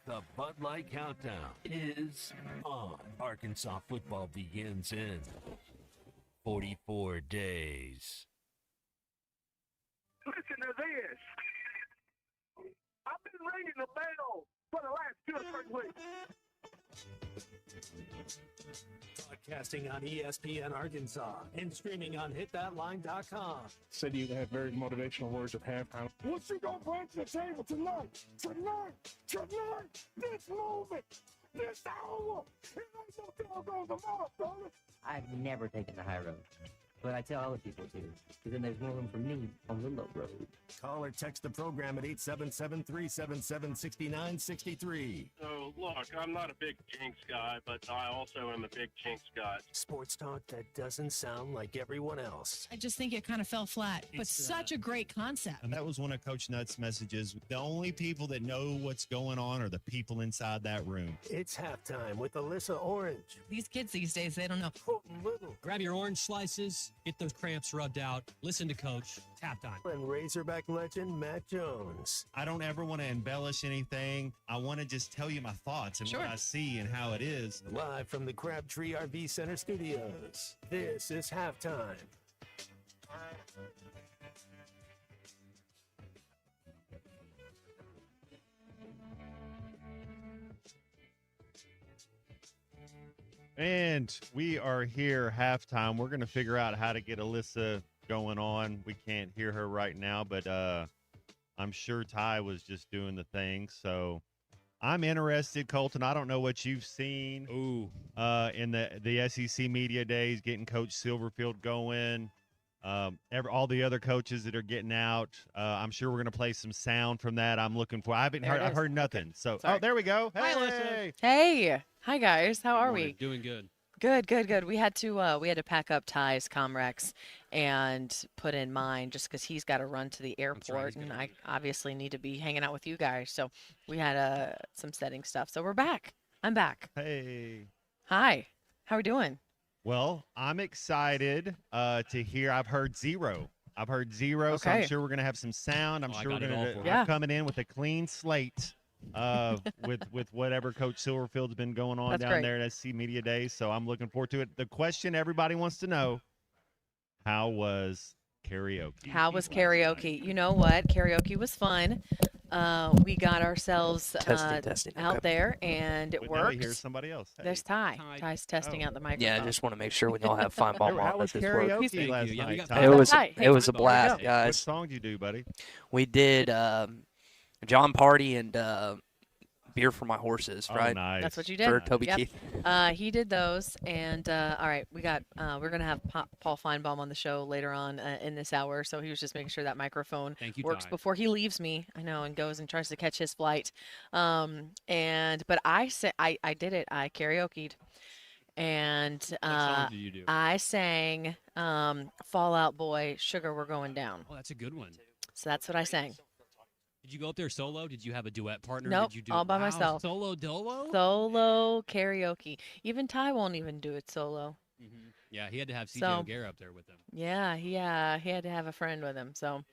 The Bud Light Countdown is on. Arkansas football begins in 44 days. Listen to this. I've been ringing the bell for the last 2 or 3 weeks. Broadcasting on ESPN Arkansas and streaming on hitthatline.com. Said you had very motivational words at halftime. What you gonna bring to the table tonight? Tonight, this moment, this hour. It ain't no doggone tomorrow, brother. I've never taken the high road, but I tell other people to, because then there's more room for me on the low road. Call or text the program at 877-377-6963. So, look, I'm not a big Jinx guy, but I also am a big Jinx guy. Sports talk that doesn't sound like everyone else. I just think it kind of fell flat, but such a great concept. And that was one of Coach Nutt's messages. The only people that know what's going on are the people inside that room. It's halftime with Alyssa Orange. These kids these days, they don't know. Colton Little. Grab your orange slices, get those cramps rubbed out, listen to Coach, tap time. And Razorback legend Matt Jones. I don't ever want to embellish anything. I want to just tell you my thoughts and Sure. what I see and how it is. Live from the Crabtree RV Center studios. This is halftime. And we are here halftime. We're going to figure out how to get Alyssa going on. We can't hear her right now, but I'm sure Ty was just doing the thing. So I'm interested, Colton. I don't know what you've seen in the SEC media days, getting Coach Silverfield going. All the other coaches that are getting out. I'm sure we're going to play some sound from that. I'm looking for. I've heard nothing. So, Sorry. there we go. Hi, Alyssa. Hey. Hey, hi guys. How are we? Doing good. Good. We had to pack up Ty's Comrex and put in mine just because he's got to run to the airport, he's and gonna I obviously need to be hanging out with you guys. So we had some setting stuff. So we're back. I'm back. Hey. Hi. How are we doing? Well, I'm excited to hear. I've heard zero, so Okay. I'm sure we're going to have some sound. I'm Oh, I sure we're got it going all to for you. Yeah. coming in with a clean slate with whatever Coach Silverfield's been going on That's down great. there at SC Media Days. So I'm looking forward to it. The question everybody wants to know, how was karaoke? How was karaoke? You know what? Karaoke was fun. We got ourselves Testing. out there, and it Wait, now we worked. hear somebody else. Hey. There's Ty. Hi. Ty's testing Oh. out the microphone. Yeah, I just want to make sure we all have fine bomb How on was that this works. karaoke Thank last you. Yeah, we night? got Ty? It was Hi. it was a Hey, blast, What guys. song did you do, buddy? We did John Party and Beer for My Horses, Oh, right? nice. That's what you did. For Toby Yep. Keith. He did those, and all right, we're gonna have Paul Feinbaum on the show later on in this hour. So he was just making sure that microphone Thank you, works Ty. before he leaves me. I know, and goes and tries to catch his flight. But I said I did it. I karaoke'd, and What song did you do? I sang Fall Out Boy, Sugar We're Going Down. Oh, that's a good one. So that's what I sang. Did you go up there solo? Did you have a duet partner? Nope, Did you do all by Wow, myself. Solo dolo? Solo karaoke. Even Ty won't even do it solo. Mhm. Yeah, he had to have CJ So- O'Gara up there with him. Yeah, he had to have a friend with him. So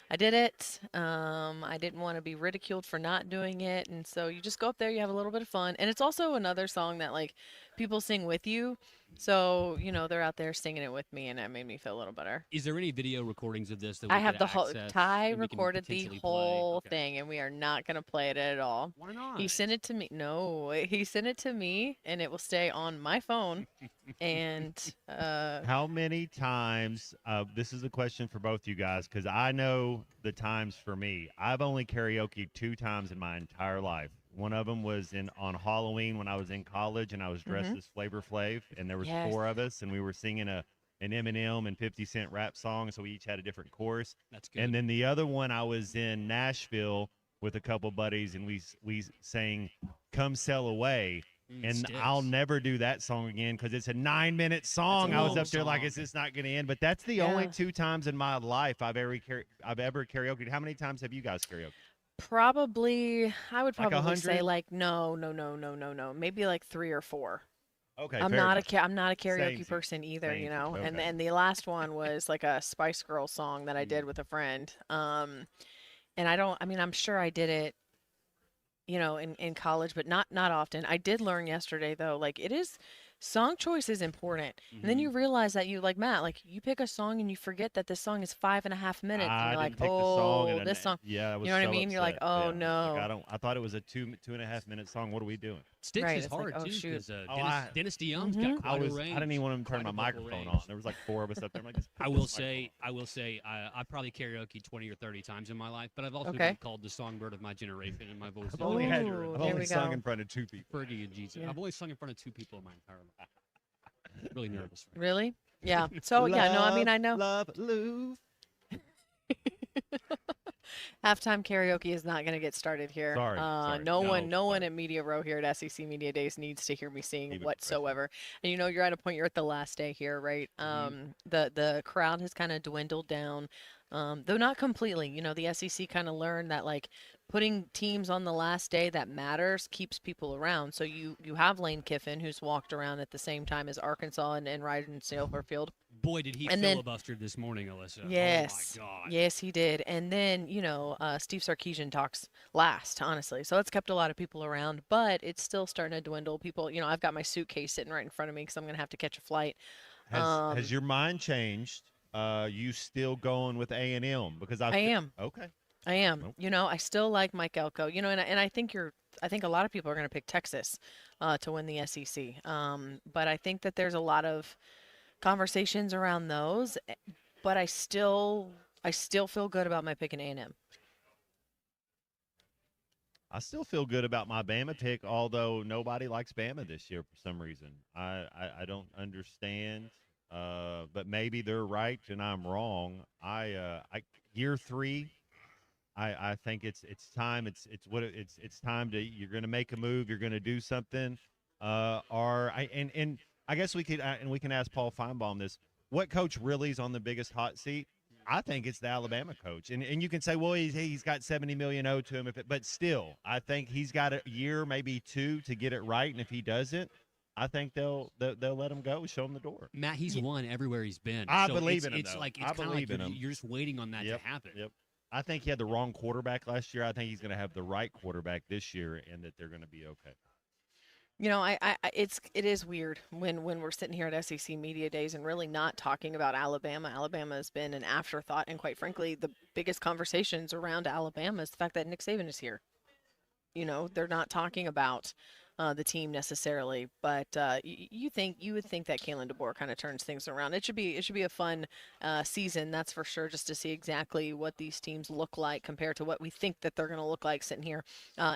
I did it. I didn't want to be ridiculed for not doing it. And so you just go up there, you have a little bit of fun. And it's also another song that like people sing with you. So, they're out there singing it with me, and that made me feel a little better. Is there any video recordings of this that we I have could the whole access Ty and we can recorded the potentially play? whole Okay. thing, and we are not gonna play it at all. Why not? He sent it to me. No, he sent it to me, and it will stay on my phone. And How many times, this is a question for both you guys, because I know the times for me. I've only karaoke 2 times in my entire life. One of them was on Halloween when I was in college, and I was dressed as Flavor Flav, and there was Yes. 4 of us, and we were singing an Eminem and 50 Cent rap song, so we each had a different chorus. That's good. And then the other one, I was in Nashville with a couple buddies, and we sang "Come Sail Away." And I'll sticks. never do that song again because it's a 9-minute song. I was long up there like, song. is this not going to end? But that's the only Yeah. 2 times in my life I've ever karaoke. How many times have you guys karaoke? probably, I would Like probably say 100? like no, maybe like 3 or 4. Okay, I'm fair not enough. I'm not a karaoke Same. person either, Same. And Okay. and the last one was like a Spice Girl song that I Mm. did with a friend. And I'm sure I did it in college, but not often. I did learn yesterday though, like song choice is important. And then you realize that you like Matt, like you pick a song and you forget that this song is 5.5 minutes, and I you're like, didn't pick the song, oh, and this song. yeah, I was You know what I so mean? You're like, upset. oh Yeah, it's like, no. I thought it was a 2.5 minute song. What are we doing? Styx Right, is it's like, hard oh, too shoot. because I- Dennis DeYoung's Mhm. got quite a range. I didn't even want him to turn quite my a vocal microphone range. on. There was like 4 of us up there. I'm like, just put I this will microphone say, I probably karaoke 20 or 30 times in my life, but I've also Okay. been called the songbird of my generation, and my voice is I've only, very had, Ooh, I've there only we sung go. in front of 2 people. Fergie and Jesus. Yeah. I've only sung in front of 2 people in my entire life. Really nervous. Right Really? Yeah. So yeah, no, I mean I know. Love, Lou. Halftime karaoke is not going to get started here. Sorry, No one sorry. at Media Row here at SEC Media Days needs to hear me sing Keep it whatsoever. And you're at a point, you're at the last day here, right? The crowd has kind of dwindled down, though not completely. The SEC kind of learned that like putting teams on the last day that matters keeps people around. So you have Lane Kiffin, who's walked around at the same time as Arkansas and Ryden Silverfield. Boy, did he And then- filibuster this morning, Alyssa. Yes. Oh, my God. Yes, he did. And then, Steve Sarkisian talks last, honestly. So it's kept a lot of people around, but it's still starting to dwindle. People, I've got my suitcase sitting right in front of me because I'm going to have to catch a flight. Has your mind changed? You still going with A&M? Because I am. Okay. I am. Nope. I still like Mike Elko. And I think I think a lot of people are going to pick Texas to win the SEC. But I think that there's a lot of conversations around those, but I still feel good about my pick in A&M. I still feel good about my Bama pick, although nobody likes Bama this year for some reason. I don't understand, but maybe they're right and I'm wrong. Year 3, I think it's time. It's time to, you're going to make a move. You're going to do something. I guess we could and we can ask Paul Feinbaum this. What coach really is on the biggest hot seat? I think it's the Alabama coach. And you can say, well, he's got $70 million owed to him, but still, I think he's got a year, maybe 2, to get it right. And if he doesn't, I think they'll let him go, show him the door. Matt, he's won everywhere he's been. I So believe in him, It's though. like I it's kind of believe like in him. you're just waiting on that Yep, to happen. Yep. I think he had the wrong quarterback last year. I think he's going to have the right quarterback this year, and that they're going to be okay. It is weird when we're sitting here at SEC Media Days and really not talking about Alabama. Alabama has been an afterthought, and quite frankly, the biggest conversations around Alabama is the fact that Nick Saban is here. They're not talking about the team necessarily, but you would think that Kalen DeBoer kind of turns things around. It should be a fun season, that's for sure, just to see exactly what these teams look like compared to what we think that they're going to look like sitting here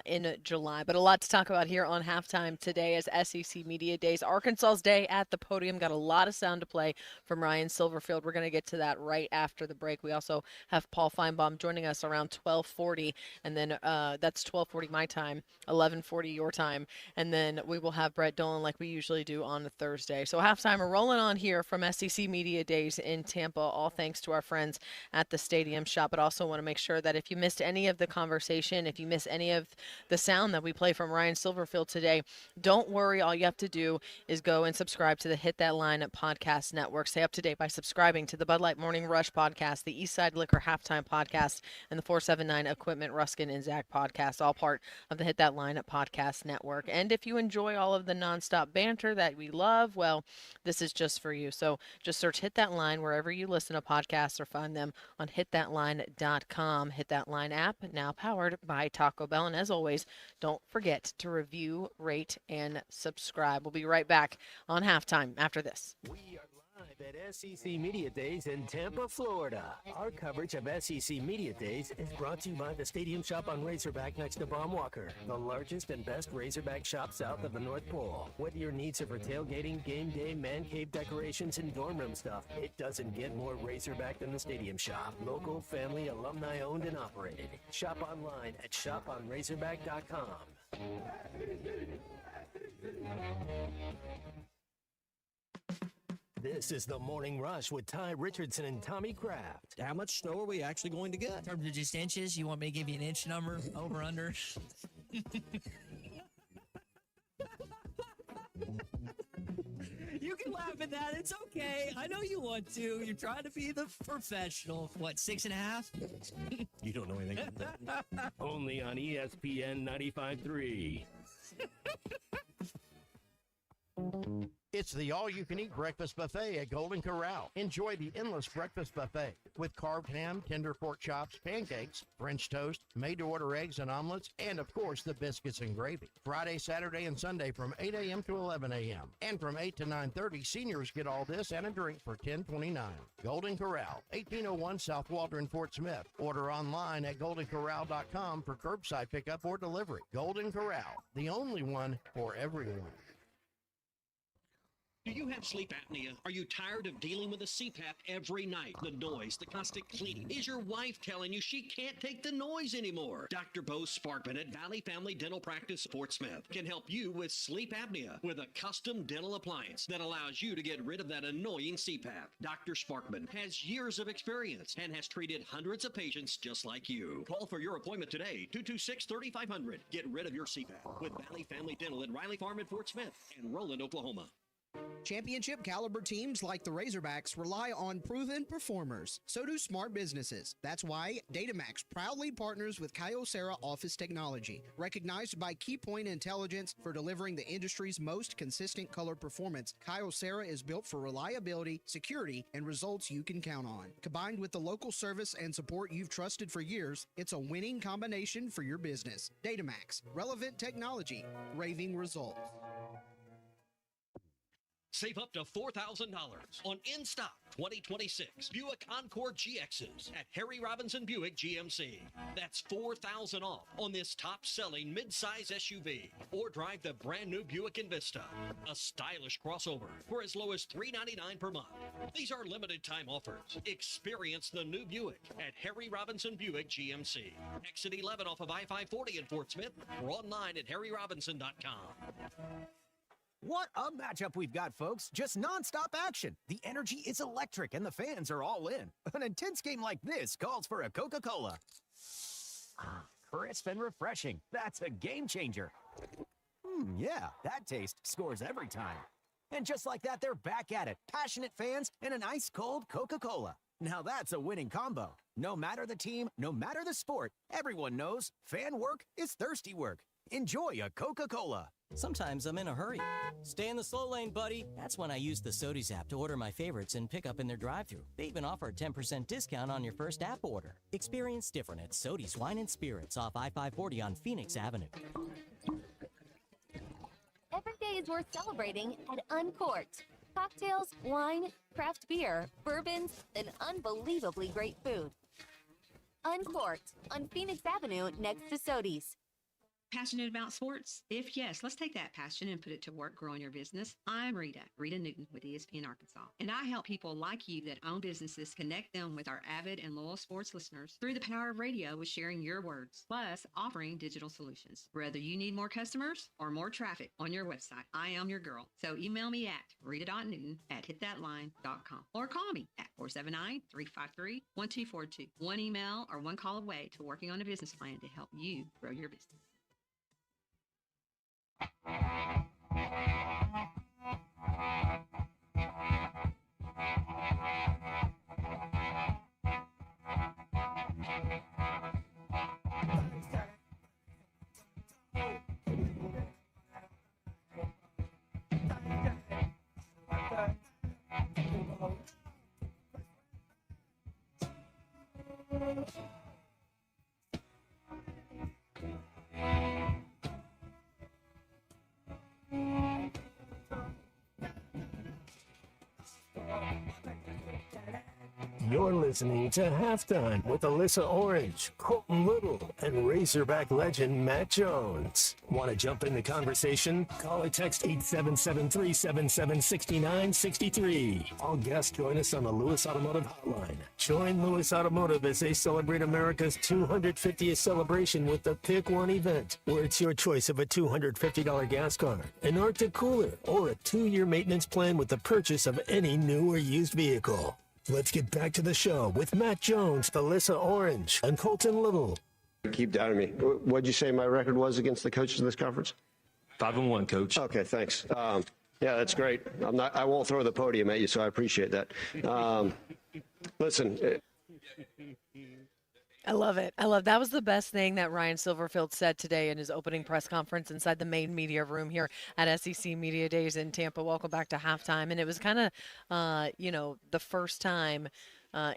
in July. But a lot to talk about here on Halftime today as SEC Media Days. Arkansas's day at the podium got a lot of sound to play from Ryan Silverfield. We're going to get to that right after the break. We also have Paul Feinbaum joining us around 12:40, and then that's 12:40 my time, 11:40 your time. And then we will have Brett Dolan like we usually do on a Thursday. So halftime, we're rolling on here from SEC Media Days in Tampa, all thanks to our friends at the Stadium Shop. But also want to make sure that if you missed any of the conversation, if you missed any of the sound that we play from Ryan Silverfield today, don't worry. All you have to do is go and subscribe to the Hit That Line Podcast Network. Stay up to date by subscribing to the Bud Light Morning Rush Podcast, the Eastside Liquor Halftime Podcast, and the 479 Equipment Ruskin and Zach Podcast, all part of the Hit That Line Podcast Network. And if you enjoy all of the nonstop banter that we love, well, this is just for you. So just search Hit That Line wherever you listen to podcasts or find them on hitthatline.com. Hit That Line app, now powered by Taco Bell. And as always, don't forget to review, rate, and subscribe. We'll be right back on Halftime after this. We are live at SEC Media Days in Tampa, Florida. Our coverage of SEC Media Days is brought to you by the Stadium Shop on Razorback next to Baum Walker, the largest and best Razorback shop south of the North Pole. Whether your needs are for tailgating, game day, man cave decorations, and dorm room stuff, it doesn't get more Razorback than the Stadium Shop. Local, family, alumni owned and operated. Shop online at shoponrazorback.com. This is the Morning Rush with Ty Richardson and Tommy Kraft. How much snow are we actually going to get? In terms of just inches, you want me to give you an inch number, over, under? You can laugh at that. It's okay. I know you want to. You're trying to be the professional. What, 6.5? You don't know anything about that. Only on ESPN 95.3. It's the all-you-can-eat breakfast buffet at Golden Corral. Enjoy the endless breakfast buffet with carved ham, tender pork chops, pancakes, French toast, made-to-order eggs and omelets, and, of course, the biscuits and gravy. Friday, Saturday, and Sunday from 8 a.m. to 11 a.m. And from 8 to 9:30, seniors get all this and a drink for $10.29. Golden Corral, 1801 South Waldron, Fort Smith. Order online at goldencorral.com for curbside pickup or delivery. Golden Corral, the only one for everyone. Do you have sleep apnea? Are you tired of dealing with the CPAP every night? The noise, the constant cleaning. Is your wife telling you she can't take the noise anymore? Dr. Bo Sparkman at Valley Family Dental Practice, Fort Smith, can help you with sleep apnea with a custom dental appliance that allows you to get rid of that annoying CPAP. Dr. Sparkman has years of experience and has treated hundreds of patients just like you. Call for your appointment today, 226-3500. Get rid of your CPAP with Valley Family Dental at Riley Farm in Fort Smith and Roland, Oklahoma. Championship caliber teams like the Razorbacks rely on proven performers. So do smart businesses. That's why Datamax proudly partners with Kyocera Office Technology, recognized by Keypoint Intelligence for delivering the industry's most consistent color performance. Kyocera is built for reliability, security, and results you can count on. Combined with the local service and support you've trusted for years, it's a winning combination for your business. Datamax, relevant technology, raving results. Save up to $4,000 on in-stock 2026 Buick Encore GXs at Harry Robinson Buick GMC. That's $4,000 off on this top-selling mid-size SUV. Or drive the brand-new Buick Envista, a stylish crossover for as low as $399 per month. These are limited-time offers. Experience the new Buick at Harry Robinson Buick GMC. Exit 11 off of I-540 in Fort Smith or online at harryrobinson.com. What a matchup we've got, folks. Just nonstop action. The energy is electric and the fans are all in. An intense game like this calls for a Coca-Cola. Crisp and refreshing. That's a game changer. Yeah, that taste scores every time. And just like that, they're back at it. Passionate fans and an ice-cold Coca-Cola. Now that's a winning combo. No matter the team, no matter the sport, everyone knows fan work is thirsty work. Enjoy a Coca-Cola. Sometimes I'm in a hurry. Stay in the slow lane, buddy. That's when I use the Sodies app to order my favorites and pick up in their drive-thru. They even offer a 10% discount on your first app order. Experience different at Sodies Wine and Spirits off I-540 on Phoenix Avenue. Every day is worth celebrating at Uncorked. Cocktails, wine, craft beer, bourbons, and unbelievably great food. Uncorked on Phoenix Avenue next to Sodies. Passionate about sports? If yes, let's take that passion and put it to work growing your business. I'm Rita Newton with ESPN Arkansas, and I help people like you that own businesses connect them with our avid and loyal sports listeners through the power of radio with sharing your words, plus offering digital solutions. Whether you need more customers or more traffic on your website, I am your girl. So email me at rita.newton@hitthatline.com or call me at 479-353-1242. One email or one call away to working on a business plan to help you grow your business. You're listening to Halftime with Alyssa Orange, Colton Little, and Razorback legend Matt Jones. Want to jump in the conversation? Call or text 877-377-6963. All guests join us on the Lewis Automotive Hotline. Join Lewis Automotive as they celebrate America's 250th celebration with the Pick One event, where it's your choice of a $250 gas car, an Arctic cooler, or a 2-year maintenance plan with the purchase of any new or used vehicle. Let's get back to the show with Matt Jones, Alyssa Orange, and Colton Little. Keep doubting me. What'd you say my record was against the coaches in this conference? 5-1, Coach. Okay, thanks. Yeah, that's great. I won't throw the podium at you, so I appreciate that. Listen, I love it. That was the best thing that Ryan Silverfield said today in his opening press conference inside the main media room here at SEC Media Days in Tampa. Welcome back to halftime. And it was kind of, the first time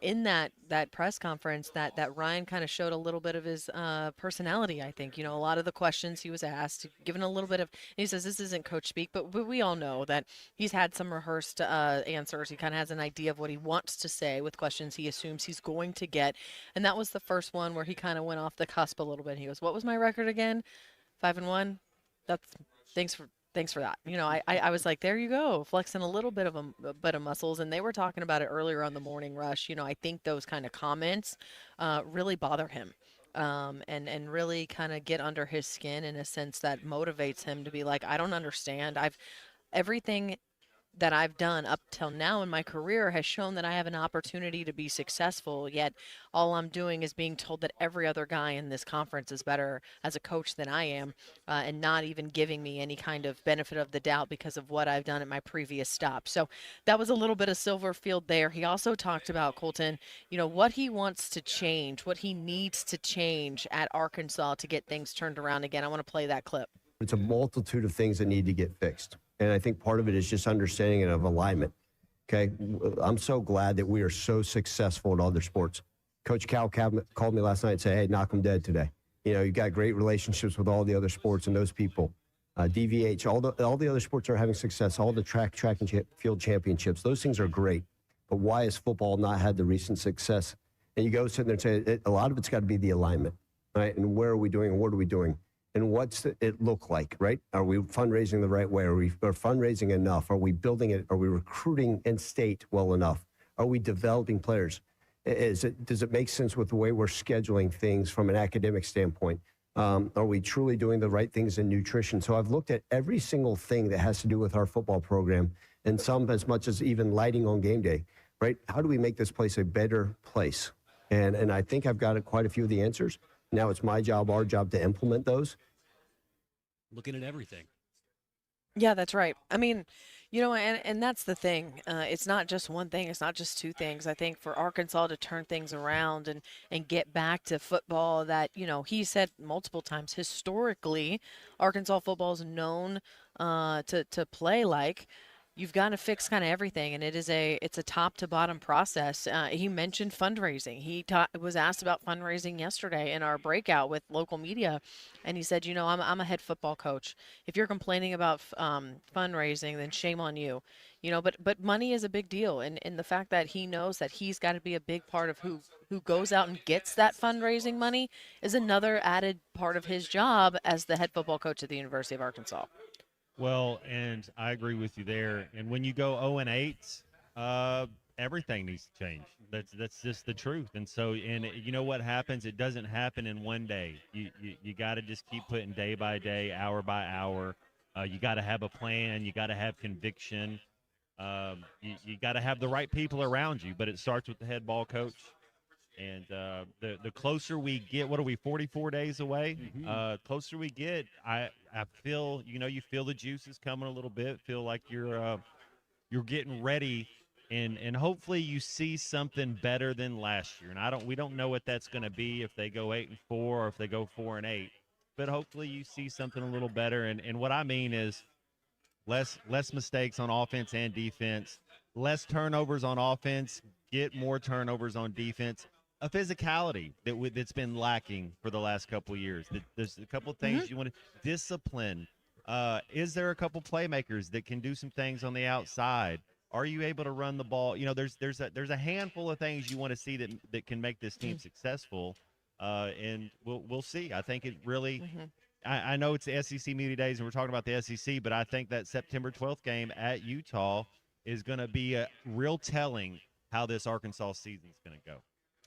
in that press conference that Ryan kind of showed a little bit of his personality, I think. A lot of the questions he was asked, given a little bit of, he says this isn't coach speak, but we all know that he's had some rehearsed answers. He kind of has an idea of what he wants to say with questions he assumes he's going to get. And that was the first one where he kind of went off the cusp a little bit. He goes, what was my record again? 5-1? Thanks for that. I was like, there you go, flexing a little bit of muscles. And they were talking about it earlier on the morning rush. I think those kind of comments really bother him and really kind of get under his skin in a sense that motivates him to be like, I don't understand. Everything that I've done up till now in my career has shown that I have an opportunity to be successful, yet all I'm doing is being told that every other guy in this conference is better as a coach than I am, and not even giving me any kind of benefit of the doubt because of what I've done at my previous stop. So that was a little bit of Silverfield there. He also talked about, Colton, what he wants to change, what he needs to change at Arkansas to get things turned around again. I want to play that clip. It's a multitude of things that need to get fixed. And I think part of it is just understanding of alignment. Okay. I'm so glad that we are so successful in other sports. Coach Cal called me last night and said, hey, knock them dead today. You got great relationships with all the other sports and those people. DVH, all the other sports are having success, all the track and field championships. Those things are great. But why has football not had the recent success? And you go sit there and say, a lot of it's got to be the alignment, right? And where are we doing and what are we doing? And what's it look like, right? Are we fundraising the right way? Are we fundraising enough? Are we building it? Are we recruiting in state well enough? Are we developing players? Does it make sense with the way we're scheduling things from an academic standpoint? Are we truly doing the right things in nutrition? So I've looked at every single thing that has to do with our football program, and some as much as even lighting on game day, right? How do we make this place a better place? And I think I've got quite a few of the answers. Now it's my job, our job, to implement those. Looking at everything. Yeah, that's right. I mean, and that's the thing. It's not just one thing. It's not just two things. I think for Arkansas to turn things around and get back to football that, he said multiple times, historically, Arkansas football is known to play like. You've got to fix kind of everything, and it's a top to bottom process. He mentioned fundraising. He was asked about fundraising yesterday in our breakout with local media, and he said, I'm a head football coach. If you're complaining about fundraising, then shame on you. But money is a big deal, and the fact that he knows that he's got to be a big part of who goes out and gets that fundraising money is another added part of his job as the head football coach at the University of Arkansas. Well, and I agree with you there. And when you go 0-8, everything needs to change. That's just the truth. And so, and you know what happens? It doesn't happen in one day. You got to just keep putting day by day, hour by hour. You got to have a plan. You got to have conviction. You got to have the right people around you. But it starts with the head ball coach. And the closer we get, what are we, 44 days away? Mm-hmm. Closer we get, I feel, you feel the juices coming a little bit. Feel like you're getting ready, and hopefully you see something better than last year. And we don't know what that's going to be if they go 8-4 or if they go 4-8. But hopefully you see something a little better. And what I mean is less mistakes on offense and defense, less turnovers on offense, get more turnovers on defense. A physicality that's been lacking for the last couple of years. There's a couple of things you want to discipline. Is there a couple playmakers that can do some things on the outside? Are you able to run the ball? There's a handful of things you want to see that can make this team successful. And we'll see. I think it really. I know it's the SEC Media Days and we're talking about the SEC, but I think that September 12th game at Utah is going to be a real telling how this Arkansas season is going to go.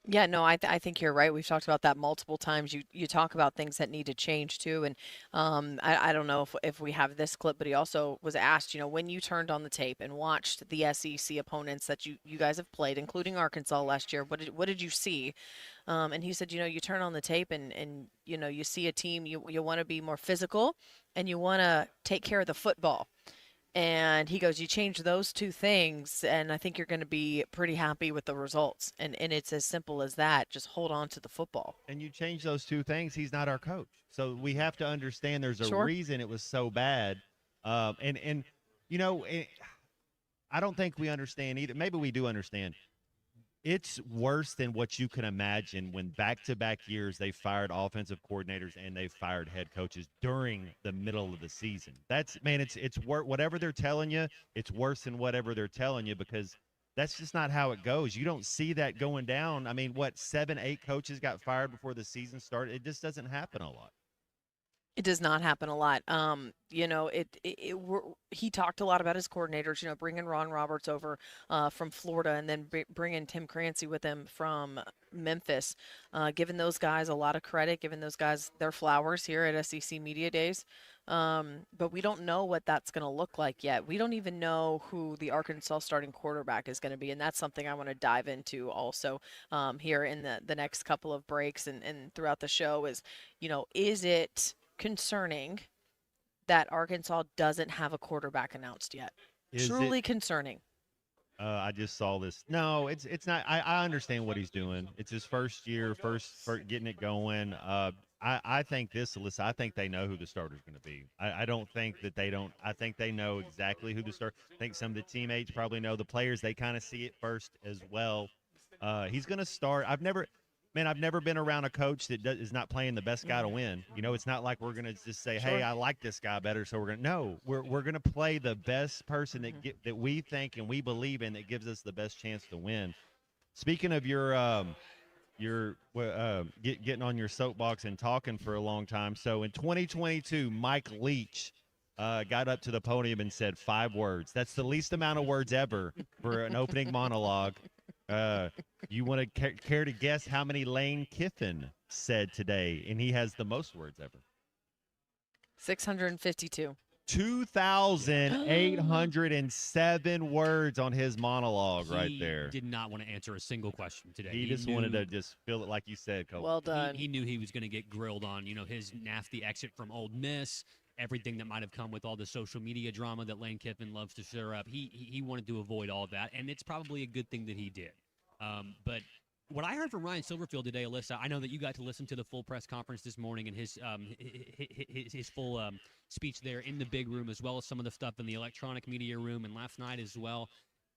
Yeah, no, I think you're right. We've talked about that multiple times. You talk about things that need to change too, and I don't know if we have this clip, but he also was asked, when you turned on the tape and watched the SEC opponents that you guys have played, including Arkansas last year, what did you see? And he said, you turn on the tape and you see a team, you want to be more physical and you want to take care of the football. And he goes, you change those two things, and I think you're going to be pretty happy with the results. And it's as simple as that. Just hold on to the football. And you change those two things, he's not our coach. So we have to understand there's a Sure. reason it was so bad. And you know, I don't think we understand either. Maybe we do understand. It's worse than what you can imagine when back-to-back years they fired offensive coordinators and they fired head coaches during the middle of the season. It's whatever they're telling you, it's worse than whatever they're telling you, because that's just not how it goes. You don't see that going down. I mean, 7, 8 coaches got fired before the season started? It just doesn't happen a lot. It does not happen a lot. You know, he talked a lot about his coordinators, you know, bringing Ron Roberts over from Florida, and then bringing Tim Clancy with him from Memphis, giving those guys a lot of credit, giving those guys their flowers here at SEC Media Days. But we don't know what that's going to look like yet. We don't even know who the Arkansas starting quarterback is going to be, and that's something I want to dive into also here in the next couple of breaks and throughout the show is, you know, is it concerning that Arkansas doesn't have a quarterback announced yet? Truly concerning. I just saw this. No, it's not. I understand what he's doing. It's his first year, first getting it going. I think Alyssa, I think they know who the starter's going to be. I don't think that they don't. I think they know exactly who the starter. I think some of the teammates probably know. The players, they kind of see it first as well. He's going to start. I've never been around a coach that is not playing the best guy to win. You know, it's not like we're going to just say, hey, I like this guy better, so we're going to. No, we're going to play the best person that we think and we believe in that gives us the best chance to win. Speaking of your getting on your soapbox and talking for a long time. So in 2022, Mike Leach got up to the podium and said 5 words. That's the least amount of words ever for an opening monologue. You want to care to guess how many Lane Kiffin said today? And he has the most words ever. 652. 2,807 words on his monologue right there. He did not want to answer a single question today. He just wanted to just feel it like you said, Coach. Well done. He knew he was going to get grilled on, you know, his nasty exit from Ole Miss, everything that might have come with all the social media drama that Lane Kiffin loves to stir up. He wanted to avoid all of that, and it's probably a good thing that he did. But what I heard from Ryan Silverfield today, Alyssa, I know that you got to listen to the full press conference this morning and his full speech there in the big room, as well as some of the stuff in the electronic media room and last night as well.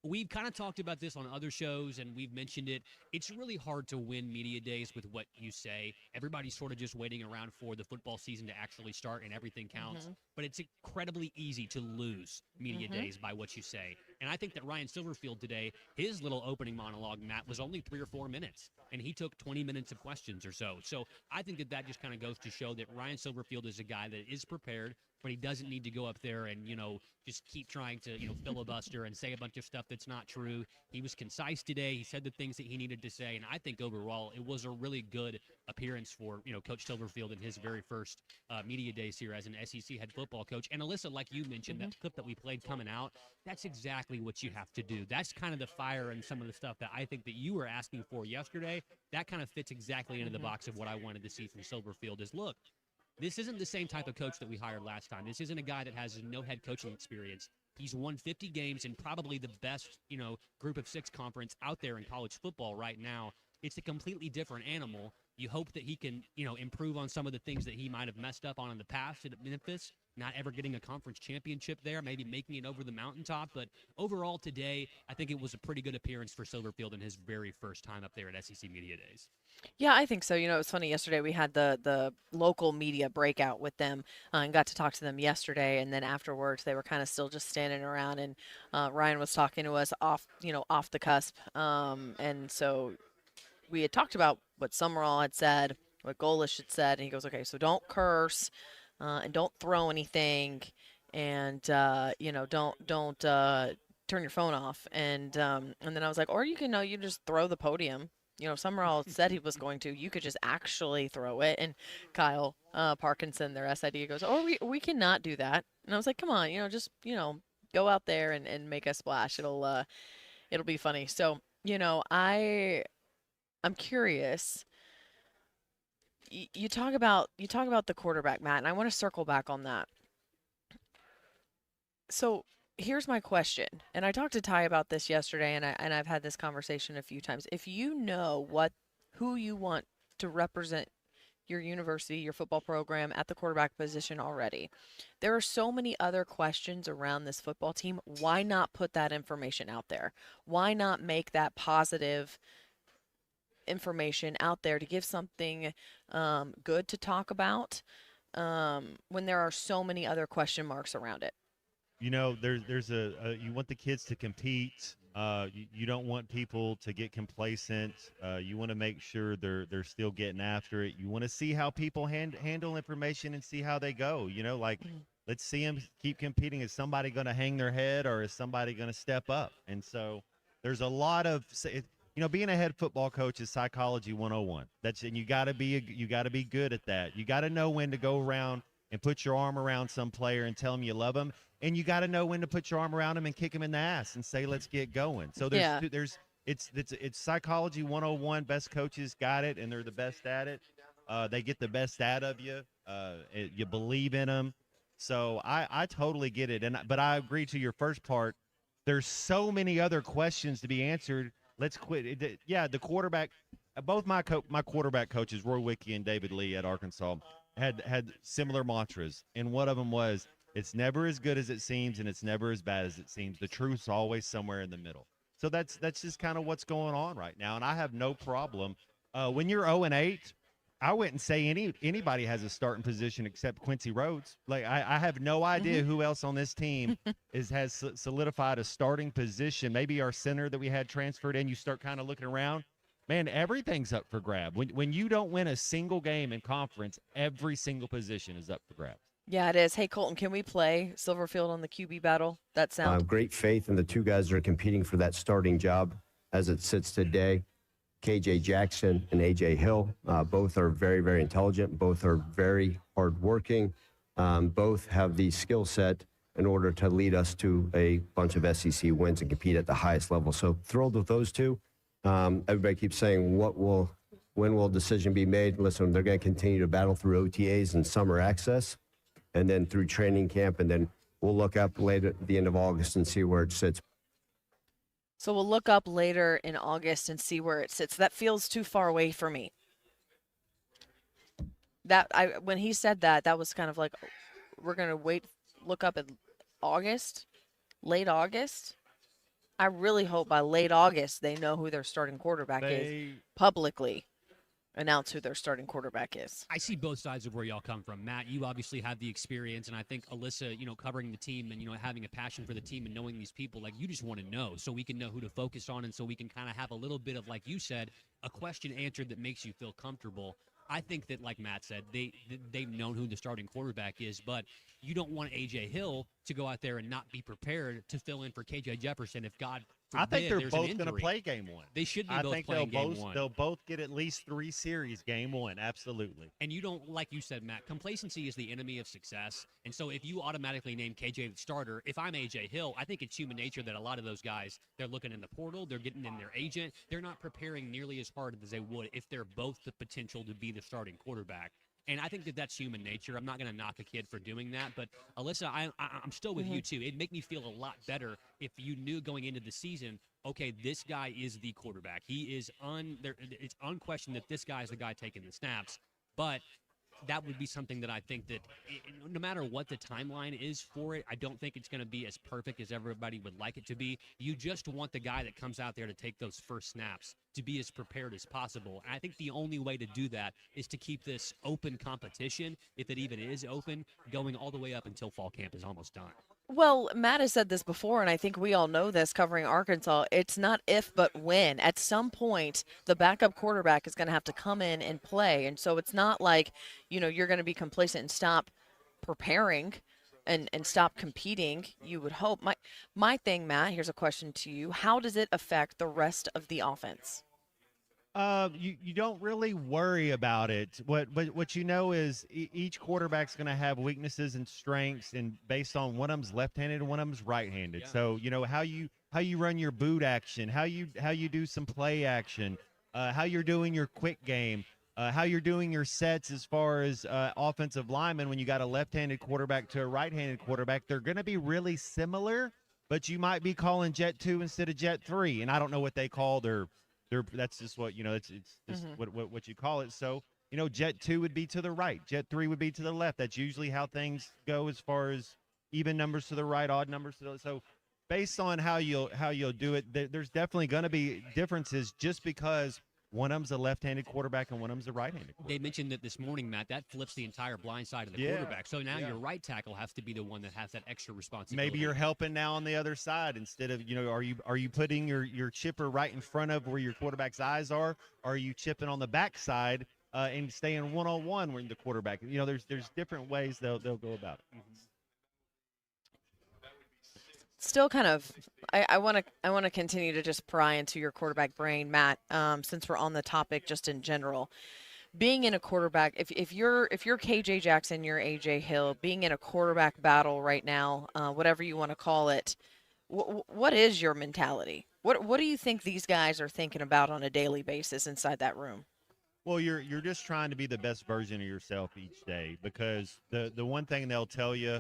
We've kind of talked about this on other shows, and we've mentioned it. It's really hard to win media days with what you say. Everybody's sort of just waiting around for the football season to actually start, and everything counts. But it's incredibly easy to lose media days by what you say. And I think that Ryan Silverfield today, his little opening monologue, Matt, was only 3 or 4 minutes, and he took 20 minutes of questions or so. So I think that just kind of goes to show that Ryan Silverfield is a guy that is prepared, but he doesn't need to go up there and, you know, just keep trying to, you know, filibuster and say a bunch of stuff that's not true. He was concise today. He said the things that he needed to say, and I think overall it was a really good appearance for, you know, Coach Silverfield in his very first media days here as an SEC head football coach. And Alyssa, like you mentioned, that clip that we played coming out, that's exactly what you have to do. That's kind of the fire and some of the stuff that I think that you were asking for yesterday. That kind of fits exactly into the box of what I wanted to see from Silverfield is, look, this isn't the same type of coach that we hired last time. This isn't a guy that has no head coaching experience. He's won 50 games in probably the best, you know, group of 6 conference out there in college football right now. It's a completely different animal. You hope that he can, you know, improve on some of the things that he might have messed up on in the past at Memphis, not ever getting a conference championship there, maybe making it over the mountaintop. But overall today, I think it was a pretty good appearance for Silverfield in his very first time up there at SEC Media Days. Yeah, I think so. You know, it was funny yesterday. We had the local media breakout with them and got to talk to them yesterday. And then afterwards, they were kind of still just standing around. And Ryan was talking to us off the cusp. And so we had talked about what Summerall had said, what Golish had said. And he goes, okay, so don't curse and don't throw anything. And, you know, don't turn your phone off. And then I was like, or you can, you just throw the podium. You know, Summerall said he was going to. You could just actually throw it. And Kyle Parkinson, their SID, goes, oh, we cannot do that. And I was like, come on, you know, just, you know, go out there and make a splash. It'll be funny. So, you know, I'm curious. You talk about the quarterback, Matt, and I want to circle back on that. So Here's my question, and I talked to Ty about this yesterday, and I've had this conversation a few times. If you know who you want to represent your university, your football program at the quarterback position already, there are so many other questions around this football team. Why not put that information out there? Why not make that positive information out there to give something good to talk about when there are so many other question marks around it? You know, there's you want the kids to compete. You don't want people to get complacent. You want to make sure they're still getting after it. You want to see how people handle information and see how they go. You know, like let's see them keep competing. Is somebody going to hang their head, or is somebody going to step up? And so there's a lot of being a head football coach is psychology 101. And you got to be good at that. You got to know when to go around and put your arm around some player and tell them you love them. And you got to know when to put your arm around them and kick them in the ass and say, let's get going. So it's psychology 101. Best coaches got it, and they're the best at it. They get the best out of you. You believe in them. So I totally get it. But I agree to your first part. There's so many other questions to be answered. Let's quit. The quarterback, both my quarterback coaches, Roy Wiki and David Lee at Arkansas, had similar mantras. And one of them was, it's never as good as it seems, and it's never as bad as it seems. The truth's always somewhere in the middle. So that's just kind of what's going on right now, and I have no problem. When you're 0-8, I wouldn't say anybody has a starting position except Quincy Rhodes. Like I have no idea who else on this team has solidified a starting position. Maybe our center that we had transferred in. You start kind of looking around. Man, everything's up for grab. When you don't win a single game in conference, every single position is up for grabs. Yeah, it is. Hey, Colton, can we play Silverfield on the QB battle? That sound? Great faith in the two guys that are competing for that starting job as it sits today. KJ Jackson and AJ Hill, both are very, very intelligent. Both are very hardworking. Both have the skill set in order to lead us to a bunch of SEC wins and compete at the highest level. So thrilled with those two. Everybody keeps saying, when will a decision be made? Listen, they're going to continue to battle through OTAs and summer access, and then through training camp, and then we'll look up later at the end of August and see where it sits. So we'll look up later in August and see where it sits. That feels too far away for me. When he said that, that was kind of like, we're going to look up in August, late August. I really hope by late August they know who their starting quarterback is publicly. Announce who their starting quarterback is. I see both sides of where y'all come from. Matt, you obviously have the experience, and I think Alyssa, covering the team and, having a passion for the team and knowing these people, like, you just want to know so we can know who to focus on and so we can kind of have a little bit of, like you said, a question answered that makes you feel comfortable. I think that, like Matt said, they've known who the starting quarterback is, but you don't want A.J. Hill to go out there and not be prepared to fill in for K.J. Jefferson if God forbid, I think they're there's both an going to injury. play game one. They should be both playing game one. They'll both get at least 3 series game one, absolutely. And you don't, like you said, Matt, complacency is the enemy of success. And so if you automatically name KJ the starter, if I'm A.J. Hill, I think it's human nature that a lot of those guys, they're looking in the portal, they're getting in their agent. They're not preparing nearly as hard as they would if they're both the potential to be the starting quarterback. And I think that that's human nature. I'm not going to knock a kid for doing that. But, Alyssa, I'm still with you, too. It'd make me feel a lot better if you knew going into the season, okay, this guy is the quarterback. He is it's unquestioned that this guy is the guy taking the snaps. But that would be something that I think that no matter what the timeline is for it, I don't think it's going to be as perfect as everybody would like it to be. You just want the guy that comes out there to take those first snaps to be as prepared as possible. And I think the only way to do that is to keep this open competition, if it even is open, going all the way up until fall camp is almost done. Well, Matt has said this before, and I think we all know this covering Arkansas. It's not if, but when. At some point, the backup quarterback is going to have to come in and play. And so it's not like, you're going to be complacent and stop preparing and stop competing, you would hope. My thing, Matt, here's a question to you. How does it affect the rest of the offense? You don't really worry about it. What you know is each quarterback's going to have weaknesses and strengths, and based on one of them's left-handed and one of them's right-handed. Yeah. So how you run your boot action, how you do some play action, how you're doing your quick game, how you're doing your sets as far as offensive linemen. When you got a left-handed quarterback to a right-handed quarterback, they're going to be really similar. but you might be calling Jet 2 instead of Jet 3, and I don't know what they call their that's just what, it's just what you call it. So, Jet 2 would be to the right, Jet 3 would be to the left. That's usually how things go as far as even numbers to the right, odd numbers to the left. So based on how you'll do it, there's definitely going to be differences just because one of them's a left-handed quarterback and one of them's a right-handed quarterback. They mentioned that this morning, Matt, that flips the entire blind side of the quarterback. So now your right tackle has to be the one that has that extra responsibility. Maybe you're helping now on the other side instead of, are you putting your chipper right in front of where your quarterback's eyes are? Or are you chipping on the backside and staying one-on-one with the quarterback? There's different ways they'll go about it. Still kind of, I want to continue to just pry into your quarterback brain, Matt, since we're on the topic just in general. Being in a quarterback, if you're KJ Jackson, you're AJ Hill, being in a quarterback battle right now, whatever you want to call it, what is your mentality? What do you think these guys are thinking about on a daily basis inside that room? Well, you're just trying to be the best version of yourself each day, because the one thing they'll tell you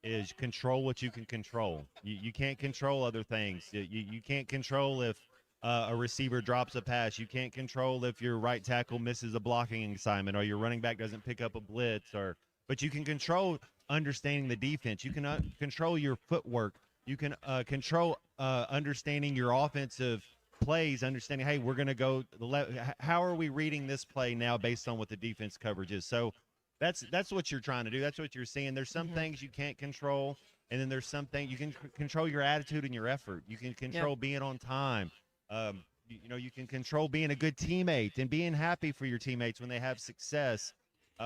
is control what you can control. You can't control other things. You can't control if a receiver drops a pass. You can't control if your right tackle misses a blocking assignment or your running back doesn't pick up a blitz. But you can control understanding the defense. You can control your footwork. You can control understanding your offensive plays, understanding, hey, we're going to go the left. How are we reading this play now based on what the defense coverage is? So that's what you're trying to do. That's what you're seeing. There's some things you can't control, and then there's some things you can control your attitude and your effort. You can control being on time. You can control being a good teammate and being happy for your teammates when they have success,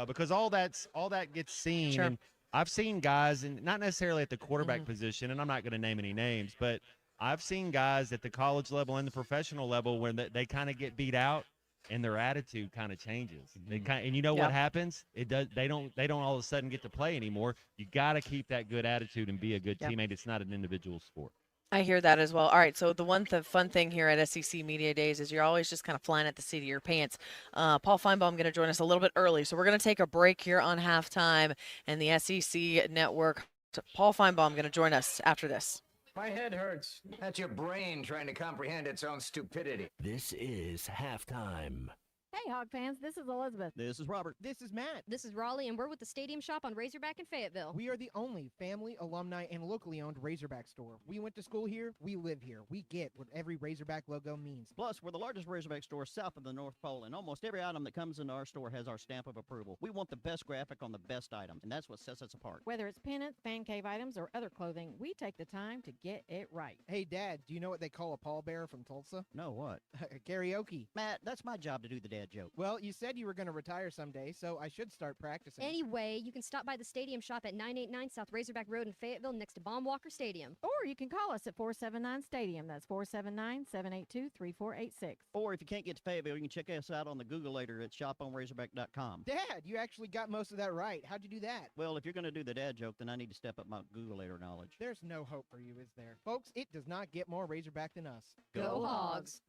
because all that gets seen. Sure. And I've seen guys, and not necessarily at the quarterback position, and I'm not going to name any names, but I've seen guys at the college level and the professional level where they kind of get beat out, and their attitude kind of changes. And you know what happens? They don't all of a sudden get to play anymore. You got to keep that good attitude and be a good teammate. It's not an individual sport. I hear that as well. All right, so the fun thing here at SEC Media Days is you're always just kind of flying at the seat of your pants. Paul Feinbaum going to join us a little bit early, so we're going to take a break here on halftime, and the SEC Network. Paul Feinbaum going to join us after this. My head hurts. That's your brain trying to comprehend its own stupidity. This is halftime. Hey, Hog fans, this is Elizabeth. This is Robert. This is Matt. This is Raleigh, and we're with the Stadium Shop on Razorback in Fayetteville. We are the only family, alumni, and locally owned Razorback store. We went to school here. We live here. We get what every Razorback logo means. Plus, we're the largest Razorback store south of the North Pole, and almost every item that comes into our store has our stamp of approval. We want the best graphic on the best item, and that's what sets us apart. Whether it's pennants, fan cave items, or other clothing, we take the time to get it right. Hey, Dad, do you know what they call a pallbearer from Tulsa? No, what? Karaoke. Matt, that's my job to do the dad joke. Well, you said you were going to retire someday, so I should start practicing. Anyway, you can stop by the Stadium Shop at 989 South Razorback Road in Fayetteville next to Baum Walker Stadium. Or you can call us at 479-STADIUM. That's 479-782-3486. Or if you can't get to Fayetteville, you can check us out on the Googleator at shoponrazorback.com. Dad, you actually got most of that right. How'd you do that? Well, if you're going to do the dad joke, then I need to step up my Googleator knowledge. There's no hope for you, is there? Folks, it does not get more Razorback than us. Go Hogs!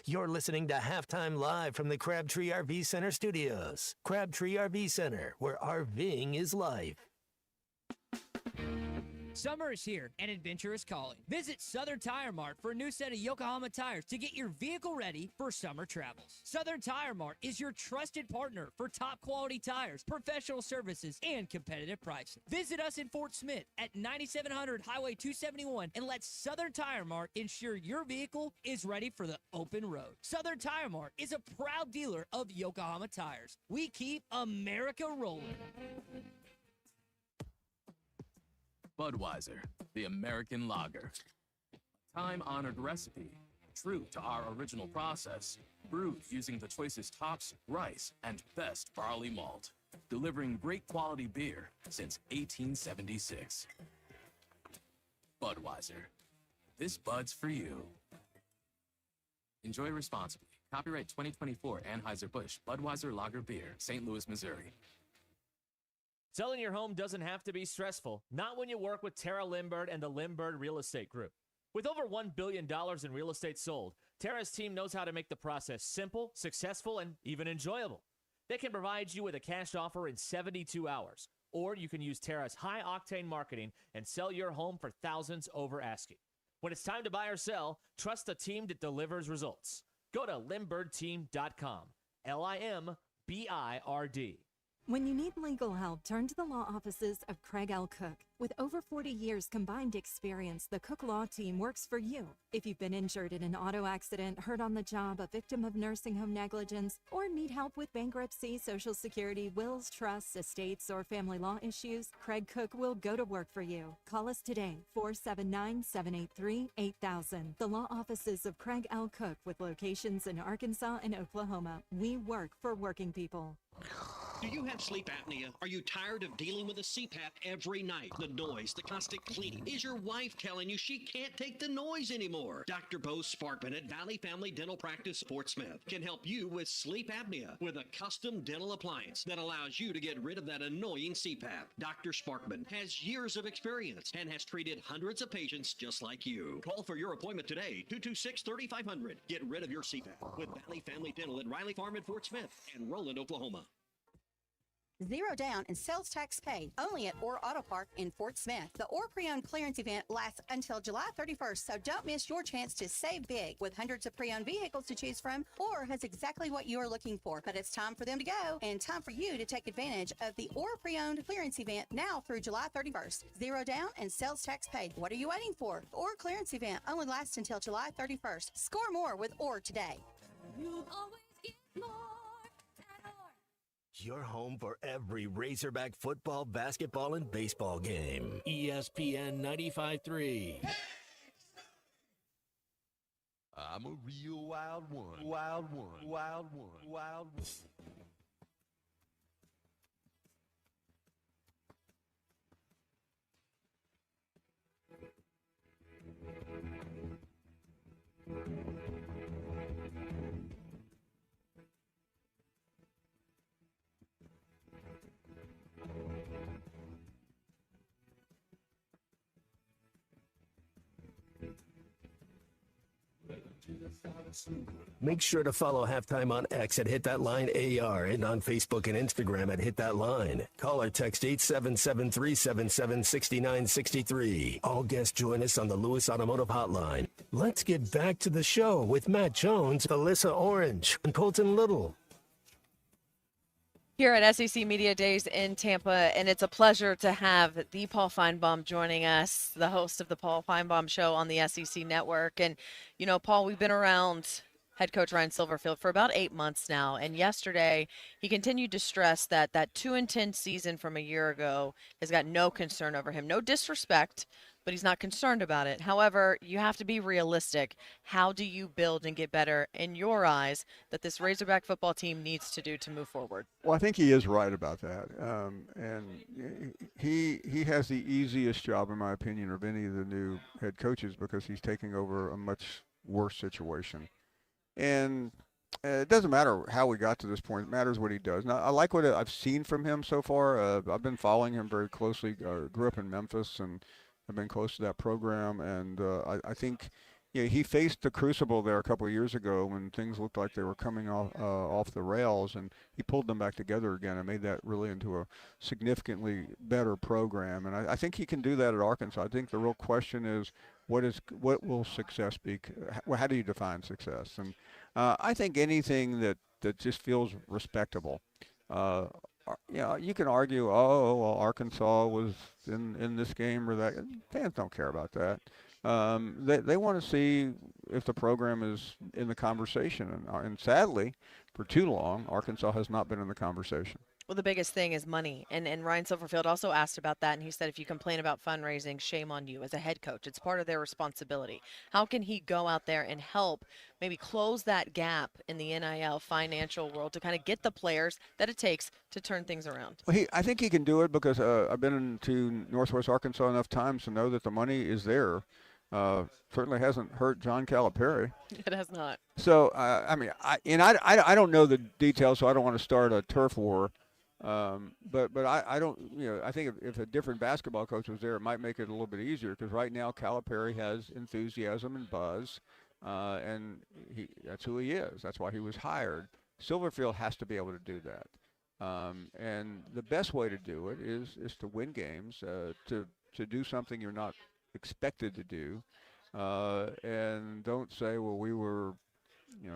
You're listening to Halftime Live from the Crabtree RV Center studios. Crabtree RV Center, where RVing is life. Summer is here and adventure is calling. Visit Southern Tire Mart for a new set of Yokohama tires to get your vehicle ready for summer travels. Southern Tire Mart is your trusted partner for top quality tires, professional services, and competitive pricing. Visit us in Fort Smith at 9700 Highway 271 and let Southern Tire Mart ensure your vehicle is ready for the open road. Southern Tire Mart is a proud dealer of Yokohama tires. We keep America rolling. Budweiser, the American lager. Time-honored recipe, true to our original process, brewed using the choicest hops, rice, and best barley malt, delivering great quality beer since 1876. Budweiser, this Bud's for you. Enjoy responsibly. Copyright 2024 Anheuser-Busch Budweiser Lager Beer, St. Louis, Missouri. Selling your home doesn't have to be stressful, not when you work with Tara Lindbergh and the Lindbergh Real Estate Group. With over $1 billion in real estate sold, Tara's team knows how to make the process simple, successful, and even enjoyable. They can provide you with a cash offer in 72 hours, or you can use Tara's high-octane marketing and sell your home for thousands over asking. When it's time to buy or sell, trust a team that delivers results. Go to LimbirdTeam.com. LIMBIRD. When you need legal help, turn to the law offices of Craig L. Cook. With over 40 years combined experience, the Cook Law Team works for you. If you've been injured in an auto accident, hurt on the job, a victim of nursing home negligence, or need help with bankruptcy, Social Security, wills, trusts, estates, or family law issues, Craig Cook will go to work for you. Call us today, 479-783-8000. The law offices of Craig L. Cook with locations in Arkansas and Oklahoma. We work for working people. Do you have sleep apnea? Are you tired of dealing with a CPAP every night? The noise, the constant cleaning. Is your wife telling you she can't take the noise anymore? Dr. Bo Sparkman at Valley Family Dental Practice, Fort Smith, can help you with sleep apnea with a custom dental appliance that allows you to get rid of that annoying CPAP. Dr. Sparkman has years of experience and has treated hundreds of patients just like you. Call for your appointment today, 226-3500. Get rid of your CPAP with Valley Family Dental at Riley Farm in Fort Smith and Roland, Oklahoma. Zero down and sales tax paid only at Orr Auto Park in Fort Smith. The Orr Pre-Owned Clearance event lasts until July 31st, so don't miss your chance to save big. With hundreds of pre-owned vehicles to choose from, Orr has exactly what you are looking for. But it's time for them to go and time for you to take advantage of the Orr Pre-Owned Clearance event now through July 31st. Zero down and sales tax paid. What are you waiting for? The Orr Clearance event only lasts until July 31st. Score more with Orr today. You always get more. Your home for every Razorback football, basketball, and baseball game. ESPN 95.3. I'm a real wild one. Wild one. Wild one. Wild one. Make sure to follow Halftime on X at Hit That Line AR and on Facebook and Instagram at Hit That Line. Call or text 877-377-6963. All guests join us on the Lewis Automotive Hotline. Let's get back to the show with Matt Jones, Alyssa Orange, and Colton Little. Here at SEC Media Days in Tampa, and it's a pleasure to have the Paul Feinbaum joining us, the host of the Paul Feinbaum Show on the SEC Network. And, you know, Paul, we've been around head coach Ryan Silverfield for about 8 months now, and yesterday he continued to stress that that 2-10 season from a year ago has got no concern over him. No disrespect, but he's not concerned about it. However, you have to be realistic. How do you build and get better in your eyes that this Razorback football team needs to do to move forward? Well, I think he is right about that. And he has the easiest job, in my opinion, of any of the new head coaches because he's taking over a much worse situation. And it doesn't matter how we got to this point. It matters what he does. Now, I like what I've seen from him so far. I've been following him very closely. Grew up in Memphis, and I've been close to that program, and I think he faced the crucible there a couple of years ago when things looked like they were coming off the rails, and he pulled them back together again and made that really into a significantly better program. And I think he can do that at Arkansas. I think the real question is what will success be? How do you define success? And I think anything that just feels respectable. You can argue, well, Arkansas was in this game or that. Fans don't care about that. They want to see if the program is in the conversation. And sadly, for too long, Arkansas has not been in the conversation. Well, the biggest thing is money. And Ryan Silverfield also asked about that, and he said if you complain about fundraising, shame on you as a head coach. It's part of their responsibility. How can he go out there and help maybe close that gap in the NIL financial world to kind of get the players that it takes to turn things around? Well, I think he can do it because I've been into Northwest Arkansas enough times to know that the money is there. Certainly hasn't hurt John Calipari. It has not. So, I don't know the details, so I don't want to start a turf war. But I don't, I think if a different basketball coach was there, it might make it a little bit easier because right now Calipari has enthusiasm and buzz, and that's who he is. That's why he was hired. Silverfield has to be able to do that. And the best way to do it is to win games, to do something you're not expected to do, and don't say, well, we were,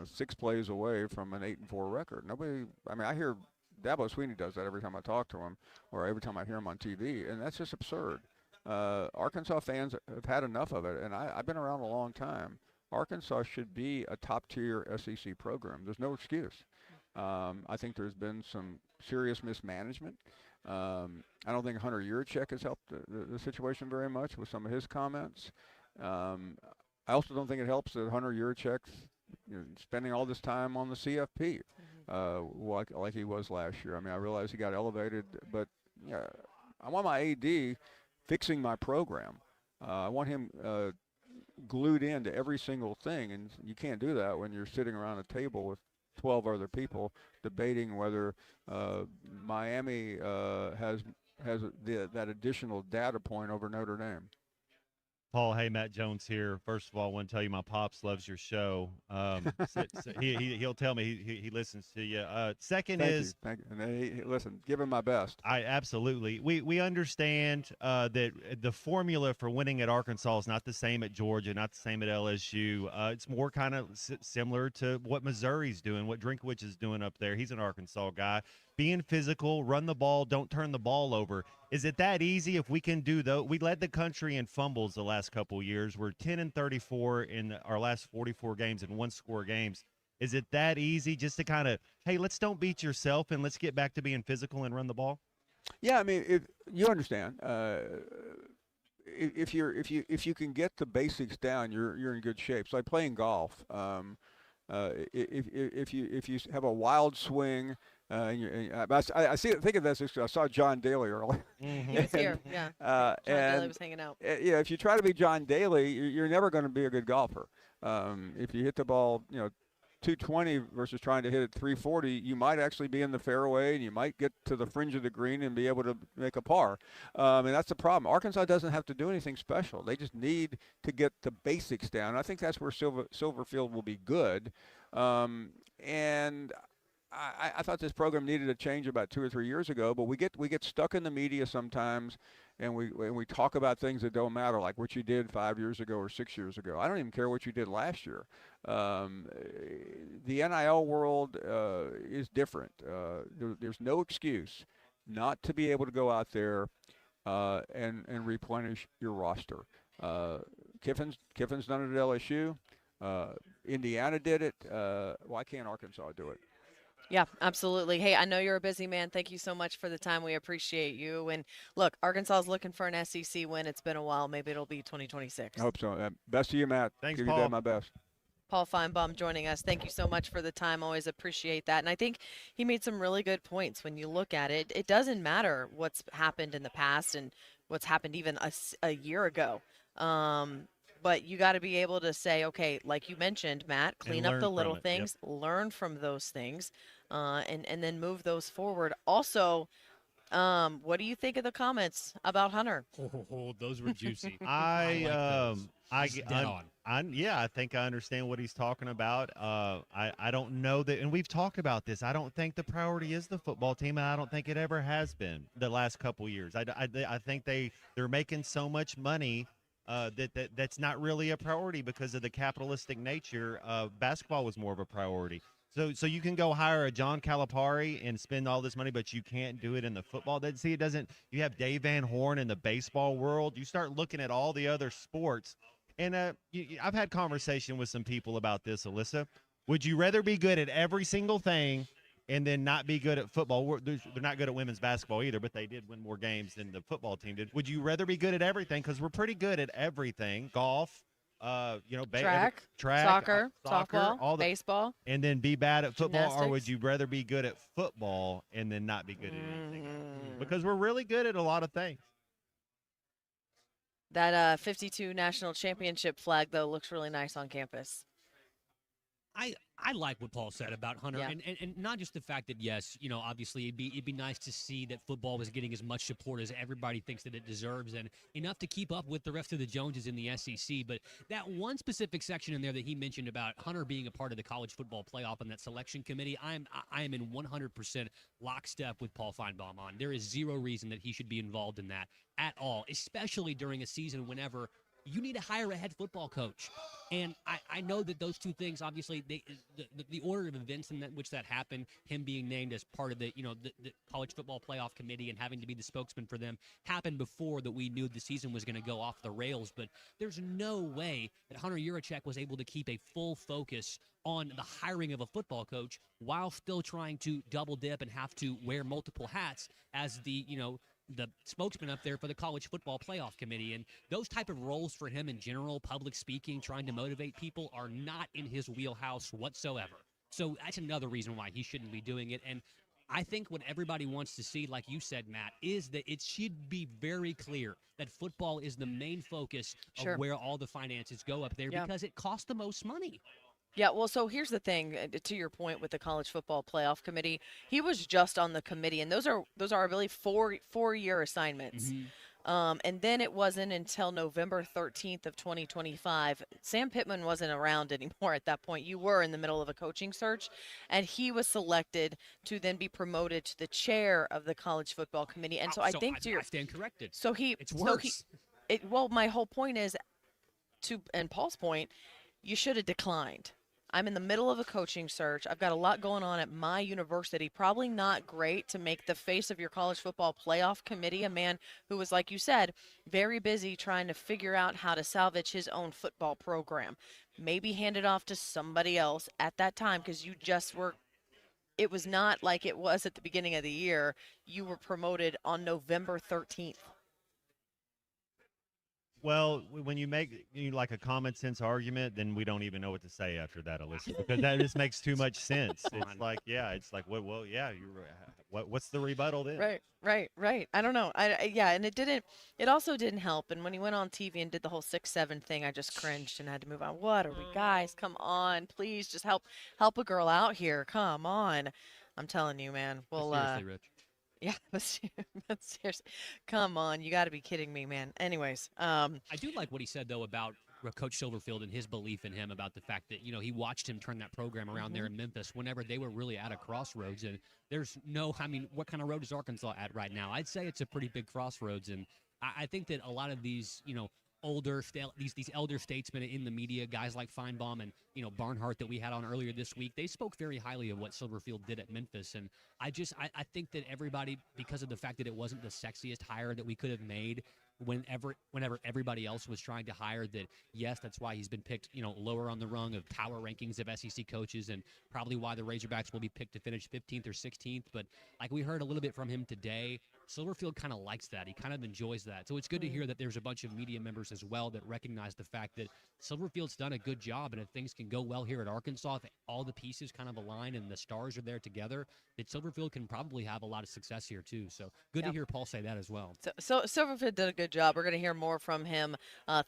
6 plays away from an 8-4 record. Nobody. I mean, I hear Dabo Sweeney does that every time I talk to him, or every time I hear him on TV, and that's just absurd. Arkansas fans have had enough of it, and I've been around a long time. Arkansas should be a top-tier SEC program. There's no excuse. I think there's been some serious mismanagement. I don't think Hunter Yurachek has helped the situation very much with some of his comments. I also don't think it helps that Hunter Yurachek's spending all this time on the CFP like he was last year. I mean, I realize he got elevated, but I want my AD fixing my program. I want him glued into every single thing, and you can't do that when you're sitting around a table with 12 other people debating whether Miami has that additional data point over Notre Dame. Paul, hey, Matt Jones here. First of all, I want to tell you my pops loves your show. He'll tell me he listens to you. Second Thank you. And listen, give him my best. Absolutely. We understand that the formula for winning at Arkansas is not the same at Georgia, not the same at LSU. It's more kind of similar to what Missouri's doing, what Drinkwitz is doing up there. He's an Arkansas guy. Being physical, run the ball, don't turn the ball over. Is it that easy if we can do though? We led the country in fumbles the last couple of years. We're 10-34 in our last 44 games in one-score games. Is it that easy just to kind of, hey, let's don't beat yourself and let's get back to being physical and run the ball? Yeah, I mean, if you understand, if you can get the basics down, you're in good shape. It's like playing golf. If you have a wild swing. I think of this. I saw John Daly earlier. He was here, yeah. John Daly was hanging out. Yeah, if you try to be John Daly, you're never going to be a good golfer. If you hit the ball, 220 versus trying to hit it 340, you might actually be in the fairway, and you might get to the fringe of the green and be able to make a par. And that's the problem. Arkansas doesn't have to do anything special. They just need to get the basics down. I think that's where Silverfield will be good. And I thought this program needed a change about 2 or 3 years ago, but we get stuck in the media sometimes, and we talk about things that don't matter, like what you did 5 years ago or 6 years ago. I don't even care what you did last year. The NIL world is different. There's no excuse not to be able to go out there and replenish your roster. Kiffin's done it at LSU. Indiana did it. Why can't Arkansas do it? Yeah, absolutely. Hey, I know you're a busy man. Thank you so much for the time. We appreciate you. And look, Arkansas is looking for an SEC win. It's been a while. Maybe it'll be 2026. I hope so. Best to you, Matt. Thanks, Give Paul. your dad my best. Paul Feinbaum joining us. Thank you so much for the time. Always appreciate that. And I think he made some really good points. When you look at it, it doesn't matter what's happened in the past and what's happened even a year ago. But you got to be able to say, okay, like you mentioned, Matt, clean up the little things, learn from those things, and then move those forward. Also, what do you think of the comments about Hunter? Oh, those were juicy. I think I understand what he's talking about. I don't know that, and we've talked about this. I don't think the priority is the football team, and I don't think it ever has been the last couple years. I think they're making so much money that's not really a priority because of the capitalistic nature. Basketball was more of a priority. So you can go hire a John Calipari and spend all this money, but you can't do it in the football. See, it doesn't. You have Dave Van Horn in the baseball world. You start looking at all the other sports, and I've had conversation with some people about this, Alyssa. Would you rather be good at every single thing and then not be good at football? They're not good at women's basketball either, but they did win more games than the football team did. Would you rather be good at everything? Because we're pretty good at everything. Golf, track, soccer, softball, baseball, and then be bad at football, gymnastics. or would you rather be good at football and then not be good at anything? Because we're really good at a lot of things. That 52 national championship flag, though, looks really nice on campus. I like what Paul said about Hunter, Yeah. and not just the fact that, yes, obviously it'd be nice to see that football was getting as much support as everybody thinks that it deserves, and enough to keep up with the rest of the Joneses in the SEC. But that one specific section in there that he mentioned about Hunter being a part of the college football playoff and that selection committee, I am in 100% lockstep with Paul Feinbaum on. There is zero reason that he should be involved in that at all, especially during a season whenever you need to hire a head football coach. And I know that those two things, obviously, the order of events in which that happened, him being named as part of the college football playoff committee and having to be the spokesman for them, happened before that we knew the season was going to go off the rails. But there's no way that Hunter Yurachek was able to keep a full focus on the hiring of a football coach while still trying to double dip and have to wear multiple hats as the spokesman up there for the college football playoff committee. And those type of roles for him in general, public speaking, trying to motivate people, are not in his wheelhouse whatsoever. So that's another reason why he shouldn't be doing it. And I think what everybody wants to see, like you said, Matt, is that it should be very clear that football is the main focus Sure. of where all the finances go up there, Yeah. because it costs the most money. Yeah, well, so here's the thing. To your point with the college football playoff committee, he was just on the committee, and those are I believe four-year assignments. And then it wasn't until November 13th of 2025. Sam Pittman wasn't around anymore at that point. You were in the middle of a coaching search, and he was selected to then be promoted to the chair of the college football committee. And so I think I stand corrected. So he It's so worse. well, my whole point is and Paul's point, you should have declined. I'm in the middle of a coaching search. I've got a lot going on at my university. Probably not great to make the face of your college football playoff committee a man who was, like you said, very busy trying to figure out how to salvage his own football program. Maybe hand it off to somebody else at that time, because you just were. It was not like it was at the beginning of the year. You were promoted on November 13th. Well, when you make like a common sense argument, then we don't even know what to say after that, Alyssa, because that just makes too much sense. It's like, yeah, it's like, well, yeah, what's the rebuttal then? Right. I don't know. And it also didn't help. And when he went on TV and did the whole 6'7" thing, I just cringed and had to move on. What are we, guys? Come on, please just help a girl out here. Come on. I'm telling you, man. Well, Seriously, Rich. yeah, but seriously, come on. You got to be kidding me, man. Anyways, I do like what he said, though, about Coach Silverfield and his belief in him, about the fact that, he watched him turn that program around there in Memphis whenever they were really at a crossroads. And what kind of road is Arkansas at right now? I'd say it's a pretty big crossroads. And I think that a lot of these, these elder statesmen in the media, guys like Feinbaum and Barnhart that we had on earlier this week, they spoke very highly of what Silverfield did at Memphis. And I think that everybody, because of the fact that it wasn't the sexiest hire that we could have made, whenever everybody else was trying to hire, that yes, that's why he's been picked lower on the rung of power rankings of SEC coaches, and probably why the Razorbacks will be picked to finish 15th or 16th. But like we heard a little bit from him today, Silverfield kind of likes that. He kind of enjoys that. So it's good to hear that there's a bunch of media members as well that recognize the fact that Silverfield's done a good job, and if things can go well here at Arkansas, if all the pieces kind of align and the stars are there together, that Silverfield can probably have a lot of success here too. So good to hear Paul say that as well. So Silverfield did a good job. We're going to hear more from him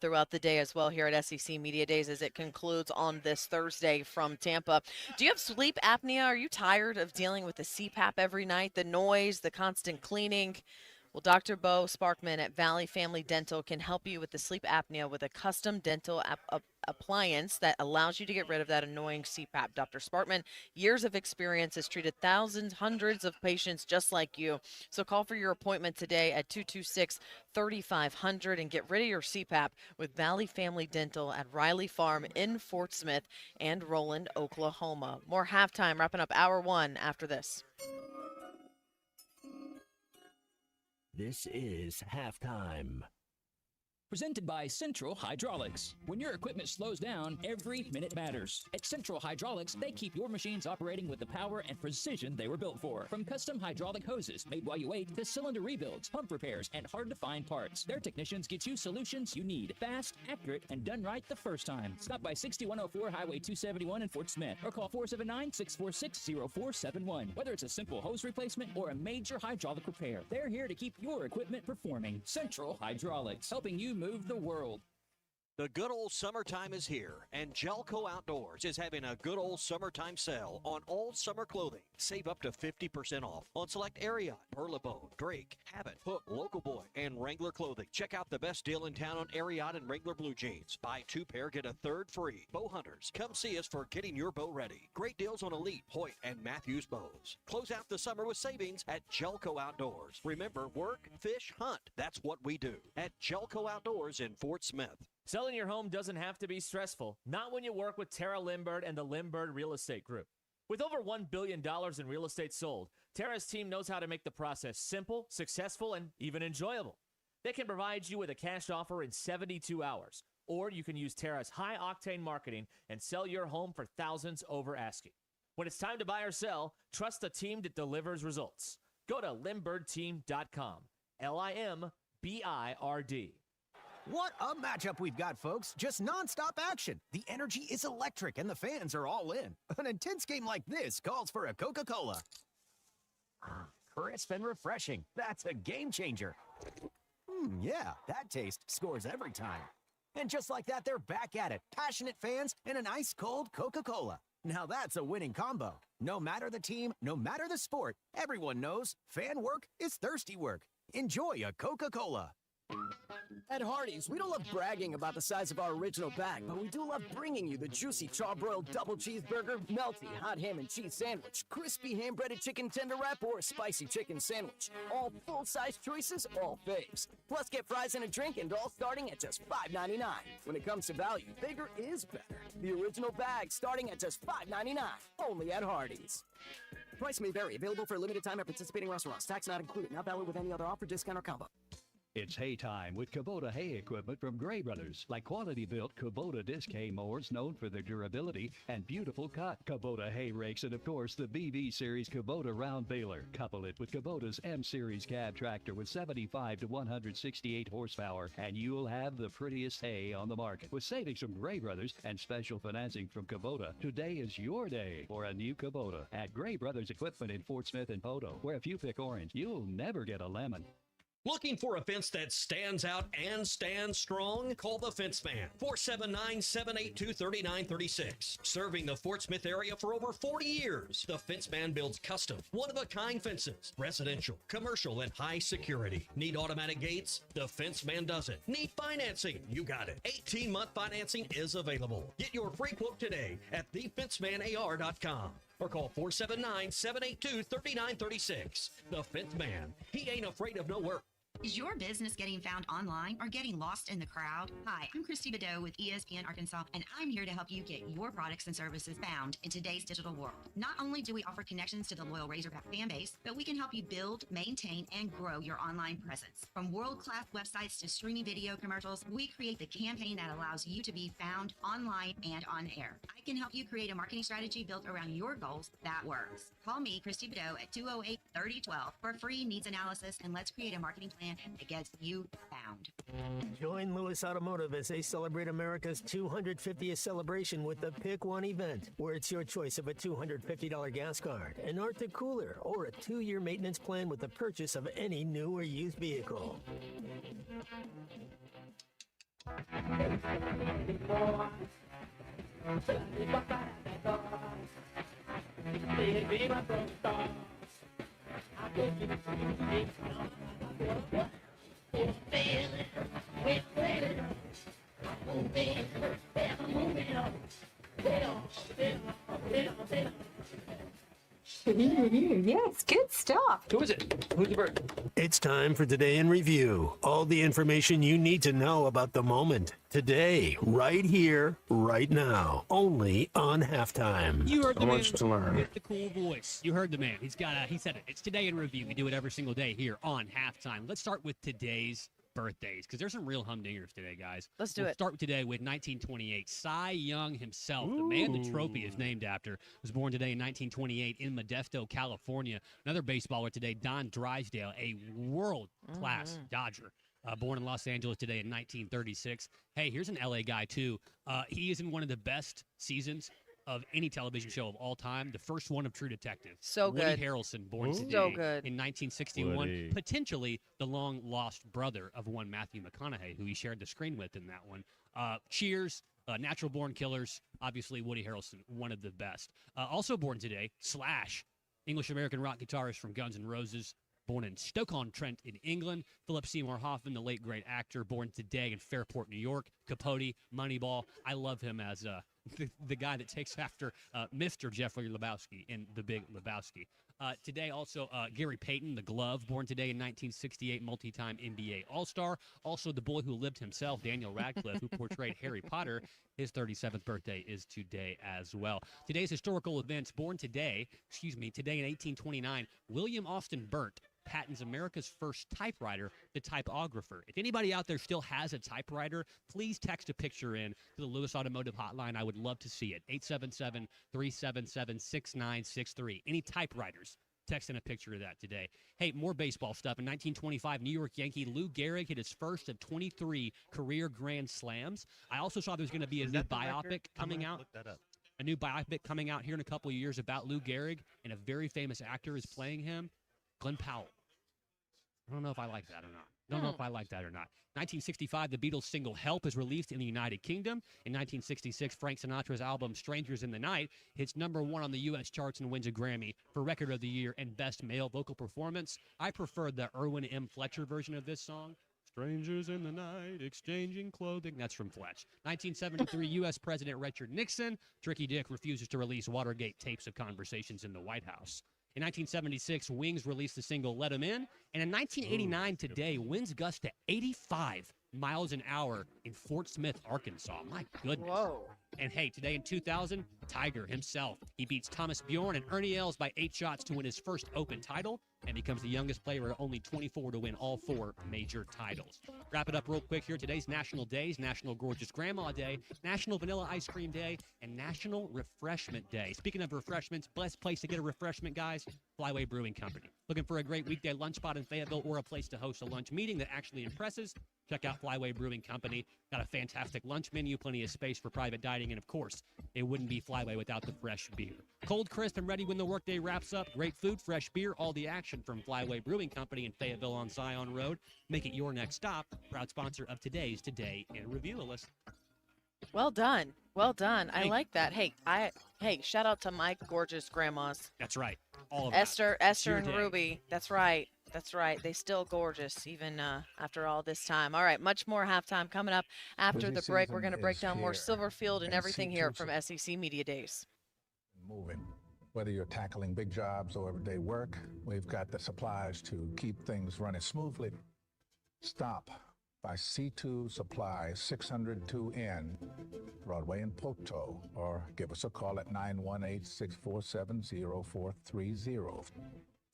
throughout the day as well here at SEC Media Days as it concludes on this Thursday from Tampa. Do you have sleep apnea? Are you tired of dealing with the CPAP every night, the noise, the constant cleaning? Well, Dr. Bo Sparkman at Valley Family Dental can help you with the sleep apnea with a custom dental appliance that allows you to get rid of that annoying CPAP. Dr. Sparkman, years of experience, has treated thousands, hundreds of patients just like you. So call for your appointment today at 226-3500 and get rid of your CPAP with Valley Family Dental at Riley Farm in Fort Smith and Roland, Oklahoma. More halftime, wrapping up hour one after this. This is halftime. Presented by Central Hydraulics. When your equipment slows down, every minute matters. At Central Hydraulics, they keep your machines operating with the power and precision they were built for. From custom hydraulic hoses made while you wait to cylinder rebuilds, pump repairs, and hard-to-find parts, their technicians get you solutions you need. Fast, accurate, and done right the first time. Stop by 6104 Highway 271 in Fort Smith or call 479-646-0471. Whether it's a simple hose replacement or a major hydraulic repair, they're here to keep your equipment performing. Central Hydraulics, helping you move the world. The good old summertime is here, and Jelco Outdoors is having a good old summertime sale on all summer clothing. Save up to 50% off on select Ariat, Perlebone, Drake, Habit, Hook, Local Boy, and Wrangler clothing. Check out the best deal in town on Ariat and Wrangler blue jeans. Buy 2 pair, get a 3rd free. Bow hunters, come see us for getting your bow ready. Great deals on Elite, Hoyt, and Matthews bows. Close out the summer with savings at Jelco Outdoors. Remember, work, fish, hunt. That's what we do at Jelco Outdoors in Fort Smith. Selling your home doesn't have to be stressful, not when you work with Tara Limbird and the Limbird Real Estate Group. With over $1 billion in real estate sold, Tara's team knows how to make the process simple, successful, and even enjoyable. They can provide you with a cash offer in 72 hours, or you can use Tara's high-octane marketing and sell your home for thousands over asking. When it's time to buy or sell, trust the team that delivers results. Go to LimbirdTeam.com. LIMBIRD. What a matchup we've got, folks. Just nonstop action. The energy is electric and the fans are all in. An intense game like this calls for a Coca-Cola. Crisp and refreshing. That's a game changer. Yeah, that taste scores every time. And just like that, they're back at it. Passionate fans and an ice-cold Coca-Cola. Now that's a winning combo. No matter the team, no matter the sport, everyone knows fan work is thirsty work. Enjoy a Coca-Cola. At Hardee's, we don't love bragging about the size of our original bag, but we do love bringing you the juicy charbroiled double cheeseburger, melty hot ham and cheese sandwich, crispy ham-breaded chicken tender wrap, or a spicy chicken sandwich. All full-size choices, all faves. Plus, get fries and a drink, and all starting at just $5.99. When it comes to value, bigger is better. The original bag starting at just $5.99, only at Hardee's. Price may vary. Available for a limited time at participating restaurants. Tax not included. Not valid with any other offer, discount, or combo. It's hay time with Kubota hay equipment from Gray Brothers, like quality-built Kubota disc hay mowers known for their durability and beautiful cut. Kubota hay rakes and, of course, the BB Series Kubota round baler. Couple it with Kubota's M Series cab tractor with 75 to 168 horsepower, and you'll have the prettiest hay on the market. With savings from Gray Brothers and special financing from Kubota, today is your day for a new Kubota at Gray Brothers Equipment in Fort Smith and Poto, where if you pick orange, you'll never get a lemon. Looking for a fence that stands out and stands strong? Call the Fence Man, 479-782-3936. Serving the Fort Smith area for over 40 years, the Fence Man builds custom, one-of-a-kind fences, residential, commercial, and high security. Need automatic gates? The Fence Man does it. Need financing? You got it. 18-month financing is available. Get your free quote today at thefencemanar.com. or call 479-782-3936. The Fifth Man. He ain't afraid of no work. Is your business getting found online or getting lost in the crowd? Hi, I'm Christy Bedeau with ESPN Arkansas, and I'm here to help you get your products and services found in today's digital world. Not only do we offer connections to the loyal Razorback fan base, but we can help you build, maintain, and grow your online presence. From world-class websites to streaming video commercials, we create the campaign that allows you to be found online and on air. I can help you create a marketing strategy built around your goals that works. Call me, Christy Bedeau, at 208-3012 for a free needs analysis, and let's create a marketing plan that gets you found. Join Lewis Automotive as they celebrate America's 250th celebration with the Pick One event, where it's your choice of a $250 gas card, an Arctic cooler, or a 2-year maintenance plan with the purchase of any new or used vehicle. Yes, good stuff. Who is it? Who's the bird? It's time for Today in Review. All the information you need to know about the moment. Today, right here, right now. Only on Halftime. You heard the man with the cool voice. You heard the man. He said it. It's Today in Review. We do it every single day here on Halftime. Let's start with today's birthdays, because there's some real humdingers today, guys. Let's do it. Start today with 1928. Cy Young himself, the man the trophy is named after, was born today in 1928 in Modesto, California. Another baseballer today, Don Drysdale, a world-class Dodger. Born in Los Angeles today in 1936. Hey, here's an LA guy, too. He is in one of the best seasons of any television show of all time, the first one of True Detective. So Woody good. Harrelson, born today So good. in 1961. Woody. Potentially the long-lost brother of one Matthew McConaughey, who he shared the screen with in that one. Cheers, Natural Born Killers, obviously Woody Harrelson, one of the best. Also born today, Slash, English-American rock guitarist from Guns N' Roses, born in Stoke-on-Trent in England. Philip Seymour Hoffman, the late great actor, born today in Fairport, New York. Capote, Moneyball. I love him as the guy that takes after Mr. Jeffrey Lebowski in The Big Lebowski. Today also Gary Payton, the glove, born today in 1968, multi-time NBA All-Star. Also the boy who lived himself, Daniel Radcliffe, who portrayed Harry Potter. His 37th birthday is today as well. Today's historical events, born today in 1829, William Austin Burt patents America's first typewriter, the typographer. If anybody out there still has a typewriter, please text a picture in to the Lewis Automotive Hotline. I would love to see it. 877-377-6963. Any typewriters? Text in a picture of that today. Hey, more baseball stuff. In 1925, New York Yankee Lou Gehrig hit his first of 23 career grand slams. I also saw there's going to be a new biopic coming out. Look that up. A new biopic coming out here in a couple of years about Lou Gehrig, and a very famous actor is playing him. Glenn Powell. I don't know if I like that or not. 1965, the Beatles' single Help is released in the United Kingdom. In 1966, Frank Sinatra's album Strangers in the Night hits #1 on the U.S. charts and wins a Grammy for Record of the Year and Best Male Vocal Performance. I prefer the Erwin M. Fletcher version of this song. Strangers in the night, exchanging clothing. That's from Fletch. 1973, U.S. President Richard Nixon. Tricky Dick refuses to release Watergate tapes of conversations in the White House. In 1976, Wings released the single Let 'Em In. And in 1989 today, winds gust to 85 miles an hour in Fort Smith, Arkansas. My goodness. Whoa. And hey, today in 2000, Tiger himself. He beats Thomas Bjorn and Ernie Els by 8 shots to win his first Open title and becomes the youngest player at only 24 to win all 4 major titles. Wrap it up real quick here. Today's national days: National Gorgeous Grandma Day, National Vanilla Ice Cream Day, and National Refreshment Day. Speaking of refreshments, best place to get a refreshment, guys, Flyway Brewing Company. Looking for a great weekday lunch spot in Fayetteville or a place to host a lunch meeting that actually impresses? Check out Flyway Brewing Company. Got a fantastic lunch menu, plenty of space for private dining, and of course, it wouldn't be Flyway without the fresh beer. Cold, crisp, and ready when the workday wraps up. Great food, fresh beer, all the action from Flyway Brewing Company in Fayetteville on Zion Road. Make it your next stop. Proud sponsor of today's Today in Review, Alyssa. Well done. Well done. I like that. Hey, shout out to my gorgeous grandmas. That's right. All of Esther your and day. Ruby. That's right. That's right. They still gorgeous even after all this time. All right, much more halftime coming up after the break. We're going to break down more Silverfield and everything here from SEC Media Days. Moving. Whether you're tackling big jobs or everyday work, we've got the supplies to keep things running smoothly. Stop by C2 Supply 602N, Broadway in Poto, or give us a call at 918-647-0430.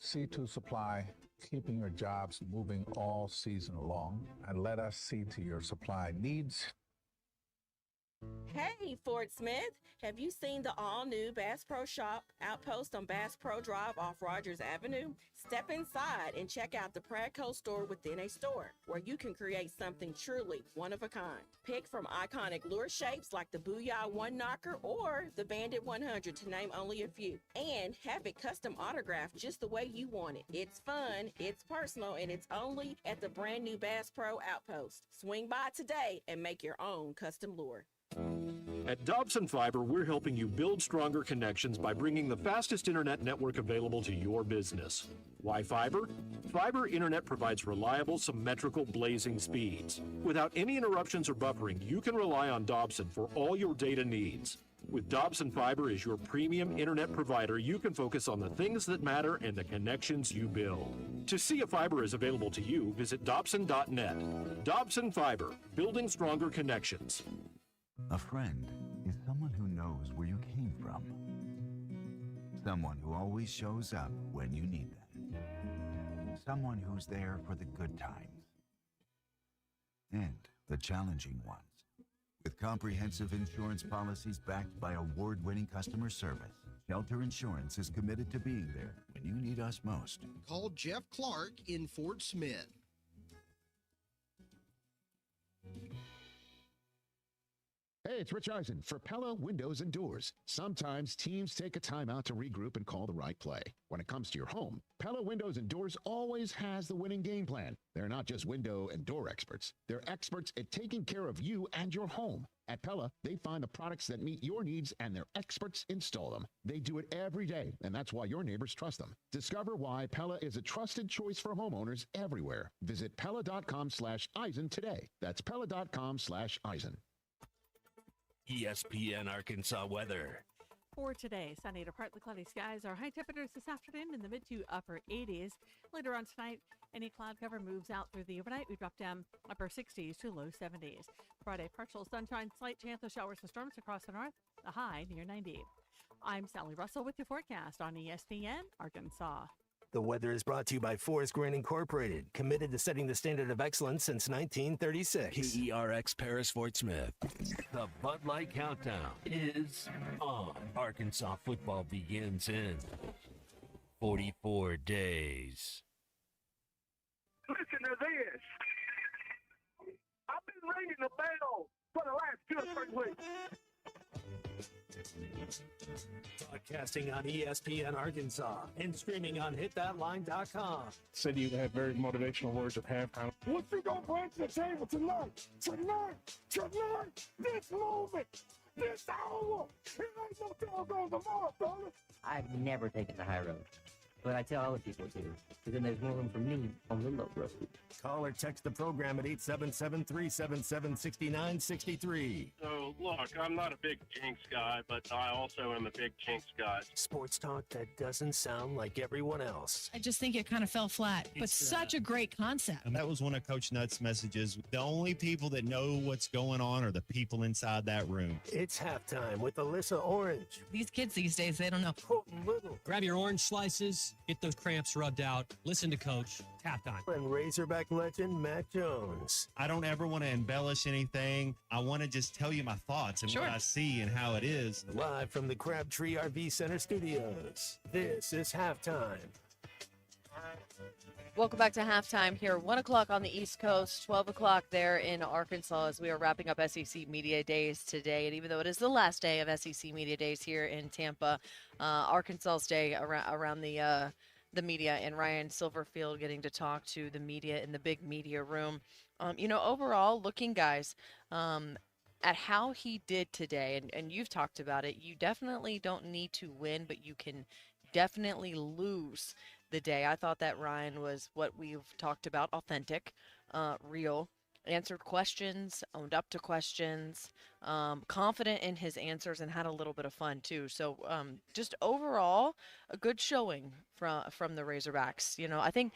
C2 Supply, keeping your jobs moving all season long, and let us see to your supply needs. Hey, Fort Smith, have you seen the all-new Bass Pro Shop outpost on Bass Pro Drive off Rogers Avenue? Step inside and check out the Pradco store within a store, where you can create something truly one of a kind. Pick from iconic lure shapes like the Booyah One Knocker or the Bandit 100, to name only a few. And have it custom autographed just the way you want it. It's fun, it's personal, and it's only at the brand new Bass Pro Outpost. Swing by today and make your own custom lure. At Dobson Fiber, we're helping you build stronger connections by bringing the fastest internet network available to your business. Why fiber? Fiber internet provides reliable, symmetrical, blazing speeds. Without any interruptions or buffering, you can rely on Dobson for all your data needs. With Dobson Fiber as your premium internet provider, you can focus on the things that matter and the connections you build. To see if fiber is available to you, visit Dobson.net. Dobson Fiber, building stronger connections. A friend is someone who knows where you came from. Someone who always shows up when you need them. Someone who's there for the good times and the challenging ones. With comprehensive insurance policies backed by award-winning customer service, Shelter Insurance is committed to being there when you need us most. Call Jeff Clark in Fort Smith. Hey, it's Rich Eisen for Pella Windows and Doors. Sometimes teams take a time out to regroup and call the right play. When it comes to your home, Pella Windows and Doors always has the winning game plan. They're not just window and door experts. They're experts at taking care of you and your home. At Pella, they find the products that meet your needs and their experts install them. They do it every day, and that's why your neighbors trust them. Discover why Pella is a trusted choice for homeowners everywhere. Visit Pella.com/Eisen today. That's Pella.com/Eisen. ESPN Arkansas weather. For today, sunny to partly cloudy skies. Our high temperatures this afternoon in the mid to upper 80s. Later on tonight, any cloud cover moves out through the overnight. We drop down upper 60s to low 70s. Friday, partial sunshine, slight chance of showers and storms across the north. The high near 90. I'm Sally Russell with your forecast on ESPN Arkansas. The weather is brought to you by Forest Grain Incorporated, committed to setting the standard of excellence since 1936. KERX Paris Fort Smith. The Bud Light Countdown is on. Arkansas football begins in 44 days. Listen to this. I've been ringing the bell for the last 2 or 3 weeks. Broadcasting on ESPN Arkansas and streaming on hitthatline.com. Said you had very motivational words at halftime. What you gonna bring to the table tonight? Tonight, this moment, this hour. It ain't no doggone tomorrow, brother. I've never taken the high road, but I tell other people to, because then there's more room for me on the low road. Call or text the program at 877-377-6963. So, look, I'm not a big Jinx guy, but I also am a big Jinx guy. Sports talk that doesn't sound like everyone else. I just think it kind of fell flat, but such a great concept. And that was one of Coach Nutt's messages. The only people that know what's going on are the people inside that room. It's halftime with Alyssa Orange. These kids these days, they don't know. Colton Little. Grab your orange slices, get those cramps rubbed out, listen to Coach, halftime. And Razorback legend Matt Jones. I don't ever want to embellish anything. I want to just tell you my thoughts and what I see and how it is. Live from the Crabtree RV Center studios, this is halftime. Welcome back to halftime here. 1 o'clock on the East Coast, 12 o'clock there in Arkansas as we are wrapping up SEC Media Days today. And even though it is the last day of SEC Media Days here in Tampa, Arkansas's day around the media and Ryan Silverfield getting to talk to the media in the big media room. Overall, looking, guys, at how he did today, and you've talked about it, you definitely don't need to win, but you can definitely lose the day. I thought that Ryan was what we've talked about, authentic, real, answered questions, owned up to questions, confident in his answers, and had a little bit of fun too. So just overall, a good showing from the Razorbacks. I think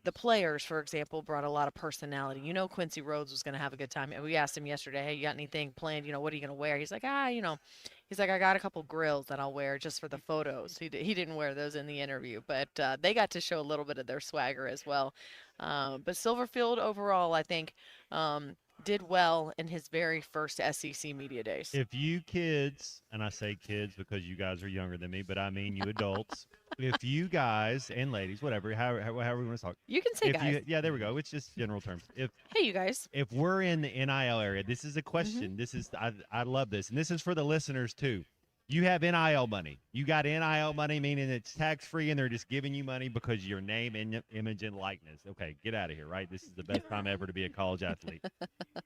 the players, for example, brought a lot of personality. Quincy Rhodes was going to have a good time. And we asked him yesterday, hey, you got anything planned? What are you going to wear? He's like, he's like, I got a couple grills that I'll wear just for the photos. He didn't wear those in the interview, but they got to show a little bit of their swagger as well. But Silverfield overall, I think, did well in his very first SEC Media Days. If you kids, and I say kids because you guys are younger than me, but I mean you adults, if you guys and ladies, whatever, however we want to talk. You can say guys. Yeah, there we go. It's just general terms. Hey, you guys. If we're in the NIL area, this is a question. This is I love this. And this is for the listeners too. You have NIL money. You got NIL money, meaning it's tax-free, and they're just giving you money because your name, image, and likeness. Okay, get out of here, right? This is the best time ever to be a college athlete.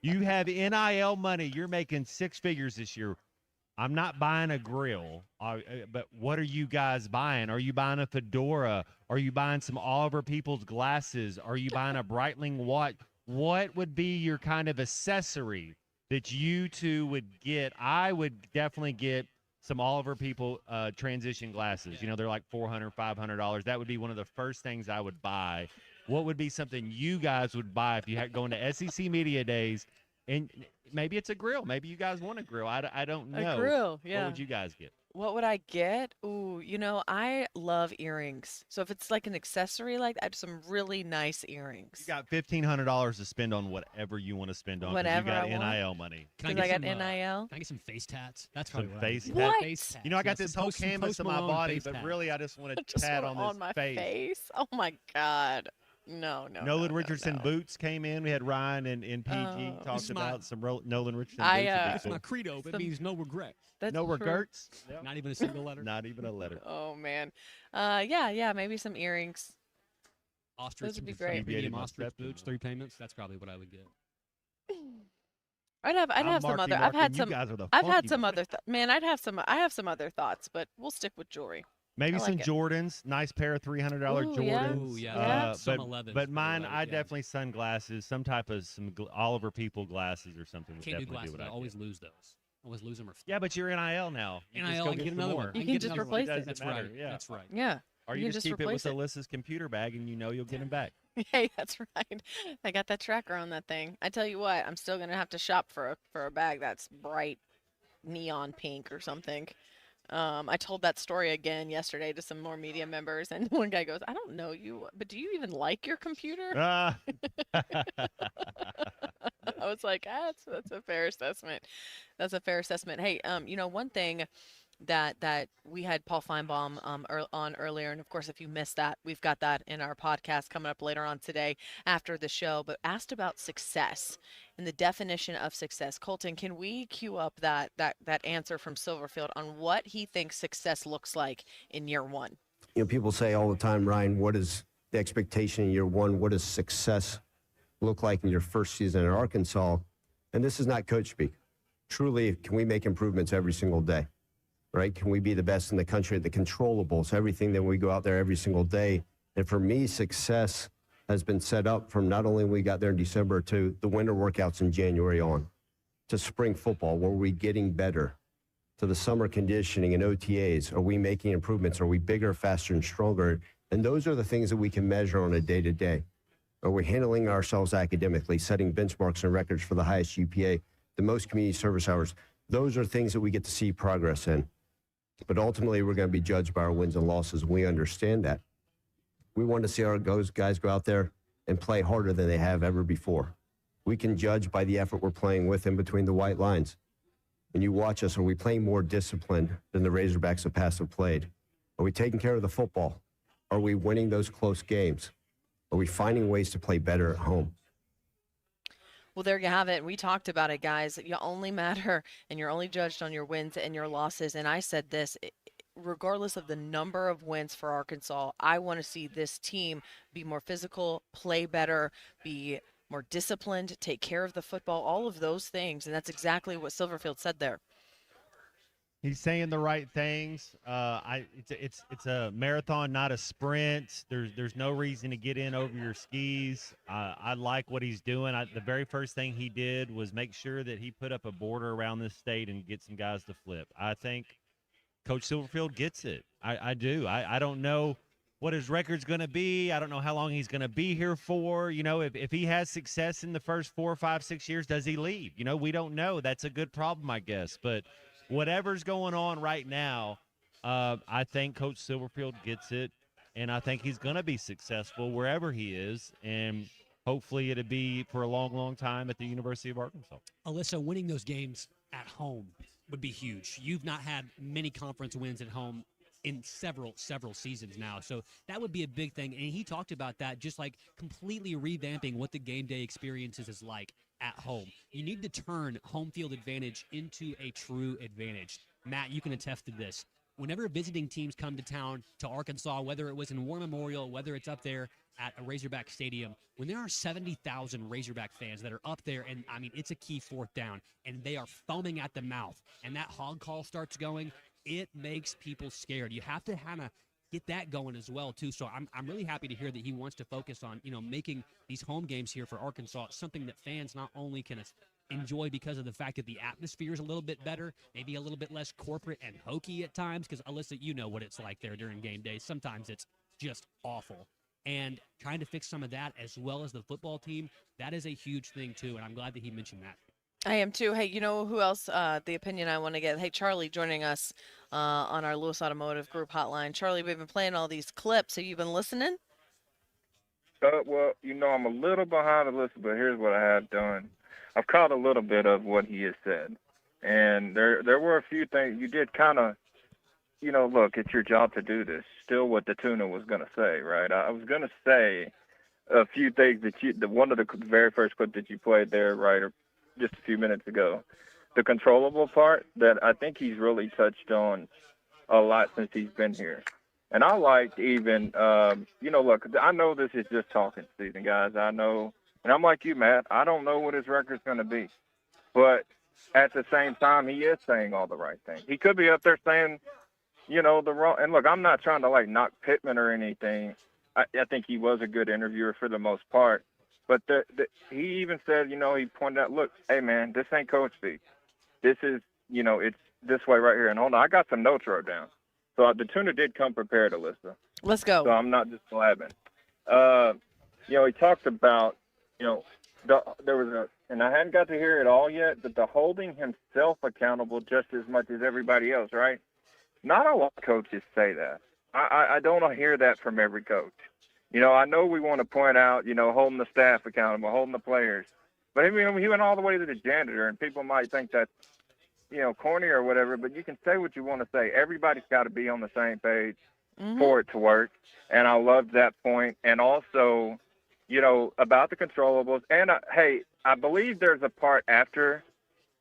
You have NIL money. You're making 6 figures this year. I'm not buying a grill, but what are you guys buying? Are you buying a fedora? Are you buying some Oliver Peoples glasses? Are you buying a Breitling watch? What would be your kind of accessory that you two would get? I would definitely get some Oliver People transition glasses. They're like $400, $500. That would be one of the first things I would buy. What would be something you guys would buy if you had going to SEC Media Days? And maybe it's a grill. Maybe you guys want a grill. I don't know. A grill, yeah. What would you guys get? What would I get? Ooh, I love earrings. So if it's like an accessory like that, some really nice earrings. You got $1,500 to spend on whatever you want to spend on. Whatever you got I want. NIL money. Because I got NIL. Can I get some face tats? That's probably Some what I face would tats. get. What? Face tats. I got this some whole Post- canvas some of my Post Malone body, face but tats. really I just want to Just tat want on on this my face. face. Oh my God. No. Nolan Richardson boots came in. We had Ryan and PG talked This is my- about some Nolan Richardson I, boots. That'd be That's cool. my credo. It means no regrets. That's No true. regrets. Not even a single letter. Not even a letter. Oh man. Yeah, maybe some earrings. Ostrich, Those would be some great. Medium Abbreviated ostrich must have boots, 3 payments. That's probably what I would get. I'd have some Marky other. Mark, I've had and some. You guys are the I've had funky some ones. other. Man, I have some other thoughts, but we'll stick with jewelry. Maybe I some like it. Jordans. Nice pair of $300 Ooh, yeah. Jordans. Ooh, yeah. Yeah. Some But 11s. but mine, Really, I yeah. definitely sunglasses. Some type of Oliver People glasses or something would Can't do definitely glasses. do what I I always get. lose those. was losing her. Yeah, but you're NIL now. You just NIL, go I can get some another more. one. You I can get just another one. replace it. Doesn't That's matter, right. yeah. That's right. Yeah. Or You you can just just keep it with replace Alyssa's computer bag, and you know you'll get him back. Hey, that's right. I got that tracker on that thing. I tell you what, I'm still gonna have to shop for a bag that's bright neon pink or something. I told that story again yesterday to some more media members, and one guy goes, "I don't know you, but do you even like your computer?" Ah. I was like, that's a fair assessment. That's a fair assessment. Hey, one thing that we had Paul Feinbaum on earlier, and of course, if you missed that, we've got that in our podcast coming up later on today after the show. But asked about success and the definition of success. Colton, can we cue up that answer from Silverfield on what he thinks success looks like in year one? People say all the time, Ryan, what is the expectation in year one? What does success look like in your first season at Arkansas? And this is not coach speak. Truly, can we make improvements every single day? Right? Can we be the best in the country at the controllables, everything that we go out there every single day? And for me, success has been set up from not only when we got there in December to the winter workouts in January on, to spring football, where we getting better, to the summer conditioning and OTAs. Are we making improvements? Are we bigger, faster, and stronger? And those are the things that we can measure on a day-to-day. Are we handling ourselves academically, setting benchmarks and records for the highest GPA, the most community service hours? Those are things that we get to see progress in. But ultimately, we're going to be judged by our wins and losses. We understand that. We want to see our guys go out there and play harder than they have ever before. We can judge by the effort we're playing with in between the white lines. When you watch us, are we playing more disciplined than the Razorbacks of past have played? Are we taking care of the football? Are we winning those close games? Are we finding ways to play better at home? Well, there you have it. We talked about it, guys. You only matter and you're only judged on your wins and your losses. And I said this, regardless of the number of wins for Arkansas, I want to see this team be more physical, play better, be more disciplined, take care of the football, all of those things. And that's exactly what Silverfield said there. He's saying the right things. It's a marathon, not a sprint. There's no reason to get in over your skis. I like what he's doing. The very first thing he did was make sure that he put up a border around this state and get some guys to flip. I think Coach Silverfield gets it. I do. I don't know what his record's going to be. I don't know how long he's going to be here for. If he has success in the first 4, 5, 6 years, does he leave? We don't know. That's a good problem, I guess. But whatever's going on right now, I think Coach Silverfield gets it, and I think he's going to be successful wherever he is, and hopefully it'll be for a long, long time at the University of Arkansas. Alyssa, winning those games at home would be huge. You've not had many conference wins at home in several seasons now, so that would be a big thing. And he talked about that, just like completely revamping what the game day experiences is like at home. You need to turn home field advantage into a true advantage. Matt, you can attest to this. Whenever visiting teams come to town, to Arkansas, whether it was in War Memorial, whether it's up there at a Razorback Stadium, when there are 70,000 Razorback fans that are up there, and I mean, it's a key fourth down, and they are foaming at the mouth, and that hog call starts going, it makes people scared. You have to kind of get that going as well, too. So I'm really happy to hear that he wants to focus on, making these home games here for Arkansas something that fans not only can enjoy because of the fact that the atmosphere is a little bit better, maybe a little bit less corporate and hokey at times, because Alyssa, you know what it's like there during game day. Sometimes it's just awful. And trying to fix some of that as well as the football team, that is a huge thing, too, and I'm glad that he mentioned that. I am too. Hey, you know who else, the opinion I want to get? Hey, Charlie joining us on our Lewis Automotive Group hotline. Charlie, we've been playing all these clips. Have you been listening? Well, I'm a little behind Alyssa, but here's what I have done. I've caught a little bit of what he has said. And there were a few things you did kind of, look, it's your job to do this. Still what the tuna was going to say, right? I was going to say a few things that one of the very first clip that you played there, right, or just a few minutes ago, the controllable part that I think he's really touched on a lot since he's been here. And I liked even, look, I know this is just talking season, guys. I know, and I'm like you, Matt, I don't know what his record's going to be. But at the same time, he is saying all the right things. He could be up there saying, the wrong, and look, I'm not trying to, knock Pittman or anything. I think he was a good interviewer for the most part. But he even said, he pointed out, look, hey, man, this ain't coach speak. This is it's this way right here. And hold on, I got some notes wrote down. So the tuna did come prepared, Alyssa. Let's go. So I'm not just blabbing. He talked about, there was and I hadn't got to hear it all yet, but the holding himself accountable just as much as everybody else, right? Not a lot of coaches say that. I don't hear that from every coach. I know we want to point out, holding the staff accountable, holding the players. But he went all the way to the janitor, and people might think that's, corny or whatever, but you can say what you want to say. Everybody's got to be on the same page for it to work. And I loved that point. And also, about the controllables. And, hey, I believe there's a part after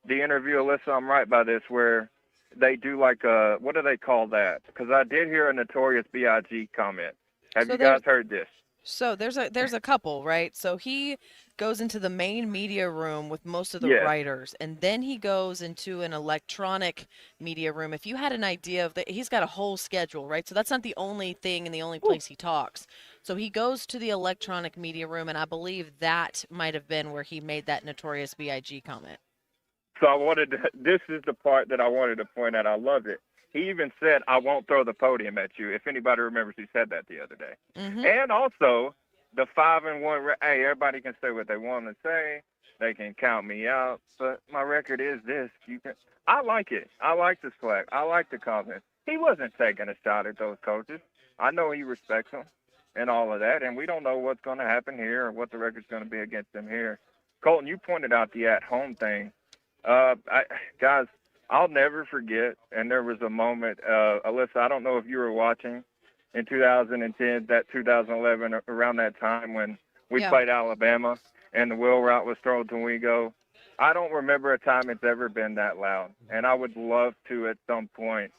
the interview, Alyssa, I'm right by this, where they do like what do they call that? Because I did hear a Notorious B.I.G. comment. Have you guys heard this? So there's a couple, right? So he goes into the main media room with most of the Yes. writers, and then he goes into an electronic media room. If you had an idea of that, he's got a whole schedule, right? So that's not the only thing and the only place he talks. So he goes to the electronic media room, and I believe that might have been where he made that Notorious B.I.G. comment. So this is the part that I wanted to point out. I love it. He even said, "I won't throw the podium at you." If anybody remembers, he said that the other day. And also, the 5-1. Hey, everybody can say what they want to say. They can count me out, but my record is this. I like it. I like the slack. I like the confidence. He wasn't taking a shot at those coaches. I know he respects them and all of that, and we don't know what's going to happen here or what the record's going to be against them here. Colton, you pointed out the at-home thing. Guys, I'll never forget, and there was a moment, Alyssa, I don't know if you were watching in 2010, that 2011, around that time when we played Alabama and the wheel route was thrown to Wingo. I don't remember a time it's ever been that loud, and I would love to at some point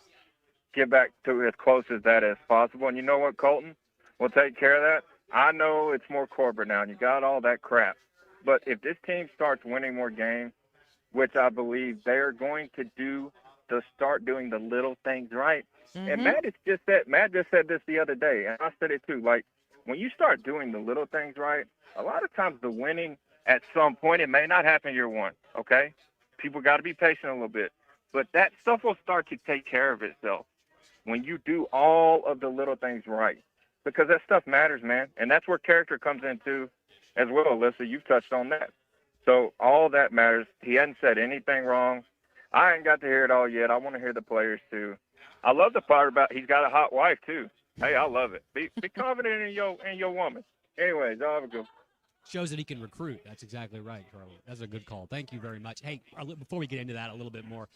get back to as close as that as possible. And you know what, Colton? We'll take care of that. I know it's more corporate now, and you got all that crap. But if this team starts winning more games, which I believe they're going to do, to start doing the little things right. And Matt just said this the other day, and I said it too. Like, when you start doing the little things right, a lot of times the winning at some point, it may not happen year one, okay? People got to be patient a little bit. But that stuff will start to take care of itself when you do all of the little things right. Because that stuff matters, man. And that's where character comes into as well, Alyssa. You've touched on that. So all that matters. He hadn't said anything wrong. I ain't got to hear it all yet. I want to hear the players too. I love the part about he's got a hot wife too. Hey, I love it. Be confident in your woman. Anyways, I'll have a good. Shows that he can recruit. That's exactly right, Charlie. That's a good call. Thank you very much. Hey, before we get into that a little bit more,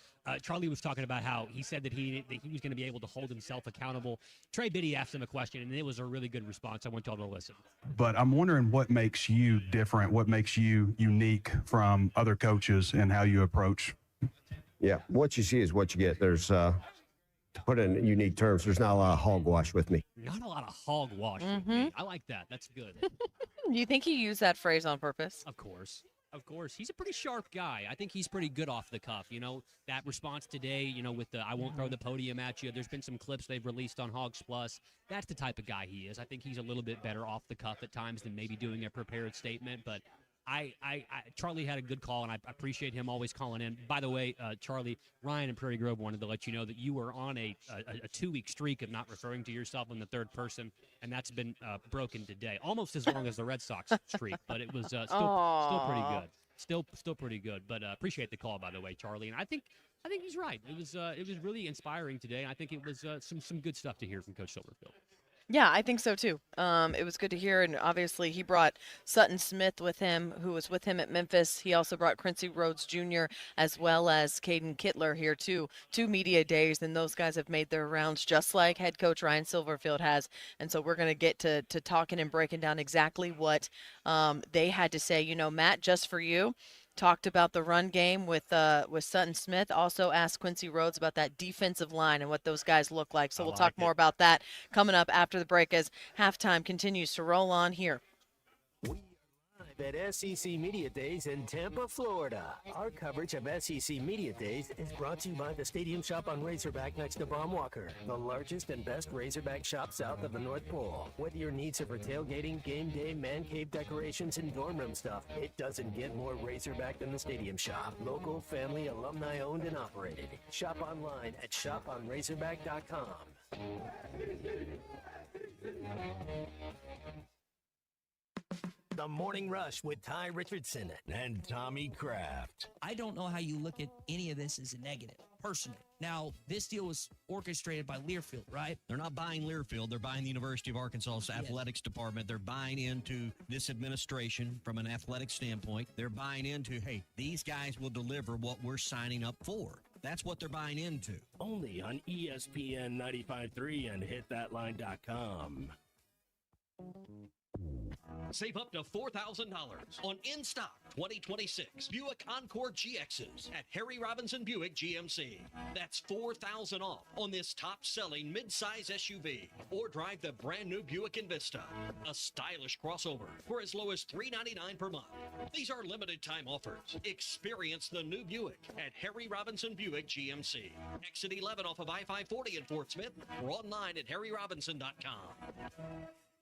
Charlie was talking about how he said that he was going to be able to hold himself accountable. Trey Biddy asked him a question, and it was a really good response. I want y'all to listen. But I'm wondering what makes you different, what makes you unique from other coaches and how you approach. Yeah, what you see is what you get. There's, to put it in unique terms, there's not a lot of hogwash with me. Not a lot of hogwash with me. I like that. That's good. Do you think he used that phrase on purpose? Of course. Of course. He's a pretty sharp guy. I think he's pretty good off the cuff. That response today, with the I won't throw the podium at you. There's been some clips they've released on Hogs Plus. That's the type of guy he is. I think he's a little bit better off the cuff at times than maybe doing a prepared statement. But Charlie had a good call, and I appreciate him always calling in. By the way, Charlie, Ryan and Prairie Grove wanted to let you know that you were on a 2-week streak of not referring to yourself in the third person, and that's been broken today. Almost as long as the Red Sox streak, but it was still pretty good. Still pretty good. But appreciate the call, by the way, Charlie. And I think he's right. It was really inspiring today. And I think it was some good stuff to hear from Coach Silverfield. Yeah, I think so too. It was good to hear, and obviously he brought Sutton Smith with him, who was with him at Memphis. He also brought Quincy Rhodes Jr. as well as Caden Kittler here too. 2 media days, and those guys have made their rounds just like head coach Ryan Silverfield has. And so we're going to get to talking and breaking down exactly what they had to say. Matt, just for you, talked about the run game with Sutton Smith. Also asked Quincy Rhodes about that defensive line and what those guys look like. So we'll talk more about that coming up after the break as halftime continues to roll on here. At SEC Media Days in Tampa, Florida. Our coverage of SEC Media Days is brought to you by the Stadium Shop on Razorback next to Baumwalker, the largest and best Razorback shop south of the North Pole. Whether your needs are for tailgating, game day, man cave decorations, and dorm room stuff, it doesn't get more Razorback than the Stadium Shop. Local, family, alumni owned and operated. Shop online at shoponrazorback.com. The Morning Rush with Ty Richardson and Tommy Kraft. I don't know how you look at any of this as a negative, personally. Now, this deal was orchestrated by Learfield, right? They're not buying Learfield. They're buying the University of Arkansas's athletics department. They're buying into this administration from an athletic standpoint. They're buying into, hey, these guys will deliver what we're signing up for. That's what they're buying into. Only on ESPN 95.3 and hitthatline.com. Save up to $4,000 on in-stock 2026 Buick Encore GXs at Harry Robinson Buick GMC. That's $4,000 off on this top-selling mid-size SUV. Or drive the brand-new Buick Envista, a stylish crossover for as low as $399 per month. These are limited-time offers. Experience the new Buick at Harry Robinson Buick GMC. Exit 11 off of I-540 in Fort Smith or online at harryrobinson.com.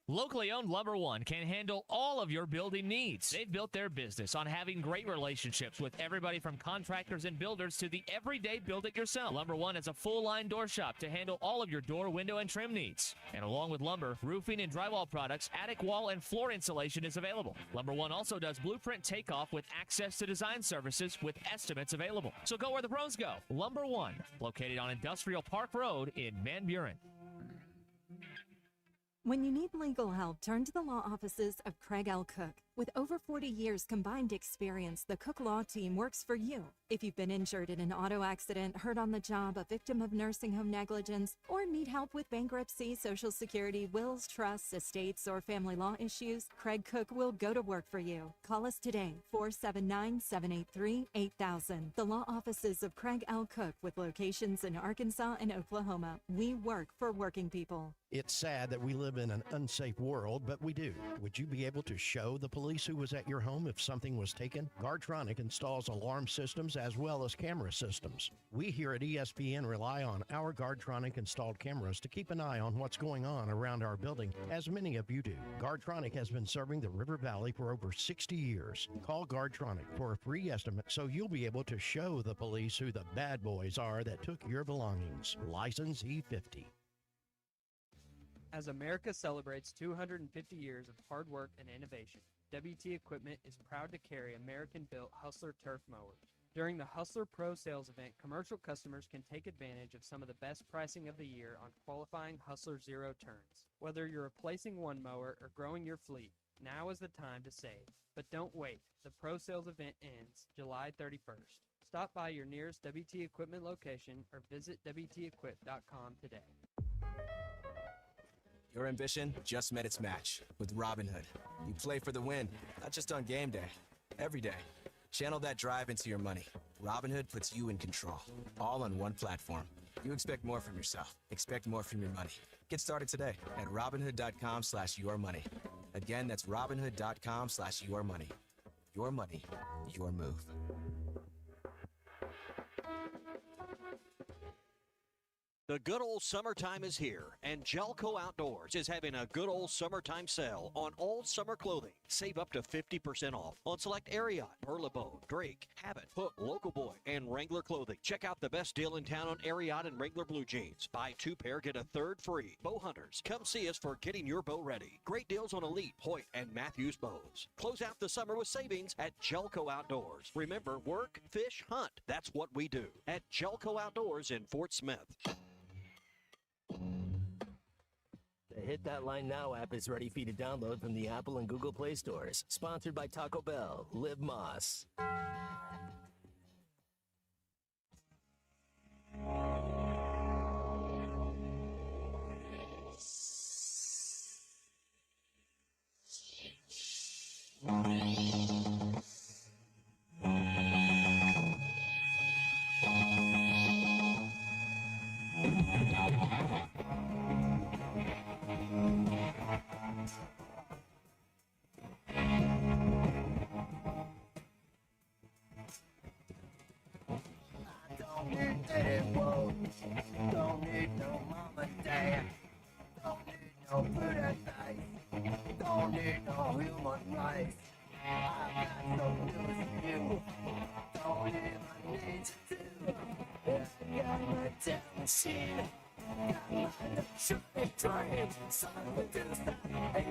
Locally owned Lumber One can handle all of your building needs. They've built their business on having great relationships with everybody from contractors and builders to the everyday build-it-yourself. Lumber One is a full-line door shop to handle all of your door, window, and trim needs. And along with lumber, roofing, and drywall products, attic wall and floor insulation is available. Lumber One also does blueprint takeoff with access to design services with estimates available. So go where the pros go. Lumber One, located on Industrial Park Road in Van Buren. When you need legal help, turn to the law offices of Craig L. Cook. With over 40 years combined experience, the Cook Law Team works for you. If you've been injured in an auto accident, hurt on the job, a victim of nursing home negligence, or need help with bankruptcy, Social Security, wills, trusts, estates, or family law issues, Craig Cook will go to work for you. Call us today, 479-783-8000. The law offices of Craig L. Cook with locations in Arkansas and Oklahoma. We work for working people. It's sad that we live in an unsafe world, but we do. Would you be able to show the police who was at your home if something was taken? Guardtronic installs alarm systems as well as camera systems. We here at ESPN rely on our Guardtronic installed cameras to keep an eye on what's going on around our building, as many of you do. Guardtronic has been serving the River Valley for over 60 years. Call Guardtronic for a free estimate so you'll be able to show the police who the bad boys are that took your belongings. License E50. As America celebrates 250 years of hard work and innovation, WT Equipment is proud to carry American-built Hustler turf mowers. During the Hustler Pro Sales event, commercial customers can take advantage of some of the best pricing of the year on qualifying Hustler Zero turns. Whether you're replacing one mower or growing your fleet, now is the time to save. But don't wait. The Pro Sales event ends July 31st. Stop by your nearest WT Equipment location or visit WTEquip.com today. Your ambition just met its match with Robinhood. You play for the win, not just on game day, every day. Channel that drive into your money. Robinhood puts you in control, all on one platform. You expect more from yourself. Expect more from your money. Get started today at Robinhood.com/yourmoney. Again, that's Robinhood.com/yourmoney. Your money, your move. The good old summertime is here, and Gelco Outdoors is having a good old summertime sale on all summer clothing. Save up to 50% off on select Ariat, Burlebo, Drake, Habit, Hook, Local Boy, and Wrangler clothing. Check out the best deal in town on Ariat and Wrangler blue jeans. Buy 2 pair, get a 3rd free. Bow hunters, come see us for getting your bow ready. Great deals on Elite, Hoyt, and Matthews bows. Close out the summer with savings at Gelco Outdoors. Remember, work, fish, hunt. That's what we do at Gelco Outdoors in Fort Smith. The Hit That Line Now app is ready for you to download from the Apple and Google Play stores. Sponsored by Taco Bell. Live Moss. daddy won't. Don't need no mom and dad. Don't need no food at night. Don't need no human rights. I got no news for you. Don't even need to do. I got my damn machine.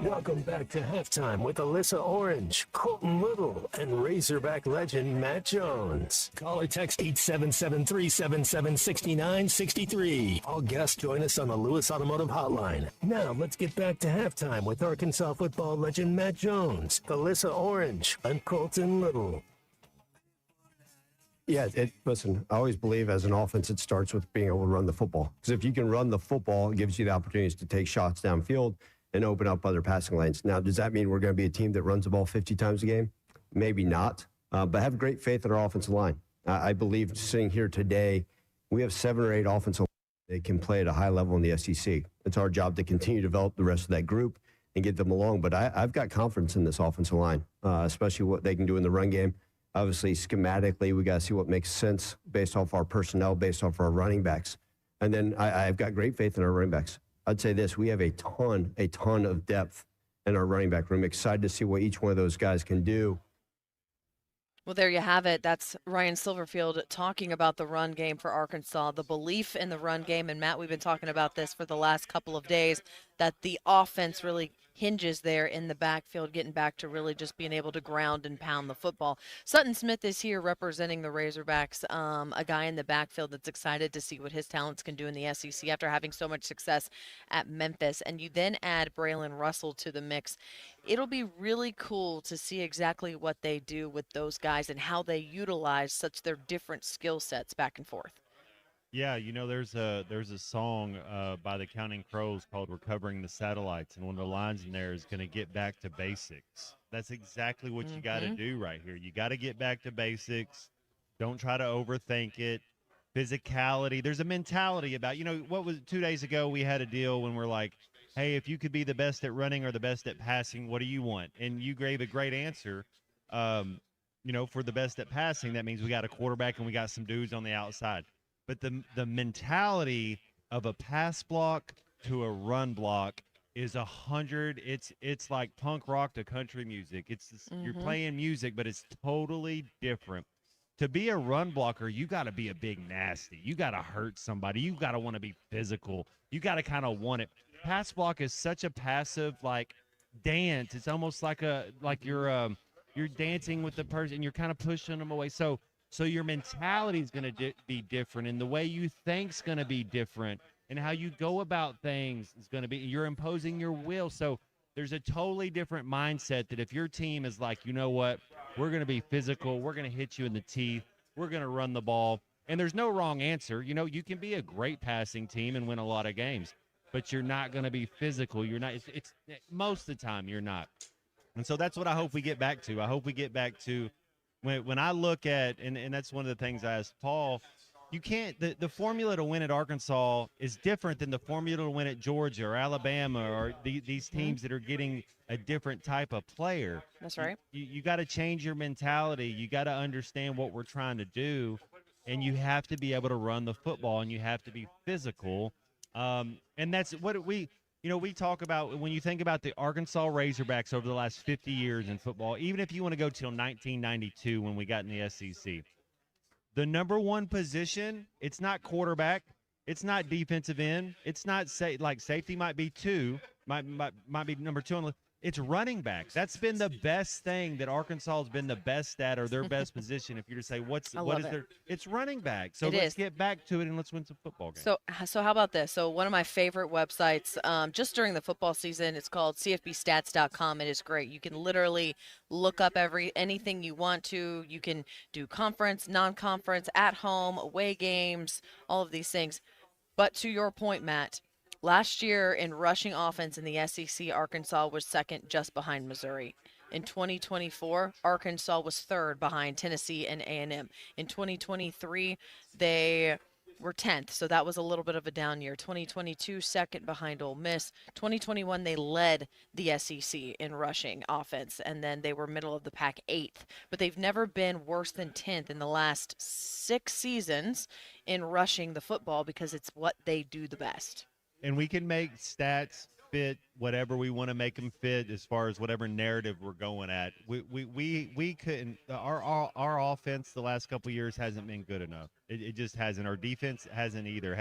Welcome back to Halftime with Alyssa Orange, Colton Little, and Razorback legend Matt Jones. Call or text 877-377-6963. All guests join us on the Lewis Automotive Hotline. Now let's get back to Halftime with Arkansas football legend Matt Jones, Alyssa Orange, and Colton Little. Yeah, listen, I always believe as an offense, it starts with being able to run the football. Because if you can run the football, it gives you the opportunities to take shots downfield and open up other passing lanes. Now, does that mean we're going to be a team that runs the ball 50 times a game? Maybe not, but have great faith in our offensive line. I believe sitting here today, we have 7 or 8 offensive that can play at a high level in the SEC. It's our job to continue to develop the rest of that group and get them along. But I've got confidence in this offensive line, especially what they can do in the run game. Obviously, schematically, we got to see what makes sense based off our personnel, based off our running backs. And then I've got great faith in our running backs. I'd say this, we have a ton of depth in our running back room. Excited to see what each one of those guys can do. Well, there you have it. That's Ryan Silverfield talking about the run game for Arkansas, the belief in the run game. And Matt, we've been talking about this for the last couple of days, that the offense really hinges there in the backfield, getting back to really just being able to ground and pound the football. Sutton Smith is here representing the Razorbacks, a guy in the backfield that's excited to see what his talents can do in the SEC after having so much success at Memphis. And you then add Braylon Russell to the mix. It'll be really cool to see exactly what they do with those guys and how they utilize such their different skill sets back and forth. Yeah, you know, there's a song by the Counting Crows called "Recovering the Satellites," and one of the lines in there is going to get back to basics. That's exactly what you got to do right here. You got to get back to basics. Don't try to overthink it. Physicality. There's a mentality about, you know, what was 2 days ago we had a deal when we're like, hey, if you could be the best at running or the best at passing, what do you want? And you gave a great answer. You know, for the best at passing, that means we got a quarterback and we got some dudes on the outside. But the mentality of a pass block to a run block is 100. It's like punk rock to country music. You're playing music, but it's totally different. To be a run blocker, you got to be a big nasty. You got to hurt somebody. You got to want to be physical. You got to kind of want it. Pass block is such a passive like dance. It's almost like you're dancing with the person. You're kind of pushing them away. So your mentality is going to be different, and the way you think's going to be different, and how you go about things is going to be. You're imposing your will. So there's a totally different mindset that if your team is like, you know what, we're going to be physical, we're going to hit you in the teeth, we're going to run the ball, and there's no wrong answer. You know, you can be a great passing team and win a lot of games, but you're not going to be physical. You're not. It's most of the time you're not. And so that's what I hope we get back to. I hope we get back to. When I look at, and that's one of the things I asked Paul, you can't, the formula to win at Arkansas is different than the formula to win at Georgia or Alabama or these teams that are getting a different type of player. That's right. You got to change your mentality. You got to understand what we're trying to do, and you have to be able to run the football, and you have to be physical. And that's what we talk about when you think about the Arkansas Razorbacks over the last 50 years in football, even if you want to go till 1992 when we got in the SEC. The number one position, it's not quarterback, it's not defensive end, it's not safety might be two, might be number 2 on the. It's running back. That's been the best thing that Arkansas has been the best at, or their best position. If you're to say what is their, it's running back. So let's get back to it and let's win some football games. So how about this? So one of my favorite websites, just during the football season, it's called CFBstats.com. It is great. You can literally look up anything you want to. You can do conference, non-conference, at home, away games, all of these things. But to your point, Matt, last year in rushing offense in the SEC, Arkansas was second just behind Missouri. In 2024, Arkansas was third behind Tennessee and A&M. In 2023, they were 10th, so that was a little bit of a down year. 2022, second behind Ole Miss. 2021, they led the SEC in rushing offense, and then they were middle of the pack 8th. But they've never been worse than 10th in the last 6 seasons in rushing the football because it's what they do the best. And we can make stats fit whatever we want to make them fit as far as whatever narrative we're going at. We couldn't. Our offense the last couple of years hasn't been good enough. It just hasn't. Our defense hasn't either.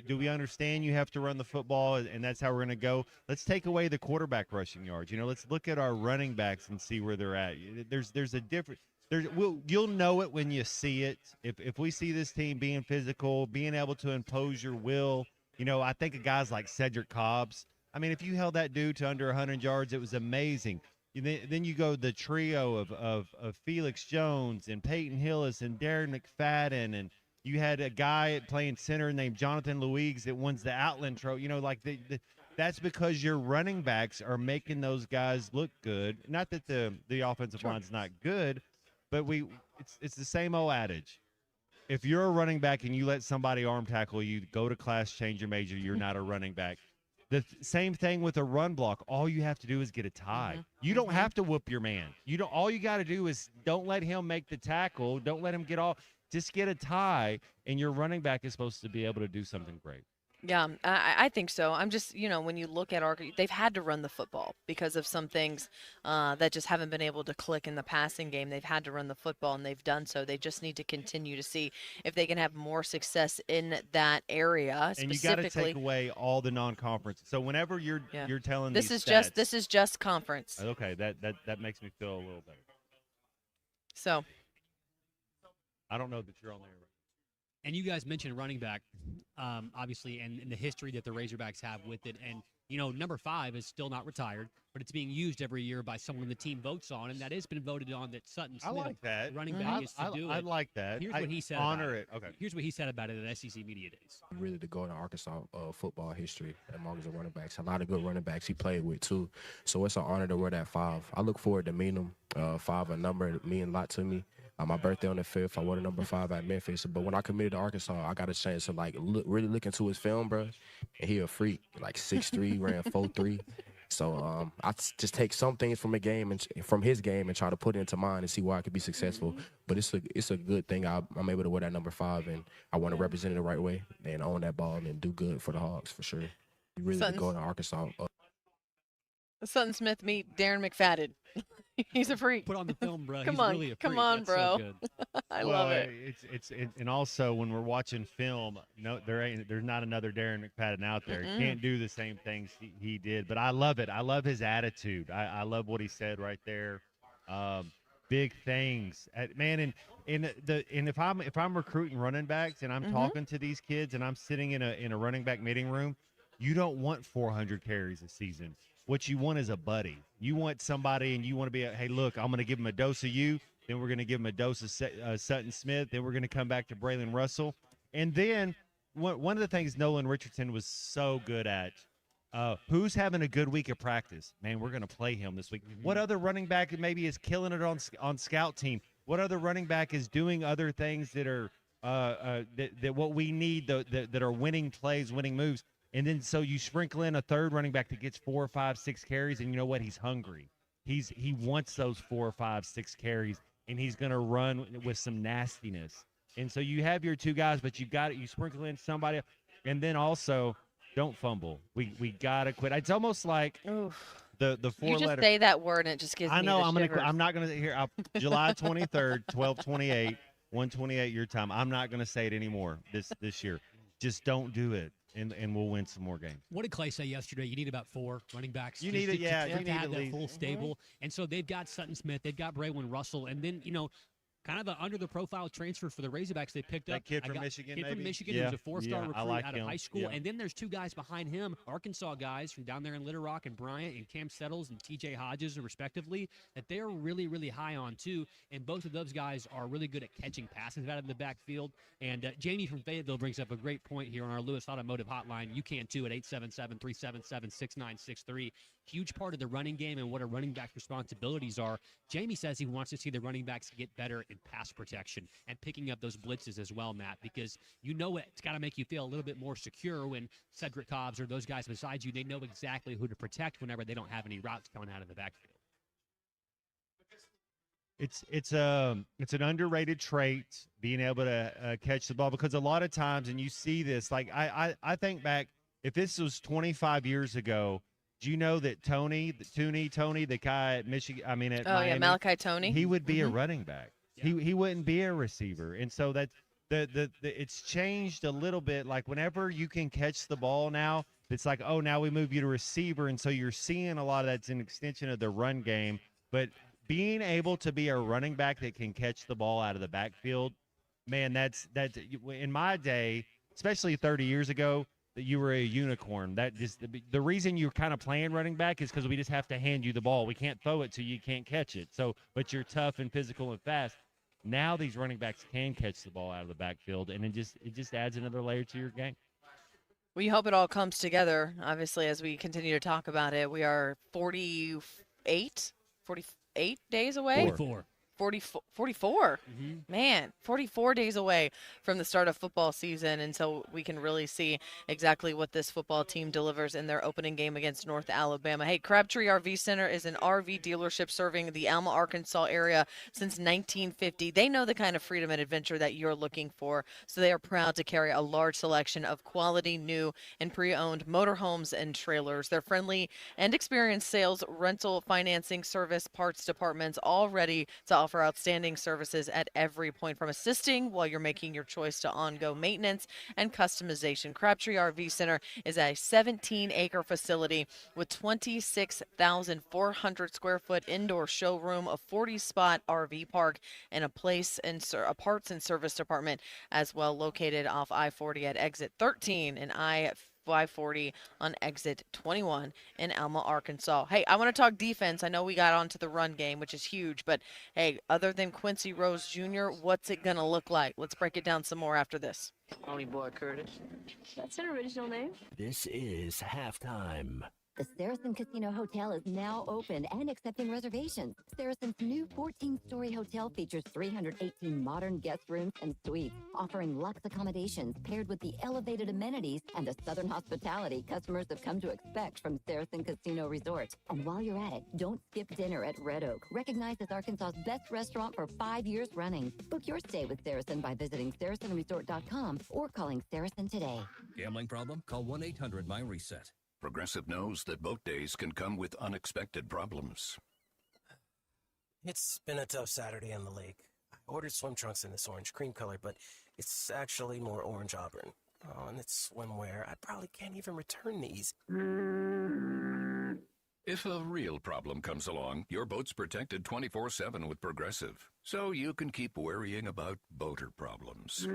Do we understand you have to run the football, and that's how we're going to go? Let's take away the quarterback rushing yards. Let's look at our running backs and see where they're at. There's a difference. You'll know it when you see it. If we see this team being physical, being able to impose your will, I think of guys like Cedric Cobbs. I mean, if you held that dude to under 100 yards, it was amazing. Then you go the trio of Felix Jones and Peyton Hillis and Darren McFadden, and you had a guy playing center named Jonathan Louigs that wins the Outland Trophy. That's because your running backs are making those guys look good. Not that the offensive line's not good, but it's the same old adage. If you're a running back and you let somebody arm tackle you, go to class, change your major, you're not a running back. The same thing with a run block. All you have to do is get a tie. You don't have to whoop your man. All you got to do is don't let him make the tackle. Don't let him get off. Just get a tie, and your running back is supposed to be able to do something great. Yeah, I think so. I'm just, when you look at they've had to run the football because of some things that just haven't been able to click in the passing game. They've had to run the football, and they've done so. They just need to continue to see if they can have more success in that area. And you got to take away all the non-conference. So whenever you're telling this these this is just conference. Okay, that makes me feel a little better. So I don't know that you're on there. And you guys mentioned running back, obviously, and the history that the Razorbacks have with it. And, number 5 is still not retired, but it's being used every year by someone the team votes on, and that has been voted on that Sutton Smith, I like that. running back, is to do it. I like that. Here's what he said honor about it. Okay. Here's what he said about it at SEC Media Days. Really to go in Arkansas football history among the running backs. A lot of good running backs he played with, too. So it's an honor to wear that 5. I look forward to meeting him. 5, a number that means a lot to me. My birthday on the 5th, I wore the number 5 at Memphis. But when I committed to Arkansas, I got a chance to really look into his film, bro. And he a freak, 6'3", ran 4'3". So I just take some things from his game and try to put it into mine and see where I could be successful. But it's a good thing I'm able to wear that number 5, and I want to represent it the right way and own that ball and do good for the Hogs for sure. You really go to Arkansas. Sutton Smith meet Darren McFadden. He's a freak. Put on the film, bro. Come He's on, really a freak. come on, That's bro. So good. I love it. And also when we're watching film, there's not another Darren McFadden out there. He can't do the same things he did. But I love it. I love his attitude. I love what he said right there. Big things, man. And if I'm recruiting running backs and I'm talking to these kids and I'm sitting in a running back meeting room, you don't want 400 carries a season. What you want is a buddy. You want somebody, and you want to be, hey, look, I'm going to give him a dose of you. Then we're going to give him a dose of Sutton Smith. Then we're going to come back to Braylon Russell. And then one of the things Nolan Richardson was so good at, who's having a good week of practice? Man, we're going to play him this week. What other running back maybe is killing it on scout team? What other running back is doing other things that are that what we need that are winning plays, winning moves? And then so you sprinkle in a third running back that gets 4, 5, 6 carries, and you know what? He's hungry. He wants those 4, 5, 6 carries, and he's going to run with some nastiness. And so you have your 2 guys, but you sprinkle in somebody, and then also don't fumble. We got to quit. It's almost like the 4-letter. You just say that word, and it just gives me the shivers. I'm not going to hear July 23rd, 12:28, 1:28 your time. I'm not going to say it anymore this year. Just don't do it. And we'll win some more games. What did Clay say yesterday? You need about 4 running backs. You need it, yeah. You need have that at least. full stable. And so they've got Sutton Smith, they've got Braylon Russell, and then kind of an under-the-profile transfer for the Razorbacks they picked up. That kid from Michigan, from Michigan, yeah. who's a 4-star recruit out of high school. Yeah. And then there's 2 guys behind him, Arkansas guys from down there in Little Rock and Bryant, and Cam Settles and TJ Hodges, respectively, that they're really, really high on, too. And both of those guys are really good at catching passes out of the backfield. And Jamie from Fayetteville brings up a great point here on our Lewis Automotive Hotline. You can, too, at 877-377-6963. Huge part of the running game and what a running back's responsibilities are. Jamie says he wants to see the running backs get better in pass protection and picking up those blitzes as well, Matt, because it's got to make you feel a little bit more secure when Cedric Cobbs or those guys beside you, they know exactly who to protect whenever they don't have any routes coming out of the backfield. it's an underrated trait, being able to catch the ball, because a lot of times, and you see this, like I think back, if this was 25 years ago, do you know that Tony, the guy at Michigan, at Miami, Malachi Tony, he would be a running back. Yeah. He wouldn't be a receiver, and so that it's changed a little bit. Like whenever you can catch the ball now, it's like, oh, now we move you to receiver, and so you're seeing a lot of that's an extension of the run game. But being able to be a running back that can catch the ball out of the backfield, man, that's in my day, especially 30 years ago, that you were a unicorn. That just the reason you're kind of playing running back is because we just have to hand you the ball. We can't throw it so you can't catch it. So, but you're tough and physical and fast. Now these running backs can catch the ball out of the backfield, and it just adds another layer to your game. We hope it all comes together. Obviously, as we continue to talk about it, we are 48 days away. 44. Man, 44 days away from the start of football season, and so we can really see exactly what this football team delivers in their opening game against North Alabama. Hey, Crabtree RV Center is an RV dealership serving the Alma, Arkansas area since 1950. They know the kind of freedom and adventure that you're looking for, so they are proud to carry a large selection of quality, new, and pre-owned motorhomes and trailers. Their friendly and experienced sales, rental, financing, service, parts departments, all ready to offer outstanding services at every point, from assisting while you're making your choice to ongoing maintenance and customization. Crabtree RV Center is a 17-acre facility with 26,400 square foot indoor showroom, a 40-spot RV park, and a parts and service department as well, located off I-40 at exit 13 and I-540 on exit 21 in Alma, Arkansas. Hey, I want to talk defense. I know we got onto the run game, which is huge, but hey, other than Quincy Rose Jr., what's it going to look like? Let's break it down some more after this. Pony Boy Curtis. That's an original name. This is halftime. The Saracen Casino Hotel is now open and accepting reservations. Saracen's new 14-story hotel features 318 modern guest rooms and suites, offering luxe accommodations paired with the elevated amenities and the southern hospitality customers have come to expect from Saracen Casino Resort. And while you're at it, don't skip dinner at Red Oak, recognized as Arkansas's best restaurant for 5 years running. Book your stay with Saracen by visiting SaracenResort.com or calling Saracen today. Gambling problem? Call 1-800-MY-RESET. Progressive knows that boat days can come with unexpected problems. It's been a tough Saturday on the lake. I ordered swim trunks in this orange cream color, but it's actually more orange auburn. Oh, and it's swimwear. I probably can't even return these. If a real problem comes along, your boat's protected 24/7 with Progressive, so you can keep worrying about boater problems.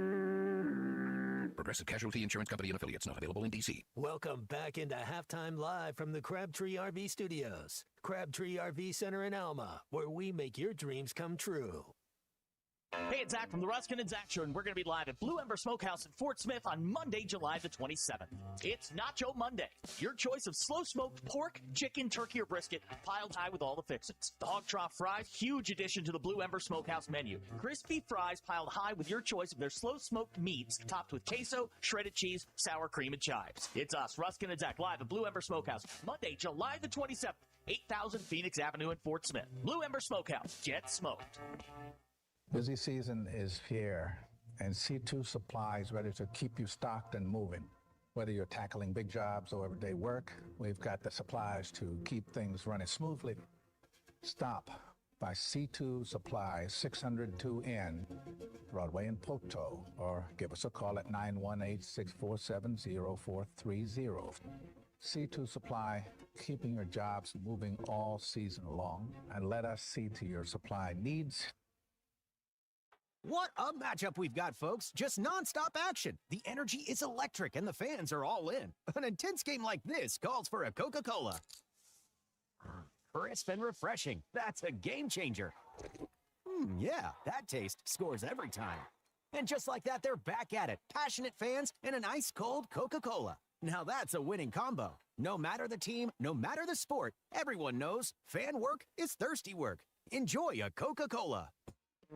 Progressive Casualty Insurance Company and affiliates, not available in D.C. Welcome back into Halftime Live from the Crabtree RV Studios. Crabtree RV Center in Alma, where we make your dreams come true. Hey, it's Zach from the Ruskin and Zach Show, and we're going to be live at Blue Ember Smokehouse in Fort Smith on Monday, July the 27th. It's Nacho Monday. Your choice of slow-smoked pork, chicken, turkey, or brisket piled high with all the fixings. The hog trough fries, huge addition to the Blue Ember Smokehouse menu. Crispy fries piled high with your choice of their slow-smoked meats, topped with queso, shredded cheese, sour cream, and chives. It's us, Ruskin and Zach, live at Blue Ember Smokehouse, Monday, July the 27th, 8000 Phoenix Avenue in Fort Smith. Blue Ember Smokehouse, get smoked. Busy season is here, and C2 Supply is ready to keep you stocked and moving. Whether you're tackling big jobs or everyday work, we've got the supplies to keep things running smoothly. Stop by C2 Supply, 602N, Broadway in Poto, or give us a call at 918-647-0430. C2 Supply, keeping your jobs moving all season long, and let us see to your supply needs. What a matchup we've got, folks. Just nonstop action. The energy is electric and the fans are all in. An intense game like this calls for a Coca-Cola. Crisp and refreshing. That's a game changer. Yeah, that taste scores every time. And just like that, they're back at it. Passionate fans and an ice-cold Coca-Cola. Now that's a winning combo. No matter the team, no matter the sport, everyone knows fan work is thirsty work. Enjoy a Coca-Cola.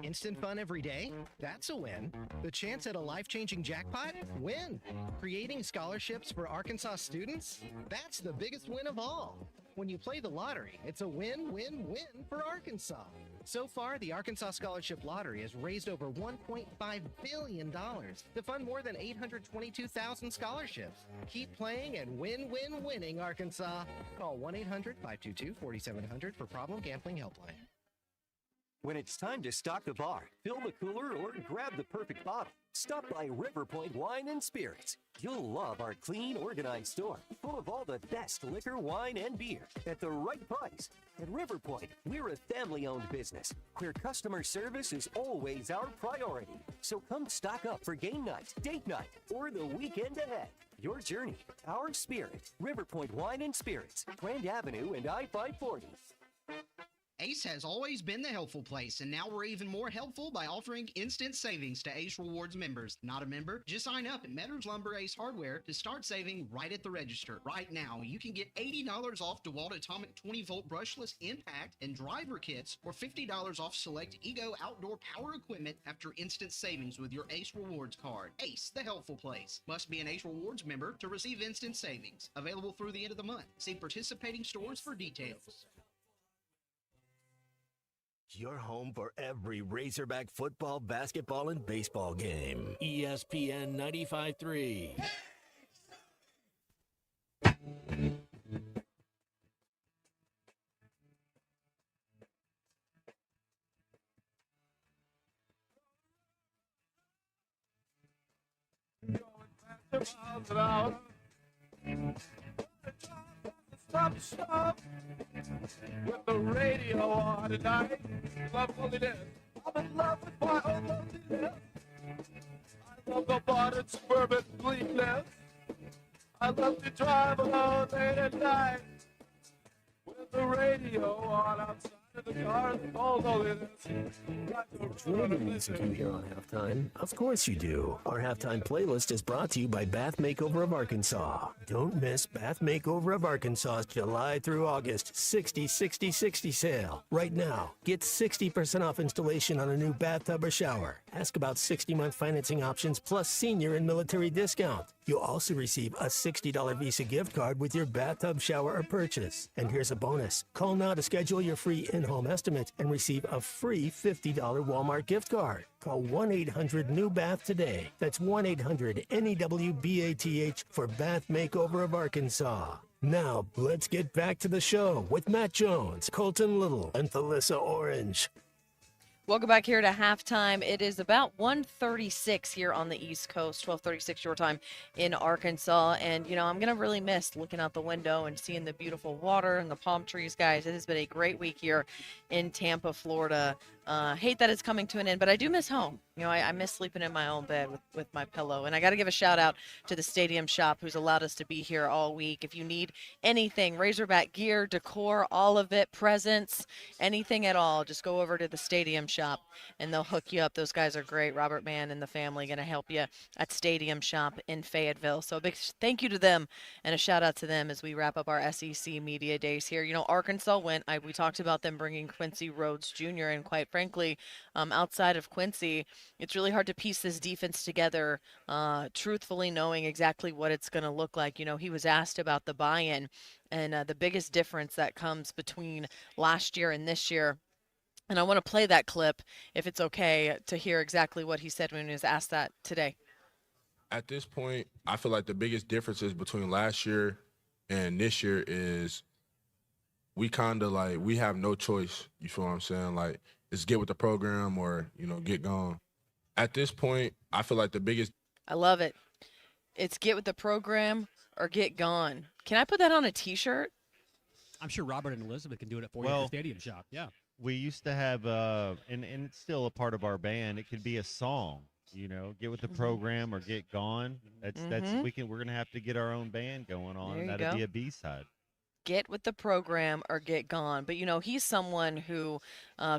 Instant fun every day? That's a win. The chance at a life-changing jackpot? Win. Creating scholarships for Arkansas students? That's the biggest win of all. When you play the lottery, it's a win-win-win for Arkansas. So far, the Arkansas Scholarship Lottery has raised over $1.5 billion to fund more than 822,000 scholarships. Keep playing and win-win-winning, Arkansas. Call 1-800-522-4700 for Problem Gambling Helpline. When it's time to stock the bar, fill the cooler, or grab the perfect bottle, stop by River Point Wine and Spirits. You'll love our clean, organized store, full of all the best liquor, wine, and beer at the right price. At River Point, we're a family-owned business where customer service is always our priority. So come stock up for game night, date night, or the weekend ahead. Your journey, our spirit. River Point Wine and Spirits, Grand Avenue and I-540. Ace has always been the helpful place, and now we're even more helpful by offering instant savings to Ace Rewards members. Not a member? Just sign up at Metters Lumber Ace Hardware to start saving right at the register. Right now, you can get $80 off DeWalt Atomic 20-volt brushless impact and driver kits, or $50 off select Ego outdoor power equipment after instant savings with your Ace Rewards card. Ace, the helpful place. Must be an Ace Rewards member to receive instant savings. Available through the end of the month. See participating stores for details. Your home for every Razorback football, basketball, and baseball game. ESPN 95.3. Stop with the radio on tonight. Love loneliness. I'm in love with my own loneliness. I love the modern suburban bleakness. I love to drive alone late at night with the radio on outside of the car. All loneliness. Do you know the music you hear on halftime? Of course you do. Our halftime playlist is brought to you by Bath Makeover of Arkansas. Don't miss Bath Makeover of Arkansas's July through August 60-60-60 sale. Right now, get 60% off installation on a new bathtub or shower. Ask about 60-month financing options plus senior and military discount. You'll also receive a $60 Visa gift card with your bathtub, shower, or purchase. And here's a bonus. Call now to schedule your free in-home estimate and receive a free $50 Walmart gift card. Call 1-800-NEW-BATH today. That's 1-800-NEW-BATH for Bath Makeover of Arkansas. Now, let's get back to the show with Matt Jones, Colton Little, and Thalissa Orange. Welcome back here to halftime. It is about 1:36 here on the East Coast, 12:36 your time in Arkansas. And, you know, I'm going to really miss looking out the window and seeing the beautiful water and the palm trees, guys. It has been a great week here in Tampa, Florida. Hate that it's coming to an end, but I do miss home. You know, I miss sleeping in my own bed with my pillow. And I got to give a shout out to the Stadium Shop who's allowed us to be here all week. If you need anything, Razorback gear, decor, all of it, presents, anything at all, just go over to the Stadium Shop and they'll hook you up. Those guys are great. Robert Mann and the family going to help you at Stadium Shop in Fayetteville. So a big thank you to them and a shout out to them as we wrap up our SEC Media Days here. You know, Arkansas went, we talked about them bringing Quincy Rhodes Jr. and quite frankly, outside of Quincy, it's really hard to piece this defense together, truthfully knowing exactly what it's going to look like. You know, he was asked about the buy-in and the biggest difference that comes between last year and this year. And I want to play that clip, if it's okay, to hear exactly what he said when he was asked that today. At this point, I feel like the biggest differences between last year and this year is we kind of like, we have no choice. You feel what I'm saying? Like, it's get with the program or, you know, get gone. At this point, I feel like the biggest. I love it. It's get with the program or get gone. Can I put that on a T-shirt? I'm sure Robert and Elizabeth can do it for you at the Stadium Shop. Yeah. We used to have, and it's still a part of our band. It could be a song, you know, get with the program or get gone. We're gonna have to get our own band going on. And that'd be a B-side. Get with the program or get gone. But, you know, he's someone who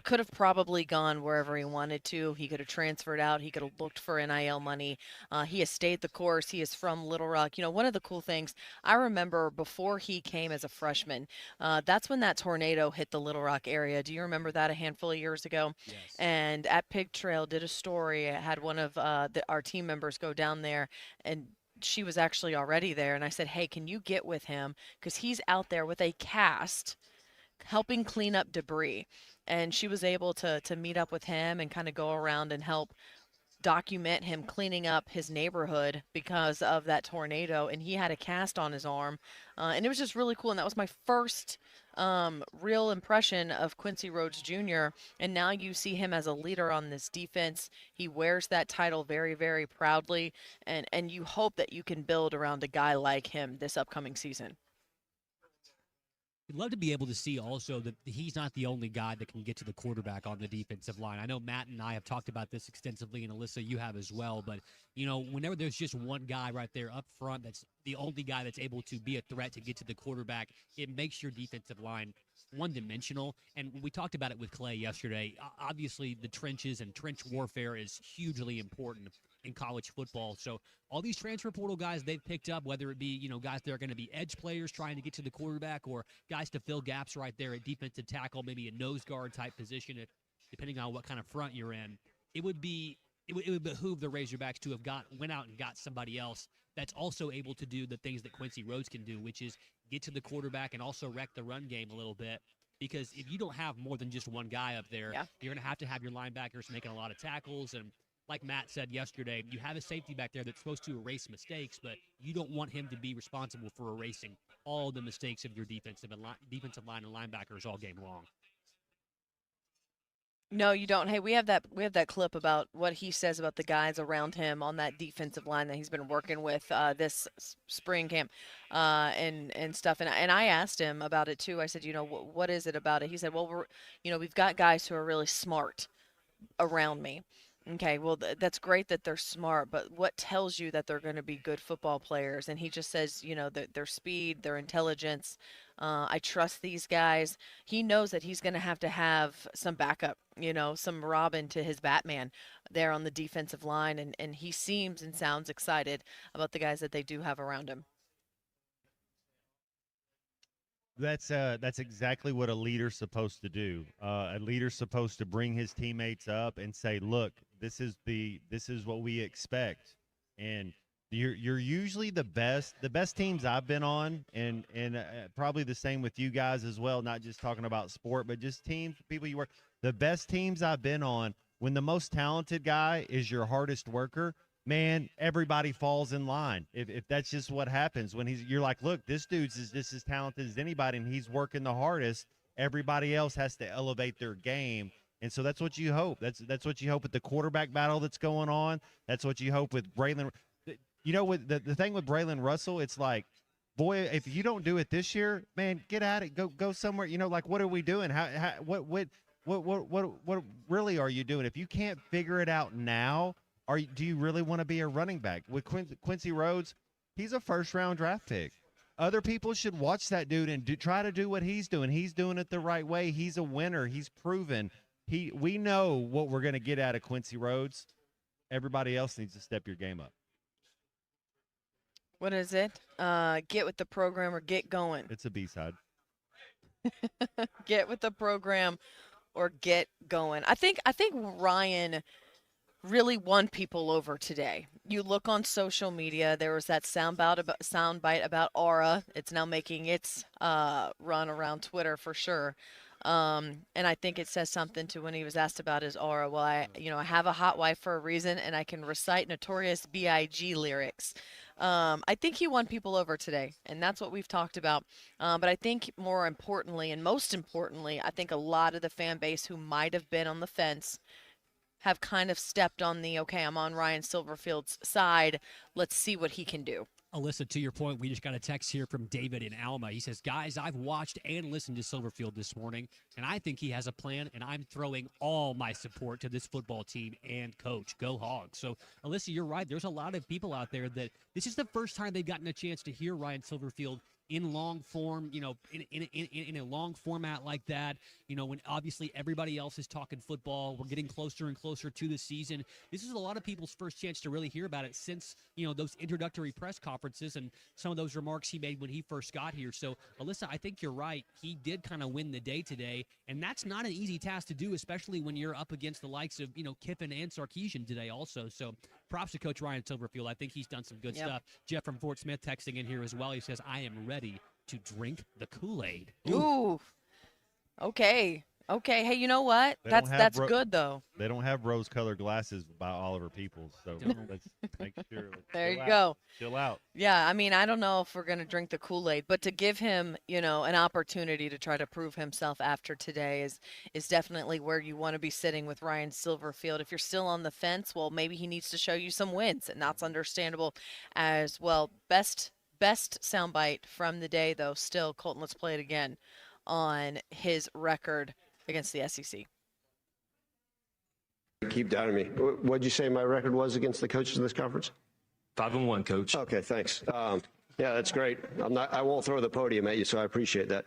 could have probably gone wherever he wanted to. He could have transferred out. He could have looked for NIL money. He has stayed the course. He is from Little Rock. You know, one of the cool things, I remember before he came as a freshman, that's when that tornado hit the Little Rock area. Do you remember that a handful of years ago? Yes. And at Pig Trail did a story. I had one of our team members go down there and she was actually already there, and I said, hey, can you get with him? Because he's out there with a cast helping clean up debris. And she was able to meet up with him and kind of go around and help document him cleaning up his neighborhood because of that tornado, and he had a cast on his arm, and it was just really cool. And that was my first real impression of Quincy Rhodes Jr. And now you see him as a leader on this defense. He wears that title very, very proudly, and you hope that you can build around a guy like him this upcoming season. I'd love to be able to see also that he's not the only guy that can get to the quarterback on the defensive line. I know Matt and I have talked about this extensively, and Alyssa, you have as well. But, you know, whenever there's just one guy right there up front that's the only guy that's able to be a threat to get to the quarterback, it makes your defensive line one-dimensional. And we talked about it with Clay yesterday. Obviously, the trenches and trench warfare is hugely important in college football. So all these transfer portal guys they've picked up, whether it be, you know, guys that are going to be edge players trying to get to the quarterback or guys to fill gaps right there at defensive tackle, maybe a nose guard type position, depending on what kind of front you're in, it would behoove the Razorbacks to have went out and got somebody else that's also able to do the things that Quincy Rhodes can do, which is get to the quarterback and also wreck the run game a little bit. Because if you don't have more than just one guy up there, you're going to have your linebackers making a lot of tackles. And like Matt said yesterday, you have a safety back there that's supposed to erase mistakes, but you don't want him to be responsible for erasing all the mistakes of your defensive line and linebackers all game long. No, you don't. Hey, we have that clip about what he says about the guys around him on that defensive line that he's been working with this spring camp and stuff. And I asked him about it too. I said, you know, what is it about it? He said, well, we've got guys who are really smart around me. Okay, well, that's great that they're smart, but what tells you that they're going to be good football players? And he just says, you know, their speed, their intelligence. I trust these guys. He knows that he's going to have some backup, you know, some Robin to his Batman there on the defensive line. And he seems and sounds excited about the guys that they do have around him. That's exactly what a leader's supposed to do. A leader's supposed to bring his teammates up and say, "Look, this is what we expect." And you're usually the best teams I've been on, and probably the same with you guys as well. Not just talking about sport, but just teams, people you work. The best teams I've been on, when the most talented guy is your hardest worker, man, everybody falls in line. If that's just what happens when you're like, look, this dude's is just as talented as anybody, and he's working the hardest. Everybody else has to elevate their game, and so that's what you hope. That's what you hope with the quarterback battle that's going on. That's what you hope with Braylon. You know, with the thing with Braylon Russell, it's like, boy, if you don't do it this year, man, get at it. Go somewhere. You know, like, what are we doing? What really are you doing? If you can't figure it out now, do you really want to be a running back? With Quincy Rhodes, he's a first-round draft pick. Other people should watch that dude and try to do what he's doing. He's doing it the right way. He's a winner. He's proven. We know what we're going to get out of Quincy Rhodes. Everybody else needs to step your game up. What is it? Get with the program or get going. It's a B-side. Get with the program or get going. I think Ryan really won people over today. You look on social media, there was that soundbite about Aura. It's now making its run around Twitter for sure. And I think it says something to when he was asked about his aura. Well, I have a hot wife for a reason, and I can recite Notorious B.I.G. lyrics. I think he won people over today, and that's what we've talked about. But I think more importantly, and most importantly, I think a lot of the fan base who might have been on the fence have kind of stepped on okay, I'm on Ryan Silverfield's side. Let's see what he can do. Alyssa, to your point, we just got a text here from David in Alma. He says, guys, I've watched and listened to Silverfield this morning, and I think he has a plan, and I'm throwing all my support to this football team and coach. Go Hogs. So, Alyssa, you're right. There's a lot of people out there that this is the first time they've gotten a chance to hear Ryan Silverfield in long form, in a long format like that, when obviously everybody else is talking football. We're getting closer and closer to the season. This is a lot of people's first chance to really hear about it since, those introductory press conferences and some of those remarks he made when he first got here. So, Alyssa, I think you're right. He did kind of win the day today, and that's not an easy task to do, especially when you're up against the likes of, Kiffin and Sarkisian today also. So props to Coach Ryan Silverfield. I think he's done some good stuff. Jeff from Fort Smith texting in here as well. He says, I am ready to drink the Kool-Aid. Ooh. Okay. Okay. Hey, you know what? They don't That's have good though. They don't have rose-colored glasses by Oliver Peoples, so let's make sure. There you chill go. out. Chill out. Yeah, I mean, I don't know if we're going to drink the Kool-Aid, but to give him, an opportunity to try to prove himself after today is definitely where you want to be sitting with Ryan Silverfield. If you're still on the fence, well, maybe he needs to show you some wins, and that's understandable as well. Best soundbite from the day, though, still, Colton, let's play it again on his record against the SEC. Keep doubting me. What'd you say my record was against the coaches in this conference? 5-1, Coach. Okay, thanks. Yeah, that's great. I won't throw the podium at you, so I appreciate that.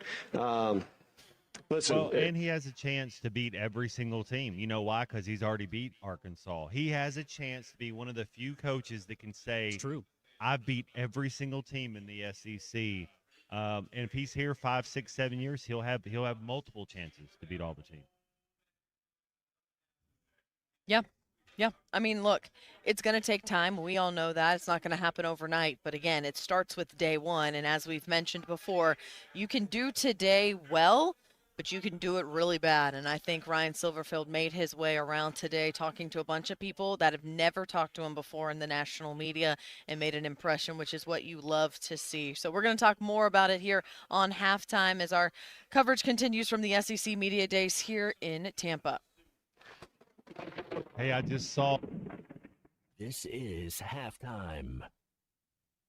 Listen, Well, and he has a chance to beat every single team. You know why? Because he's already beat Arkansas. He has a chance to be one of the few coaches that can say, "True, I beat every single team in the SEC." And if he's here 5, 6, 7 years, he'll have multiple chances to beat all the teams. Yeah. Yeah. I mean, look, it's going to take time. We all know that. It's not going to happen overnight. But again, it starts with day one. And as we've mentioned before, you can do today well, but you can do it really bad. And I think Ryan Silverfield made his way around today talking to a bunch of people that have never talked to him before in the national media and made an impression, which is what you love to see. So we're going to talk more about it here on Halftime as our coverage continues from the SEC Media Days here in Tampa. Hey, I just saw. This is Halftime.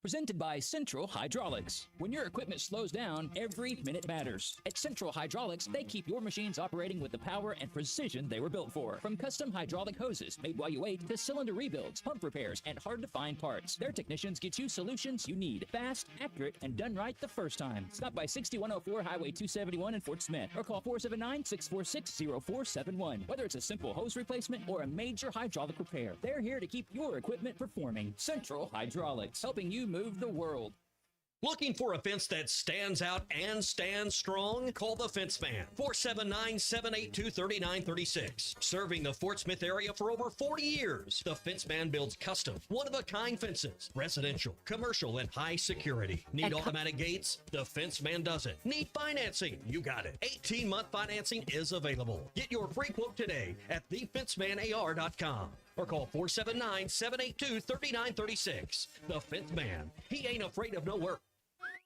Presented by Central Hydraulics. When your equipment slows down, every minute matters. At Central Hydraulics, they keep your machines operating with the power and precision they were built for. From custom hydraulic hoses made while you wait to cylinder rebuilds, pump repairs, and hard-to-find parts, their technicians get you solutions you need. Fast, accurate, and done right the first time. Stop by 6104 Highway 271 in Fort Smith or call 479-646-0471. Whether it's a simple hose replacement or a major hydraulic repair, they're here to keep your equipment performing. Central Hydraulics, helping you move the world. Looking for a fence that stands out and stands strong? Call the Fence Man, 479-782-3936. Serving the Fort Smith area for over 40 years, the Fence Man builds custom, one-of-a-kind fences, residential, commercial, and high security. Need automatic gates? The Fence Man does it. Need financing? You got it. 18-month financing is available. Get your free quote today at thefencemanar.com. or call 479-782-3936. The Fifth Man. He ain't afraid of no work.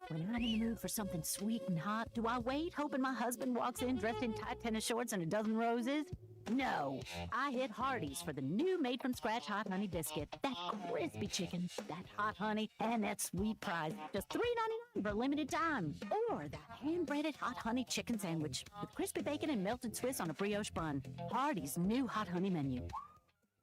When I'm in the mood for something sweet and hot, do I wait hoping my husband walks in dressed in tight tennis shorts and a dozen roses? No. I hit Hardee's for the new made-from-scratch hot honey biscuit. That crispy chicken, that hot honey, and that sweet prize. Just $3.99 for a limited time. Or that hand-breaded hot honey chicken sandwich with crispy bacon and melted Swiss on a brioche bun. Hardee's new hot honey menu.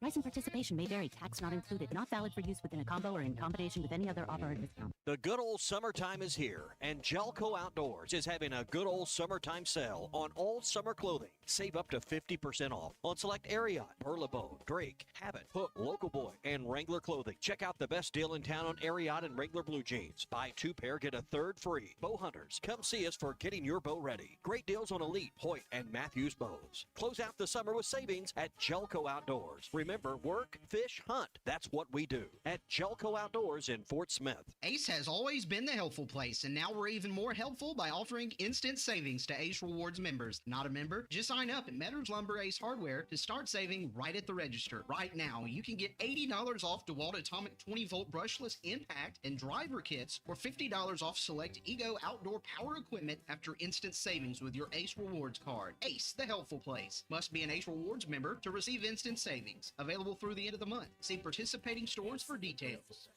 Price and participation may vary. Tax not included. Not valid for use within a combo or in combination with any other offer or discount. The good old summertime is here, and Gelco Outdoors is having a good old summertime sale on all summer clothing. Save up to 50% off on select Ariat, Perlebo, Drake, Habit, Hook, Local Boy, and Wrangler clothing. Check out the best deal in town on Ariat and Wrangler blue jeans. Buy 2 pair, get a 3rd free. Bow hunters, come see us for getting your bow ready. Great deals on Elite, Hoyt, and Matthews bows. Close out the summer with savings at Gelco Outdoors. Remember, work, fish, hunt. That's what we do at Gelco Outdoors in Fort Smith. Ace has always been the helpful place, and now we're even more helpful by offering instant savings to Ace Rewards members. Not a member? Just sign up at Metters Lumber Ace Hardware to start saving right at the register. Right now, you can get $80 off DeWalt Atomic 20-volt brushless impact and driver kits, or $50 off select Ego outdoor power equipment after instant savings with your Ace Rewards card. Ace, the helpful place. Must be an Ace Rewards member to receive instant savings. Available through the end of the month. See participating stores for details.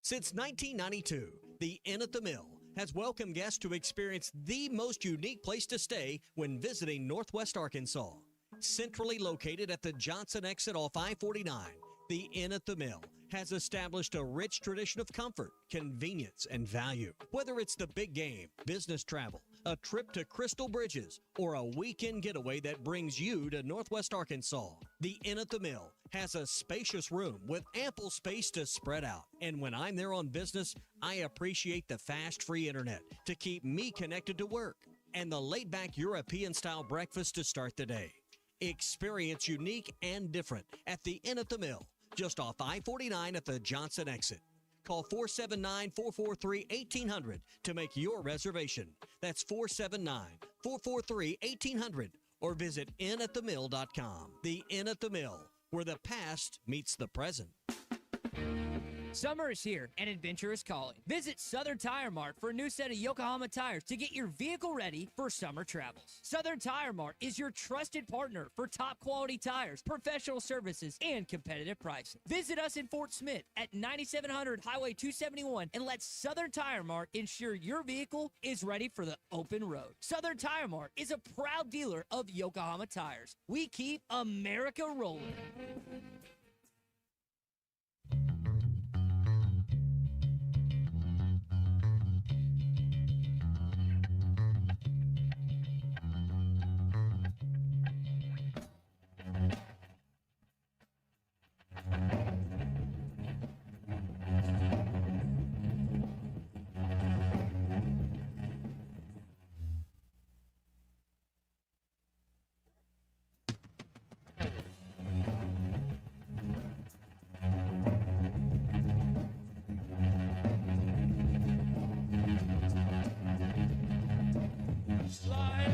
Since 1992, the Inn at the Mill has welcomed guests to experience the most unique place to stay when visiting Northwest Arkansas. Centrally located at the Johnson exit off I-49, the Inn at the Mill has established a rich tradition of comfort, convenience, and value. Whether it's the big game, business travel, a trip to Crystal Bridges, or a weekend getaway that brings you to Northwest Arkansas, the Inn at the Mill has a spacious room with ample space to spread out. And when I'm there on business, I appreciate the fast, free internet to keep me connected to work and the laid-back European-style breakfast to start the day. Experience unique and different at the Inn at the Mill, just off I-49 at the Johnson exit. Call 479-443-1800 to make your reservation. That's 479-443-1800 or visit innatthemill.com. The Inn at the Mill, where the past meets the present. Summer is here and adventure is calling. Visit Southern Tire Mart for a new set of Yokohama tires to get your vehicle ready for summer travels. Southern Tire Mart is your trusted partner for top quality tires, professional services, and competitive pricing. Visit us in Fort Smith at 9700 Highway 271 and let Southern Tire Mart ensure your vehicle is ready for the open road. Southern Tire Mart is a proud dealer of Yokohama tires. We keep America rolling.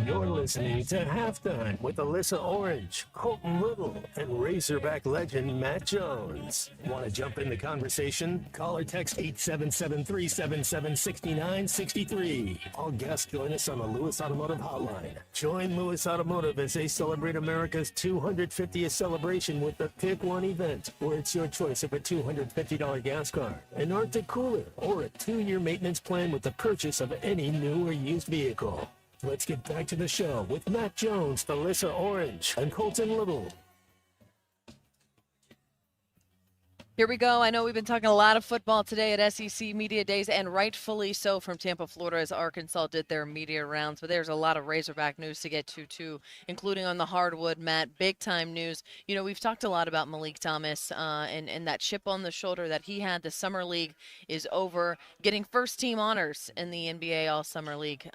You're listening to Halftime with Alyssa Orange, Colton Little, and Razorback legend Matt Jones. Want to jump in the conversation? Call or text 877-377-6963. All guests join us on the Lewis Automotive Hotline. Join Lewis Automotive as they celebrate America's 250th celebration with the Pick One event, where it's your choice of a $250 gas card, an Arctic cooler, or a 2-year maintenance plan with the purchase of any new or used vehicle. Let's get back to the show with Matt Jones, Alyssa Orange, and Colton Little. Here we go. I know we've been talking a lot of football today at SEC Media Days, and rightfully so from Tampa, Florida, as Arkansas did their media rounds. But there's a lot of Razorback news to get to, too, including on the hardwood, Matt. Big-time news. You know, we've talked a lot about Malik Thomas and that chip on the shoulder that he had. The Summer League is over, getting first-team honors in the NBA All-Summer League.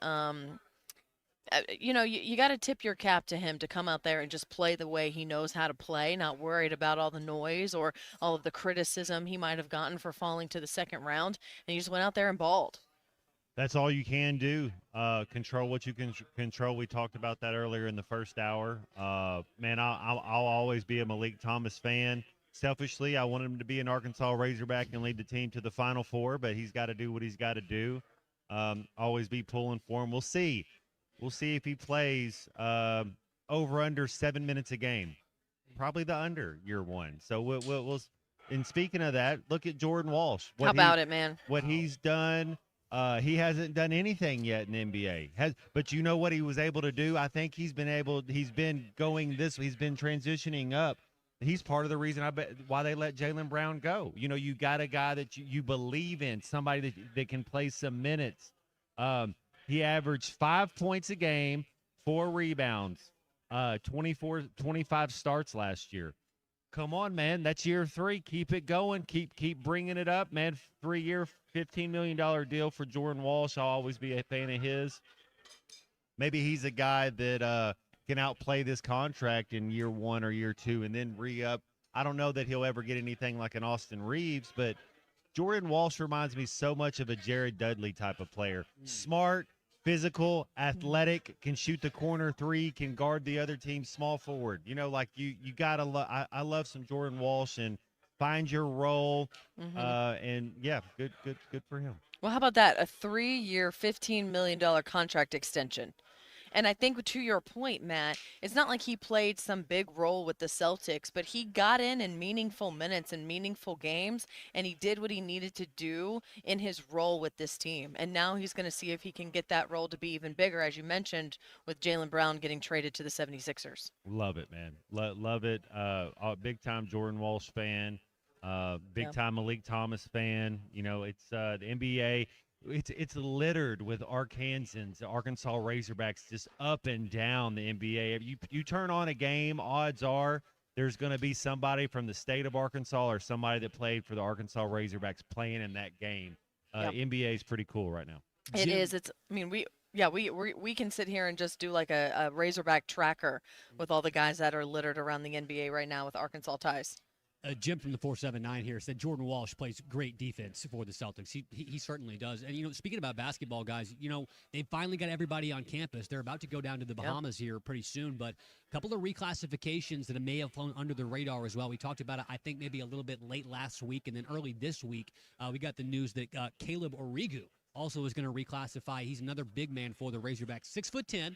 You know, you got to tip your cap to him to come out there and just play the way he knows how to play, not worried about all the noise or all of the criticism he might have gotten for falling to the second round. And he just went out there and balled. That's all you can do. Control what you can control. We talked about that earlier in the first hour. Man, I'll always be a Malik Thomas fan. Selfishly, I want him to be an Arkansas Razorback and lead the team to the Final Four, but he's got to do what he's got to do. Always be pulling for him. We'll see. We'll see if he plays over under 7 minutes a game. Probably the under year one. So we'll. And speaking of that, look at Jordan Walsh. How about it, man? What he's done. He hasn't done anything yet in NBA. But you know what he was able to do? I think he's been going this. He's been transitioning up. He's part of the reason why they let Jaylen Brown go. You know, you got a guy that you believe in, somebody that can play some minutes. He averaged 5 points a game, 4 rebounds, 25 starts last year. Come on, man. That's year 3. Keep it going. Keep bringing it up, man. 3-year, $15 million deal for Jordan Walsh. I'll always be a fan of his. Maybe he's a guy that can outplay this contract in year 1 or year 2 and then re-up. I don't know that he'll ever get anything like an Austin Reeves, but Jordan Walsh reminds me so much of a Jared Dudley type of player. Smart, physical, athletic, can shoot the corner 3, can guard the other team's small forward. You know, like you got to love – I love some Jordan Walsh, and find your role. And, yeah, good for him. Well, how about that? A 3-year, $15 million contract extension. And I think to your point, Matt, it's not like he played some big role with the Celtics, but he got in meaningful minutes and meaningful games, and he did what he needed to do in his role with this team. And now he's going to see if he can get that role to be even bigger, as you mentioned, with Jaylen Brown getting traded to the 76ers. Love it, man. Love it. Big-time Jordan Walsh fan, big-time Malik Thomas fan. You know, it's the NBA – It's littered with Arkansans, Arkansas Razorbacks, just up and down the NBA. You turn on a game, odds are there's going to be somebody from the state of Arkansas or somebody that played for the Arkansas Razorbacks playing in that game. NBA is pretty cool right now. It is. It's. I mean, Yeah, we can sit here and just do like a Razorback tracker with all the guys that are littered around the NBA right now with Arkansas ties. Jim from the 479 here said Jordan Walsh plays great defense for the Celtics. He certainly does. And, speaking about basketball, guys, they finally got everybody on campus. They're about to go down to the Bahamas here pretty soon, but a couple of reclassifications that may have flown under the radar as well. We talked about it, I think, maybe a little bit late last week, and then early this week, we got the news that Caleb Origu also is going to reclassify. He's another big man for the Razorbacks, 6'10",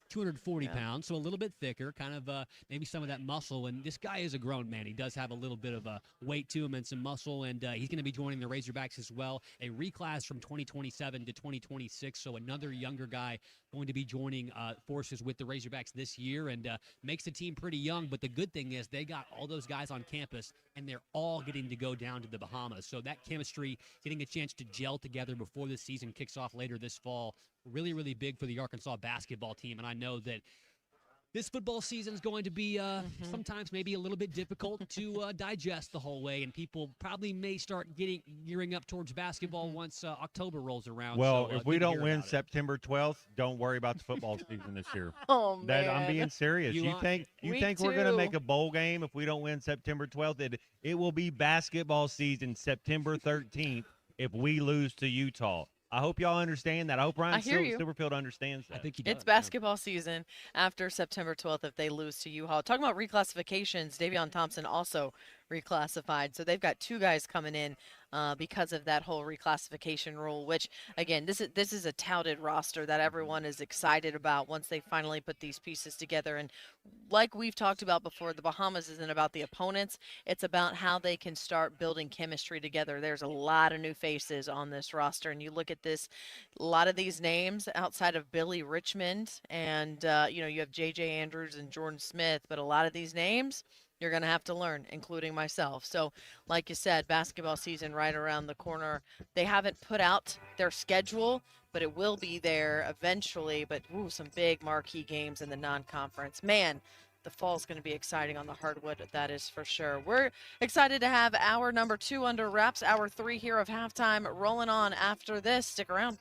240 pounds, so a little bit thicker, kind of maybe some of that muscle. And this guy is a grown man. He does have a little bit of weight to him and some muscle, and he's going to be joining the Razorbacks as well. A reclass from 2027 to 2026, so another younger guy going to be joining forces with the Razorbacks this year, and makes the team pretty young. But the good thing is they got all those guys on campus, and they're all getting to go down to the Bahamas. So that chemistry, getting a chance to gel together before the season kicks off later this fall, really, really big for the Arkansas basketball team. And I know that this football season is going to be sometimes maybe a little bit difficult to digest the whole way, and people probably may start gearing up towards basketball once October rolls around. Well, so, if we don't win September 12th, don't worry about the football season this year. Oh, man. I'm being serious. You think we're going to make a bowl game if we don't win September 12th? It will be basketball season September 13th if we lose to Utah. I hope y'all understand that. I hope Ryan Silverfield understands that. I think he does. It's basketball season after September 12th if they lose to U-Haul. Talking about reclassifications, Davion Thompson also reclassified. So they've got two guys coming in because of that whole reclassification rule, which, again, this is a touted roster that everyone is excited about once they finally put these pieces together. And like we've talked about before, the Bahamas isn't about the opponents. It's about how they can start building chemistry together. There's a lot of new faces on this roster, and you look at this, a lot of these names outside of Billy Richmond, and you have J.J. Andrews and Jordan Smith, but a lot of these names you're going to have to learn, including myself. So, like you said, basketball season right around the corner. They haven't put out their schedule, but it will be there eventually. But, some big marquee games in the non-conference. Man, the fall's going to be exciting on the hardwood, that is for sure. We're excited to have hour number 2 under wraps. Hour 3 here of halftime rolling on after this. Stick around.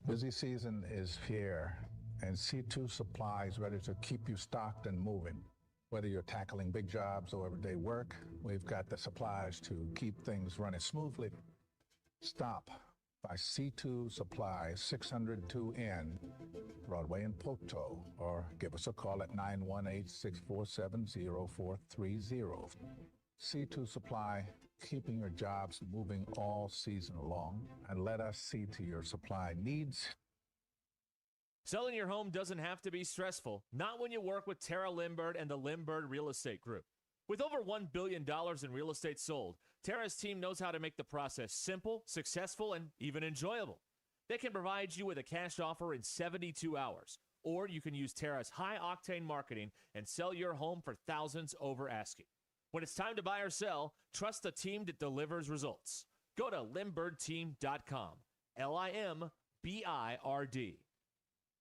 Busy season is here, and C2 Supply is ready to keep you stocked and moving. Whether you're tackling big jobs or everyday work, we've got the supplies to keep things running smoothly. Stop by C2 Supply, 602N, Broadway in Poteau, or give us a call at 918-647-0430. C2 Supply, keeping your jobs moving all season long, and let us see to your supply needs. Selling your home doesn't have to be stressful, not when you work with Tara Limbird and the Limbird Real Estate Group. With over $1 billion in real estate sold, Tara's team knows how to make the process simple, successful, and even enjoyable. They can provide you with a cash offer in 72 hours, or you can use Tara's high-octane marketing and sell your home for thousands over asking. When it's time to buy or sell, trust the team that delivers results. Go to LimbirdTeam.com. LIMBIRD.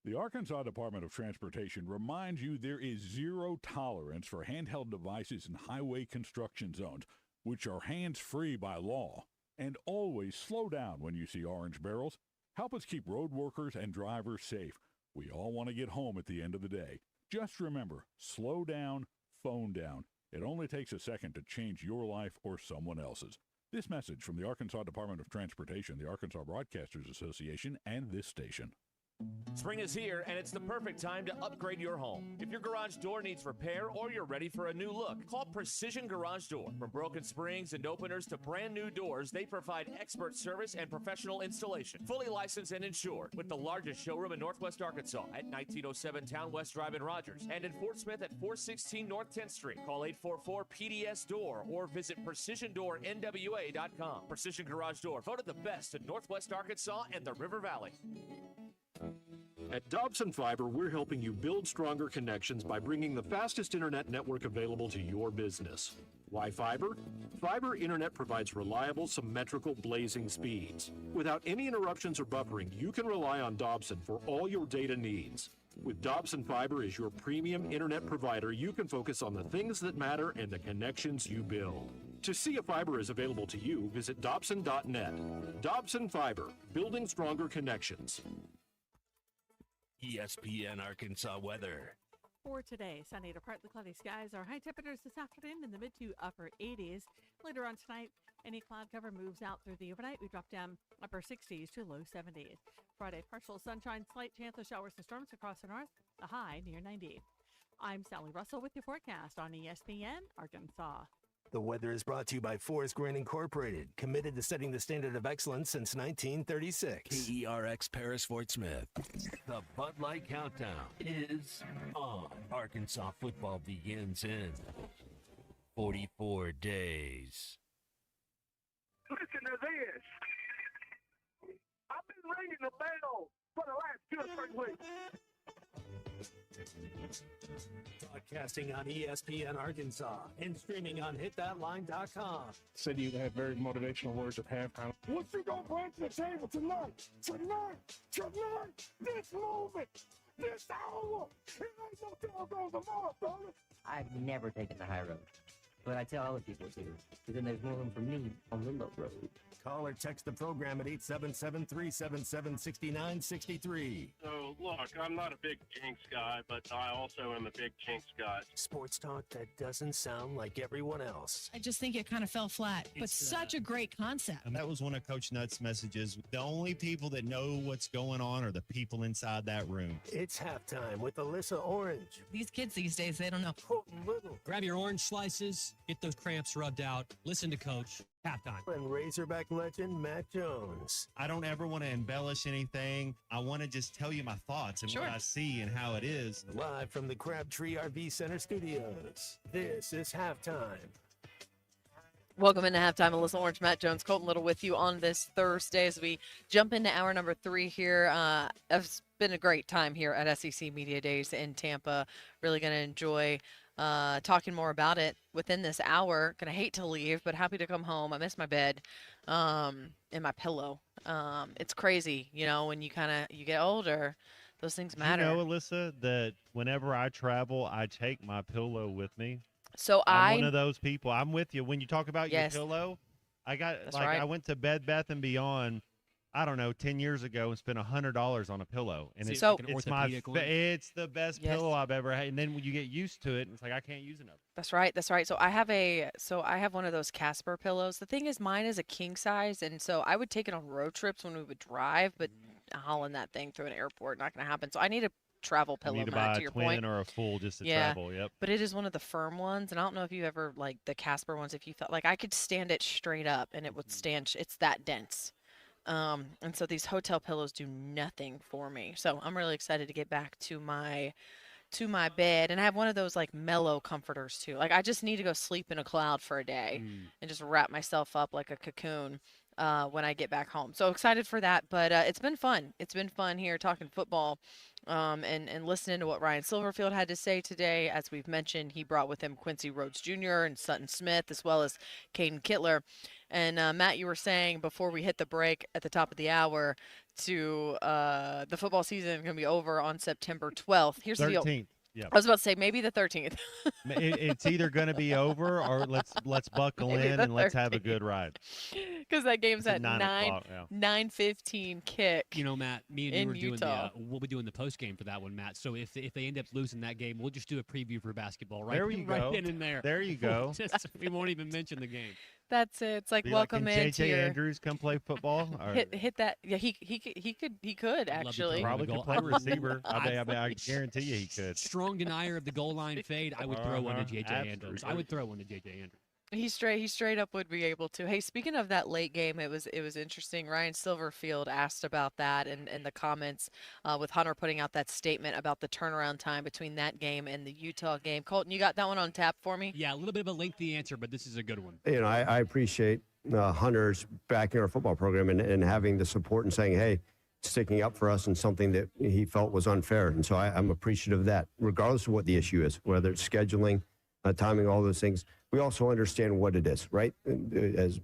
The Arkansas Department of Transportation reminds you there is zero tolerance for handheld devices in highway construction zones, which are hands-free by law. And always slow down when you see orange barrels. Help us keep road workers and drivers safe. We all want to get home at the end of the day. Just remember, slow down, phone down. It only takes a second to change your life or someone else's. This message from the Arkansas Department of Transportation, the Arkansas Broadcasters Association, and this station. Spring is here, and it's the perfect time to upgrade your home. If your garage door needs repair or you're ready for a new look, call Precision Garage Door. From broken springs and openers to brand new doors, they provide expert service and professional installation. Fully licensed and insured, with the largest showroom in Northwest Arkansas at 1907 Town West Drive in Rogers, and in Fort Smith at 416 North 10th Street. Call 844-PDS-DOOR or visit PrecisionDoorNWA.com. Precision Garage Door, voted the best in Northwest Arkansas and the River Valley. At Dobson Fiber, we're helping you build stronger connections by bringing the fastest internet network available to your business. Why fiber? Fiber internet provides reliable, symmetrical, blazing speeds. Without any interruptions or buffering, you can rely on Dobson for all your data needs. With Dobson Fiber as your premium internet provider, you can focus on the things that matter and the connections you build. To see if fiber is available to you, visit Dobson.net. Dobson Fiber, building stronger connections. ESPN Arkansas weather. For today, sunny to partly cloudy skies. Our high temperatures this afternoon in the mid to upper 80s. Later on tonight, any cloud cover moves out through the overnight. We drop down upper 60s to low 70s. Friday, partial sunshine, slight chance of showers and storms across the north, a high near 90. I'm Sally Russell with your forecast on ESPN Arkansas. The weather is brought to you by Forest Grain Incorporated, committed to setting the standard of excellence since 1936. KERX Paris Fort Smith. The Bud Light Countdown is on. Arkansas football begins in 44 days. Listen to this. I've been ringing the bell for the last 2 or 3 weeks. Broadcasting on ESPN Arkansas and streaming on hitthatline.com. Said you had very motivational words at halftime. What you gonna bring to the table tonight? Tonight, this moment, this hour. It ain't no doggone tomorrow, brother. I've never taken the high road, but I tell other people to, because then there's more room for me on the low road. Call or text the program at 877-377-6963. So, look, I'm not a big Jinx guy, but I also am a big Jinx guy. Sports talk that doesn't sound like everyone else. I just think it kind of fell flat, but such a great concept. And that was one of Coach Nutt's messages. The only people that know what's going on are the people inside that room. It's halftime with Alyssa Orange. These kids these days, they don't know. Colton Little. Grab your orange slices, get those cramps rubbed out, listen to Coach. Halftime. And Razorback legend Matt Jones. I don't ever want to embellish anything. I want to just tell you my thoughts and what I see and how it is. Live from the Crabtree RV Center studios, this is halftime. Welcome into halftime. Alyssa Orange, Matt Jones, Colton Little with you on this Thursday as we jump into hour number 3 here. It's been a great time here at SEC Media Days in Tampa. Really going to enjoy talking more about it within this hour. Gonna hate to leave, but happy to come home. I miss my bed and my pillow. It's crazy, when you get older, those things matter. You know, Alyssa, that whenever I travel, I take my pillow with me. So I'm one of those people. I'm with you. When you talk about Yes. your pillow, That's right. I went to Bed Bath & Beyond, I don't know, 10 years ago and spent $100 on a pillow. And it's like the best pillow I've ever had. And then when you get used to it, it's like, I can't use another. That's right. That's right. So I have one of those Casper pillows. The thing is, mine is a king size, and so I would take it on road trips when we would drive, but hauling that thing through an airport, not going to happen. So I need a travel pillow. You need to Matt, buy to a your twin point. or a full just to Yeah, travel. Yep. but it is one of the firm ones, and I don't know if you ever like the Casper ones. If you felt like I could stand it straight up, and it would stand. It's that dense. And so these hotel pillows do nothing for me. So I'm really excited to get back to my bed, and I have one of those like mellow comforters too. Like I just need to go sleep in a cloud for a day and just wrap myself up like a cocoon when I get back home. So excited for that. But it's been fun. It's been fun here talking football and listening to what Ryan Silverfield had to say today. As we've mentioned, he brought with him Quincy Rhodes Jr. and Sutton Smith, as well as Caden Kittler. And Matt, you were saying before we hit the break at the top of the hour the football season is going to be over on September 12th. Here's the deal. 13th. Yeah. I was about to say maybe the 13th. It's either going to be over or let's buckle Maybe in the and let's have a 13th. good ride. Because that game's It's at at 9 o'clock, yeah. 9:15 kick. You know, Matt, me and you in were doing Utah. we'll be doing the post game for that one, Matt. So if they end up losing that game, we'll just do a preview for basketball right, There you right go. then and there. There you go. We won't even mention the game. That's it. It's like Be welcome can in to JJ your Andrews come play football? Or hit that. Yeah, he could actually. probably could play receiver. I guarantee you he could. Strong denier of the goal line fade. I would throw one to JJ Andrews. I would throw one to JJ Andrews. He straight up would be able to. Hey, speaking of that late game, it was interesting. Ryan Silverfield asked about that and the comments with Hunter putting out that statement about the turnaround time between that game and the Utah game. Colton, you got that one on tap for me? Yeah, a little bit of a lengthy answer, but this is a good one. You know, I appreciate Hunter's backing our football program and having the support and saying, hey, sticking up for us in something that he felt was unfair. And so I'm appreciative of that, regardless of what the issue is, whether it's scheduling, timing, all those things. We also understand what it is, right?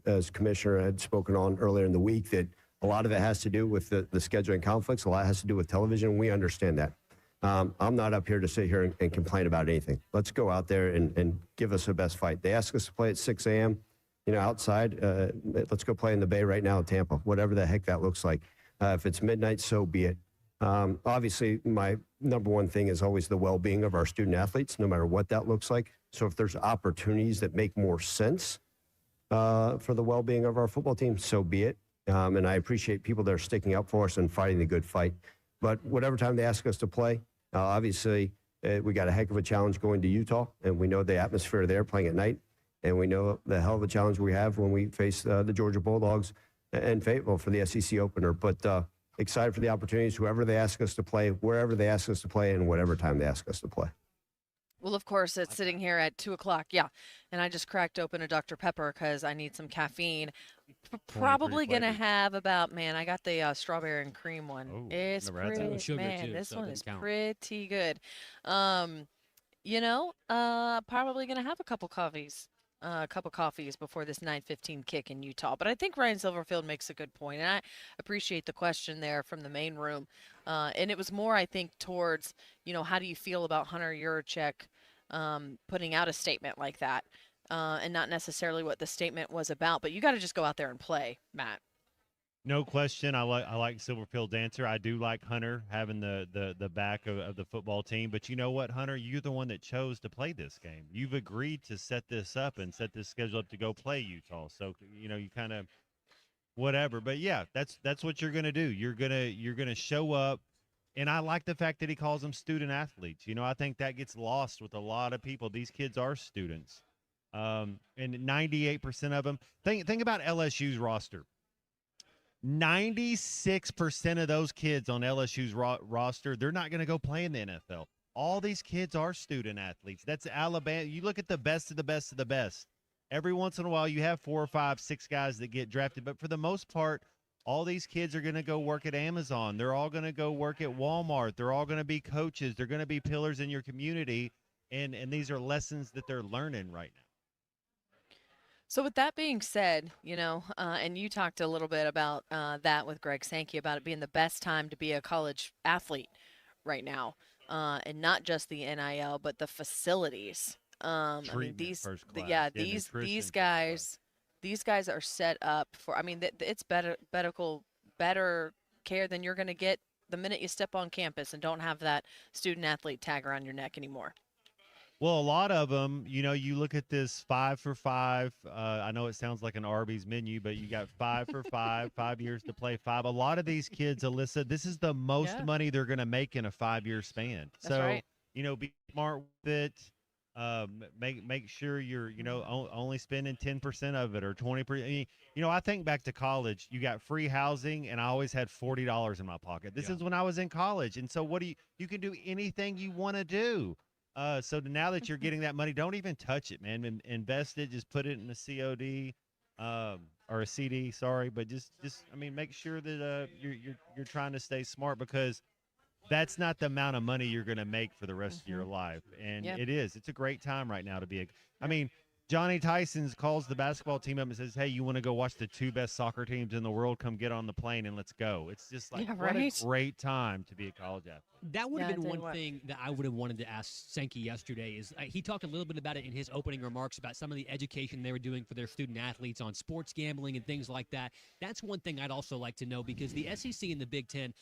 As Commissioner had spoken on earlier in the week, that a lot of it has to do with the scheduling conflicts. A lot has to do with television. We understand that. I'm not up here to sit here and complain about anything. Let's go out there and give us the best fight. They ask us to play at 6 a.m., outside. Let's go play in the Bay right now in Tampa, whatever the heck that looks like. If it's midnight, so be it. Obviously, my number one thing is always the well-being of our student athletes, no matter what that looks like. So if there's opportunities that make more sense for the well-being of our football team, so be it. And I appreciate people that are sticking up for us and fighting the good fight. But whatever time they ask us to play, obviously, we got a heck of a challenge going to Utah, and we know the atmosphere there playing at night, and we know the hell of a challenge we have when we face the Georgia Bulldogs and Fayetteville for the SEC opener. But excited for the opportunities, whoever they ask us to play, wherever they ask us to play, and whatever time they ask us to play. Well, of course, it's sitting here at 2 o'clock. Yeah. And I just cracked open a Dr. Pepper because I need some caffeine. Probably going to have about, man, I got the strawberry and cream one. Ooh, It's never had that. pretty, Sugar man, too, this so it one doesn't is count. pretty good. Probably going to have a couple coffees. A cup of coffees before this 9:15 kick in Utah. But I think Ryan Silverfield makes a good point, and I appreciate the question there from the main room. And it was more, I think, towards, how do you feel about Hunter Yurachek putting out a statement like that, and not necessarily what the statement was about. But you got to just go out there and play, Matt. No question. I like Silverfield's answer. I do like Hunter having the back of the football team. But you know what, Hunter? You're the one that chose to play this game. You've agreed to set this up and set this schedule up to go play Utah. So, you kind of whatever. But, yeah, that's what you're going to do. You're gonna show up. And I like the fact that he calls them student athletes. I think that gets lost with a lot of people. These kids are students. And 98% of them – think about LSU's roster. 96% of those kids on LSU's roster, they're not going to go play in the NFL. All these kids are student athletes. That's Alabama. You look at the best of the best of the best. Every once in a while, you have 4 or 5, 6 guys that get drafted. But for the most part, all these kids are going to go work at Amazon. They're all going to go work at Walmart. They're all going to be coaches. They're going to be pillars in your community. And these are lessons that they're learning right now. So with that being said, and you talked a little bit about that with Greg Sankey about it being the best time to be a college athlete right now, and not just the NIL, but the facilities. These guys are set up for. It's better care than you're going to get the minute you step on campus and don't have that student athlete tag around your neck anymore. Well, a lot of them, you look at this 5 for 5. I know it sounds like an Arby's menu, but you got 5 for 5, 5 years to play 5. A lot of these kids, Alyssa, this is the most money they're going to make in a 5-year span. That's right. Be smart with it. Make sure you're, only spending 10% of it or 20%. I think back to college, you got free housing, and I always had $40 in my pocket. This is when I was in college. And so you can do anything you want to do. So now that you're getting that money, don't even touch it, man. Invest it. Just put it in a COD or a CD. Sorry, but just make sure that you're trying to stay smart, because that's not the amount of money you're going to make for the rest of your life. And it is. It's a great time right now to be Johnny Tyson's calls the basketball team up and says, "Hey, you want to go watch the 2 best soccer teams in the world? Come get on the plane and let's go." It's just like Yeah, what right? a great time to be a college athlete. That would have Yeah, been I tell one you what. thing that I would have wanted to ask Sankey yesterday. Is he talked a little bit about it in his opening remarks about some of the education they were doing for their student athletes on sports gambling and things like that. That's one thing I'd also like to know, because the SEC and the Big Ten,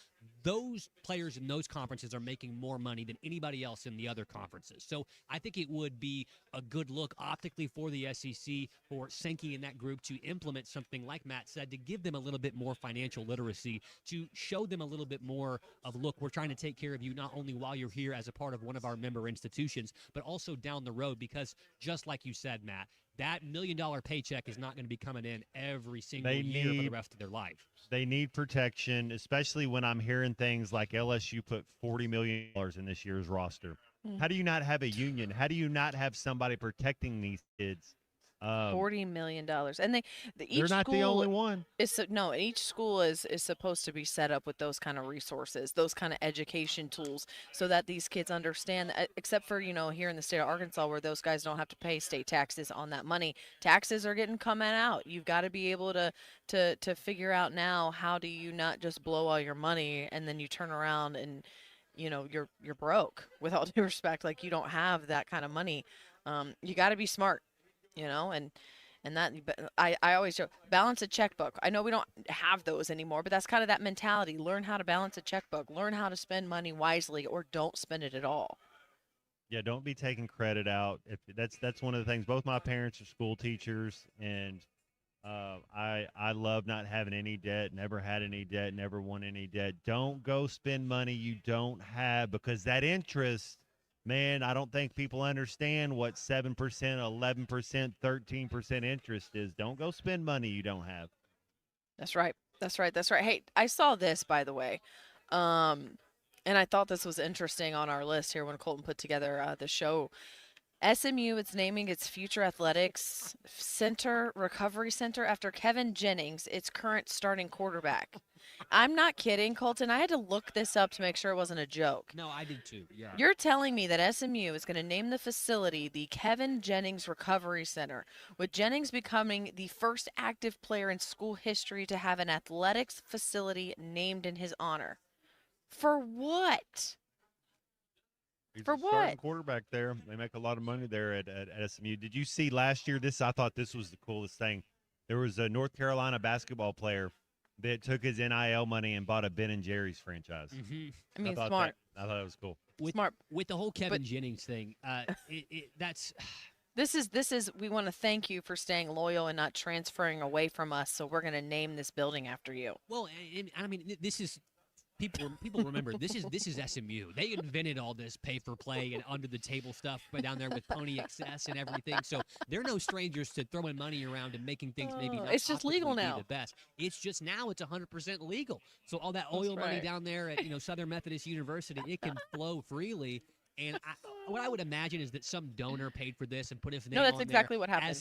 those players in those conferences are making more money than anybody else in the other conferences. So I think it would be a good look optically for the SEC, for Sankey and that group to implement something like Matt said, to give them a little bit more financial literacy, to show them a little bit more of, look, we're trying to take care of you not only while you're here as a part of one of our member institutions, but also down the road, because just like you said, Matt, that $1 million paycheck is not going to be coming in every single year for the rest of their life. They need protection, especially when I'm hearing things like LSU put $40 million in this year's roster. How do you not have a union? How do you not have somebody protecting these kids? $40 million, and each They're not school the only one. No, each school is supposed to be set up with those kind of resources, those kind of education tools, so that these kids understand. Except for here in the state of Arkansas, where those guys don't have to pay state taxes on that money. Taxes are getting coming out. You've got to be able to figure out now, how do you not just blow all your money and then you turn around and you're broke. With all due respect, like, you don't have that kind of money. You got to be smart. And that I always joke, balance a checkbook. I know we don't have those anymore, but that's kind of that mentality. Learn how to balance a checkbook. Learn how to spend money wisely, or don't spend it at all. Yeah, don't be taking credit out. If that's one of the things. Both my parents are school teachers, and I love not having any debt. Never had any debt. Never want any debt. Don't go spend money you don't have, because that interest. Man, I don't think people understand what 7%, 11%, 13% interest is. Don't go spend money you don't have. That's right. That's right. That's right. Hey, I saw this, by the way. And I thought this was interesting on our list here when Colton put together the show. SMU is naming its future athletics center recovery center after Kevin Jennings, its current starting quarterback. I'm not kidding, Colton. I had to look this up to make sure it wasn't a joke. No, I did too. Yeah. You're telling me that SMU is going to name the facility the Kevin Jennings Recovery Center, with Jennings becoming the first active player in school history to have an athletics facility named in his honor. For what? He's For a starting what? quarterback there. They make a lot of money there at SMU. Did you see last year? I thought this was the coolest thing. There was a North Carolina basketball player that took his NIL money and bought a Ben & Jerry's franchise. Mm-hmm. I mean, thought smart. I thought it was cool. Smart. With the whole Kevin Jennings thing, that's This is we want to thank you for staying loyal and not transferring away from us, so we're going to name this building after you. well. And I mean, this is people remember this is SMU. They invented all this pay for play and under the table stuff right down there with Pony Excess and everything. So they're no strangers to throwing money around and making things maybe not It's just legal optically be now. the best. It's just now it's 100% legal. So all that oil money right. down there at Southern Methodist University, it can flow freely. And what I would imagine is that some donor paid for this and put his name No, that's on exactly there what happened.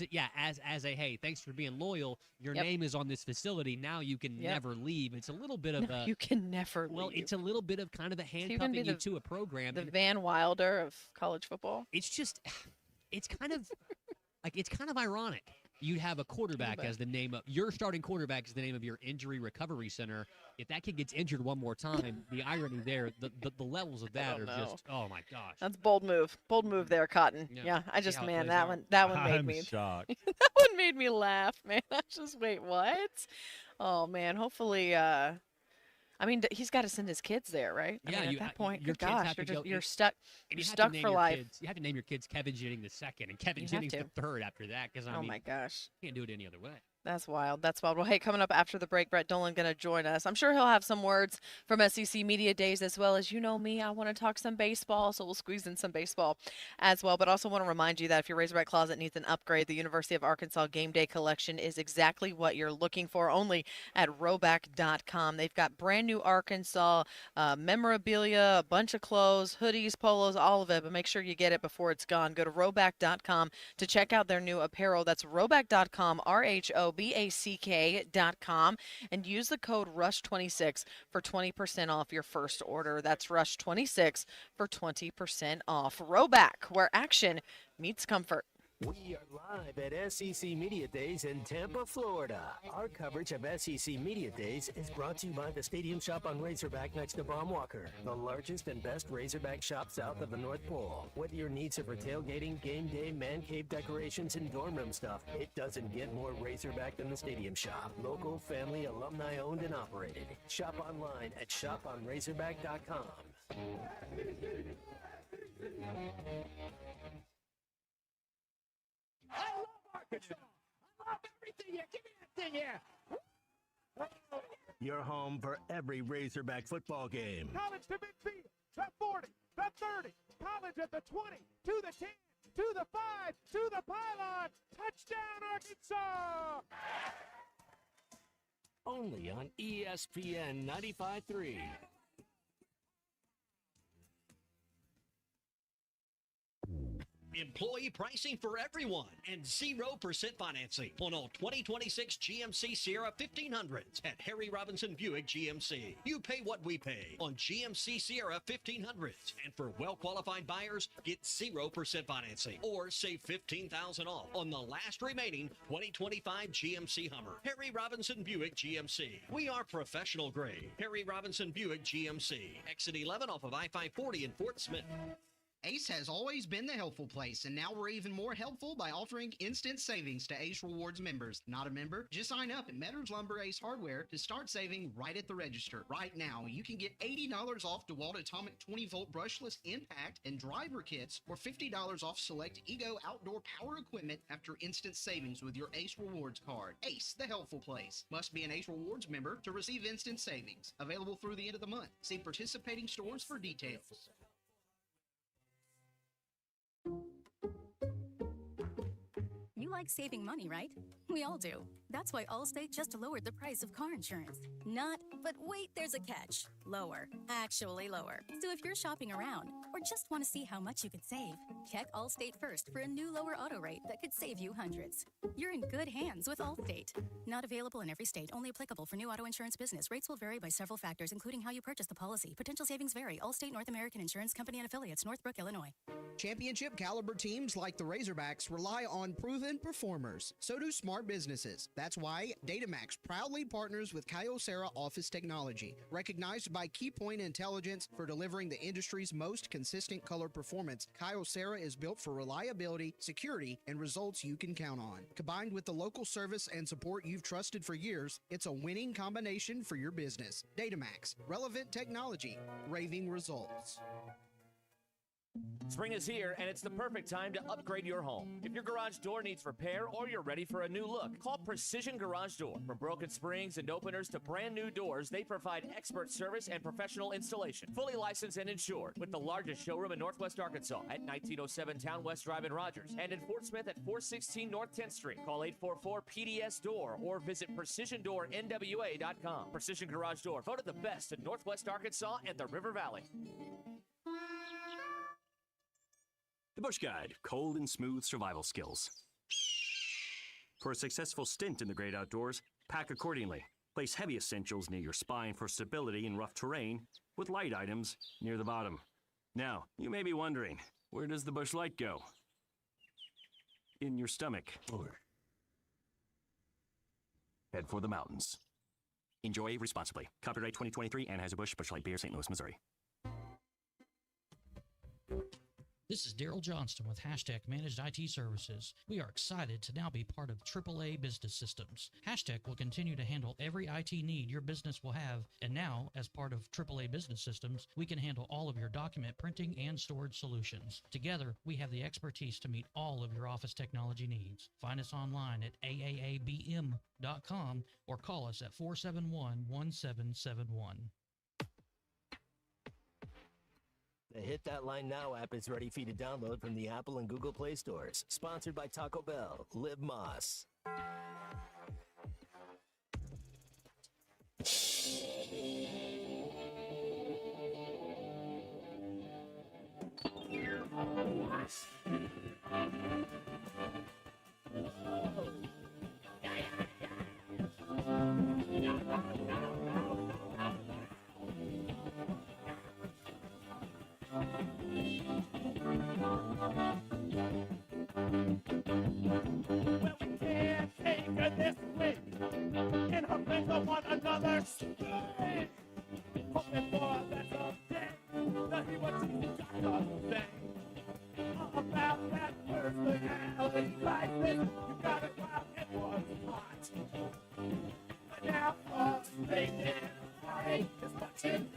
as a hey, thanks for being loyal. Your Yep. name is on this facility. Now you can Yep. never leave. It's a little bit of a You can never well, leave. it's a little bit of kind of a gonna handcuffing be you the- to a program. The and Van Wilder of college football. it's just, it's kind of ironic. You'd have a quarterback as the name of your starting quarterback is the name of your injury recovery center. If that kid gets injured one more time, the irony there, the levels of that don't are know. just, oh my gosh. That's bold move. Bold move there, Cotton. Yeah. Yeah, I See just how it man plays that out. one made I'm me shocked. that one made me laugh, man. I just wait, what? Oh man, hopefully I mean, he's got to send his kids there, right? I Yeah, mean, you- at that point, your good kids gosh, have to go- you're and- stuck. And You're you have to stuck name for your life. Kids, you have to name your kids Kevin Jennings the second and Kevin You have Jennings to. the third after that because I Oh mean, my gosh. can't do it any other way. That's wild. That's wild. Well, hey, coming up after the break, Brett Dolan going to join us. I'm sure he'll have some words from SEC Media Days as well. As you know me, I want to talk some baseball, so we'll squeeze in some baseball as well. But also want to remind you that if your Razorback closet needs an upgrade, the University of Arkansas Game Day Collection is exactly what you're looking for, only at Roback.com. They've got brand new Arkansas memorabilia, a bunch of clothes, hoodies, polos, all of it. But make sure you get it before it's gone. Go to Roback.com to check out their new apparel. That's Roback.com, RHOBACK.com, and use the code RUSH26 for 20% off your first order. That's RUSH26 for 20% off. Roback, where action meets comfort. We are live at SEC Media Days in Tampa, Florida. Our coverage of SEC Media Days is brought to you by the Stadium Shop on Razorback next to Baum Walker, the largest and best Razorback shop south of the North Pole. Whether your needs are for tailgating, game day, man cave decorations, and dorm room stuff, it doesn't get more Razorback than the Stadium Shop. Local, family, alumni owned and operated. Shop online at shoponrazorback.com. I love Arkansas. I love everything here. Give me that thing here. Your home for every Razorback football game. College to midfield. To 40. To 30. College at the 20. To the 10. To the 5. To the pylon. Touchdown, Arkansas. Only on ESPN 95.3. Employee pricing for everyone and 0% financing on all 2026 GMC Sierra 1500s at Harry Robinson Buick GMC. You pay what we pay on GMC Sierra 1500s. And for well-qualified buyers, get 0% financing or save $15,000 off on the last remaining 2025 GMC Hummer. Harry Robinson Buick GMC. We are professional grade. Harry Robinson Buick GMC. Exit 11 off of I-540 in Fort Smith. Ace has always been the helpful place, and now we're even more helpful by offering instant savings to Ace Rewards members. Not a member? Just sign up at Metters Lumber Ace Hardware to start saving right at the register. Right now, you can get $80 off DeWalt Atomic 20-volt brushless impact and driver kits, or $50 off select Ego outdoor power equipment after instant savings with your Ace Rewards card. Ace, the helpful place. Must be an Ace Rewards member to receive instant savings. Available through the end of the month. See participating stores for details. You like saving money, right? We all do. That's why Allstate just lowered the price of car insurance. Not, but wait, there's a catch. Lower. Actually lower. So if you're shopping around or just want to see how much you could save, check Allstate first for a new lower auto rate that could save you hundreds. You're in good hands with Allstate. Not available in every state. Only applicable for new auto insurance business. Rates will vary by several factors, including how you purchase the policy. Potential savings vary. Allstate North American Insurance Company and Affiliates, Northbrook, Illinois. Championship caliber teams like the Razorbacks rely on proven performers. So do smart businesses. That's why Datamax proudly partners with Kyocera Office Technology, recognized by Keypoint Intelligence for delivering the industry's most consistent color performance. Kyocera is built for reliability, security, and results you can count on. Combined with the local service and support you've trusted for years, it's a winning combination for your business. Datamax, relevant technology, raving results. Spring is here, and it's the perfect time to upgrade your home. If your garage door needs repair or you're ready for a new look, call Precision Garage Door. From broken springs and openers to brand new doors, they provide expert service and professional installation. Fully licensed and insured, with the largest showroom in Northwest Arkansas at 1907 Town West Drive in Rogers, and in Fort Smith at 416 North 10th Street. Call 844-PDS-DOOR or visit PrecisionDoorNWA.com. Precision Garage Door, voted the best in Northwest Arkansas and the River Valley. The Bush Guide, cold and smooth survival skills. For a successful stint in the great outdoors, pack accordingly. Place heavy essentials near your spine for stability in rough terrain, with light items near the bottom. Now, you may be wondering, where does the Bush Light go? In your stomach. Head for the mountains. Enjoy responsibly. Copyright 2023, Anheuser-Busch, Bush Light Beer, St. Louis, Missouri. This is Daryl Johnston with Hashtag Managed IT Services. We are excited to now be part of AAA Business Systems. Hashtag will continue to handle every IT need your business will have, and now, as part of AAA Business Systems, we can handle all of your document printing and storage solutions. Together, we have the expertise to meet all of your office technology needs. Find us online at aaabm.com or call us at 471-1771. The Hit That Line Now app is ready for you to download from the Apple and Google Play stores. Sponsored by Taco Bell. Live Moss. Now hear what you got to say about that personality like this. You got it while it was hot. And now all State is watching.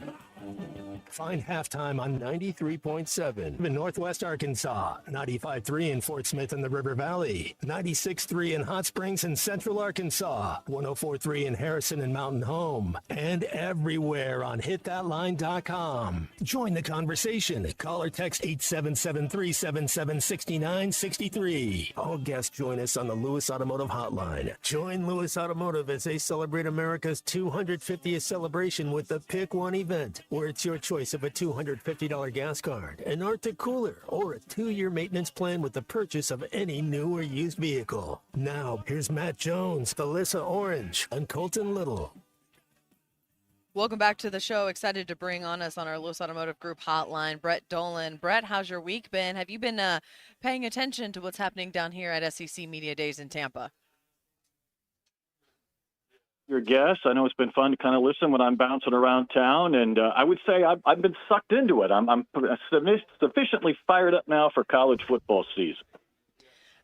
Find halftime on 93.7 in Northwest Arkansas, 95.3 in Fort Smith and the River Valley, 96.3 in Hot Springs and Central Arkansas, 104.3 in Harrison and Mountain Home, and everywhere on hitthatline.com. Join the conversation. Call or text 877-377-6963. All guests join us on the Lewis Automotive Hotline. Join Lewis Automotive as they celebrate America's 250th celebration with the Pick One event, where it's your choice of a $250 gas card, an Arctic cooler, or a 2-year maintenance plan with the purchase of any new or used vehicle. Now, here's Matt Jones, Alyssa Orange, and Colton Little. Welcome back to the show. Excited to bring on us on our Lewis Automotive Group hotline, Brett Dolan. Brett, how's your week been? Have you been paying attention to what's happening down here at SEC Media Days in Tampa? Your guests. I know it's been fun to kind of listen when I'm bouncing around town, and I would say I've been sucked into it. I'm sufficiently fired up now for college football season.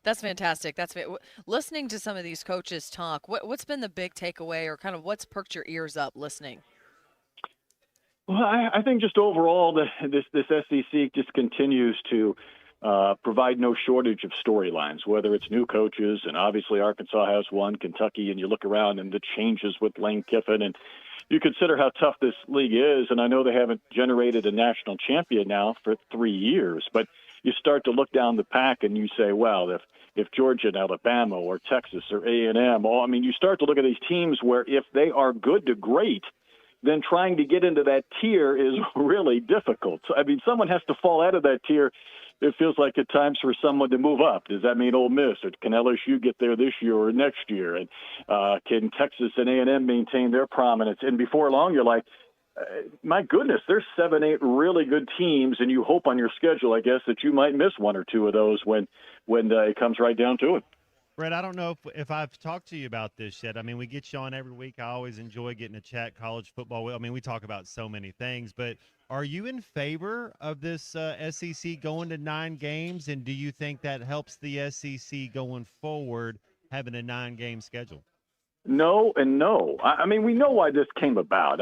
That's fantastic. Listening to some of these coaches talk, what's been the big takeaway, or kind of what's perked your ears up listening? Well, I think just overall, this SEC just continues to provide no shortage of storylines, whether it's new coaches, and obviously Arkansas has one, Kentucky, and you look around and the changes with Lane Kiffin, and you consider how tough this league is, and I know they haven't generated a national champion now for 3 years, but you start to look down the pack and you say, well, if Georgia and Alabama or Texas or A&M, you start to look at these teams where if they are good to great, then trying to get into that tier is really difficult. So, someone has to fall out of that tier. It feels like at times for someone to move up. Does that mean Ole Miss, or can LSU get there this year or next year? And can Texas and A&M maintain their prominence? And before long, you're like, my goodness, there's 7, 8 really good teams, and you hope on your schedule, I guess, that you might miss 1 or 2 of those when it comes right down to it. Brett, I don't know if I've talked to you about this yet. We get you on every week. I always enjoy getting to chat college football. We talk about so many things, but are you in favor of this SEC going to 9 games, and do you think that helps the SEC going forward having a 9-game schedule? No and no. We know why this came about.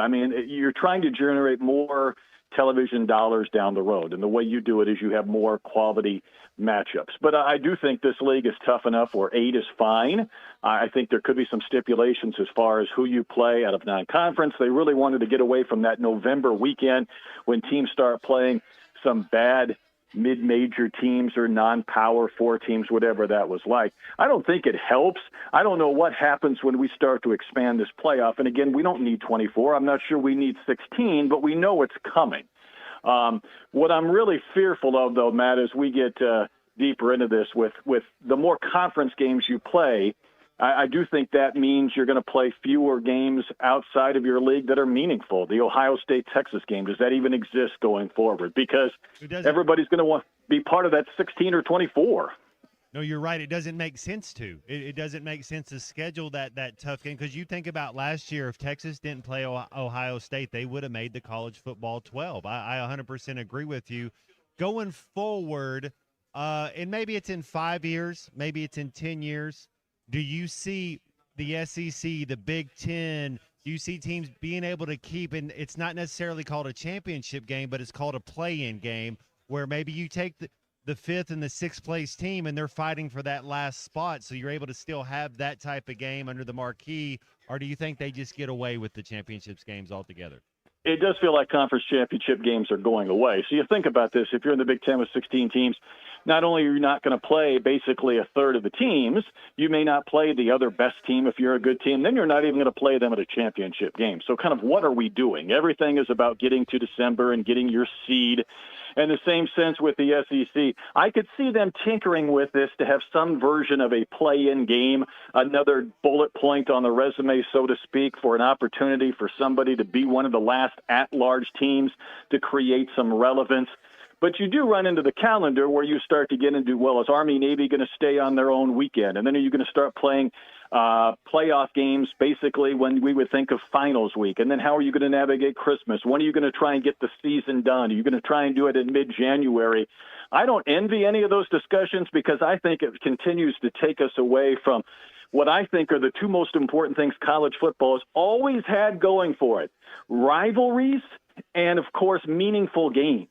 You're trying to generate more television dollars down the road, and the way you do it is you have more quality matchups. But I do think this league is tough enough where 8 is fine. I think there could be some stipulations as far as who you play out of non-conference. They really wanted to get away from that November weekend when teams start playing some bad mid-major teams or non-power 4 teams, whatever that was like. I don't think it helps. I don't know what happens when we start to expand this playoff. And again, we don't need 24. I'm not sure we need 16, but we know it's coming. What I'm really fearful of, though, Matt, as we get deeper into this, with the more conference games you play, I do think that means you're going to play fewer games outside of your league that are meaningful. The Ohio State-Texas game, does that even exist going forward? Because everybody's going to want to be part of that 16 or 24. No, you're right. It doesn't make sense to. It doesn't make sense to schedule that tough game, because you think about last year, if Texas didn't play Ohio State, they would have made the college football 12. I 100% agree with you. Going forward, and maybe it's in 5 years, maybe it's in 10 years, do you see the SEC, the Big Ten, do you see teams being able to keep, and it's not necessarily called a championship game, but it's called a play-in game, where maybe you take the 5th and the 6th place team and they're fighting for that last spot, so you're able to still have that type of game under the marquee, or do you think they just get away with the championships games altogether? It does feel like conference championship games are going away. So you think about this, if you're in the Big Ten with 16 teams, not only are you not going to play basically a third of the teams, you may not play the other best team if you're a good team, then you're not even going to play them at a championship game. So kind of what are we doing? Everything is about getting to December and getting your seed. And the same sense with the SEC. I could see them tinkering with this to have some version of a play-in game, another bullet point on the resume, so to speak, for an opportunity for somebody to be one of the last at-large teams to create some relevance. But you do run into the calendar where you start to get into, well, is Army-Navy going to stay on their own weekend? And then are you going to start playing playoff games basically when we would think of finals week. And then how are you going to navigate Christmas? When are you going to try and get the season done? Are you going to try and do it in mid-January? I don't envy any of those discussions because I think it continues to take us away from what I think are the two most important things college football has always had going for it: rivalries and, of course, meaningful games.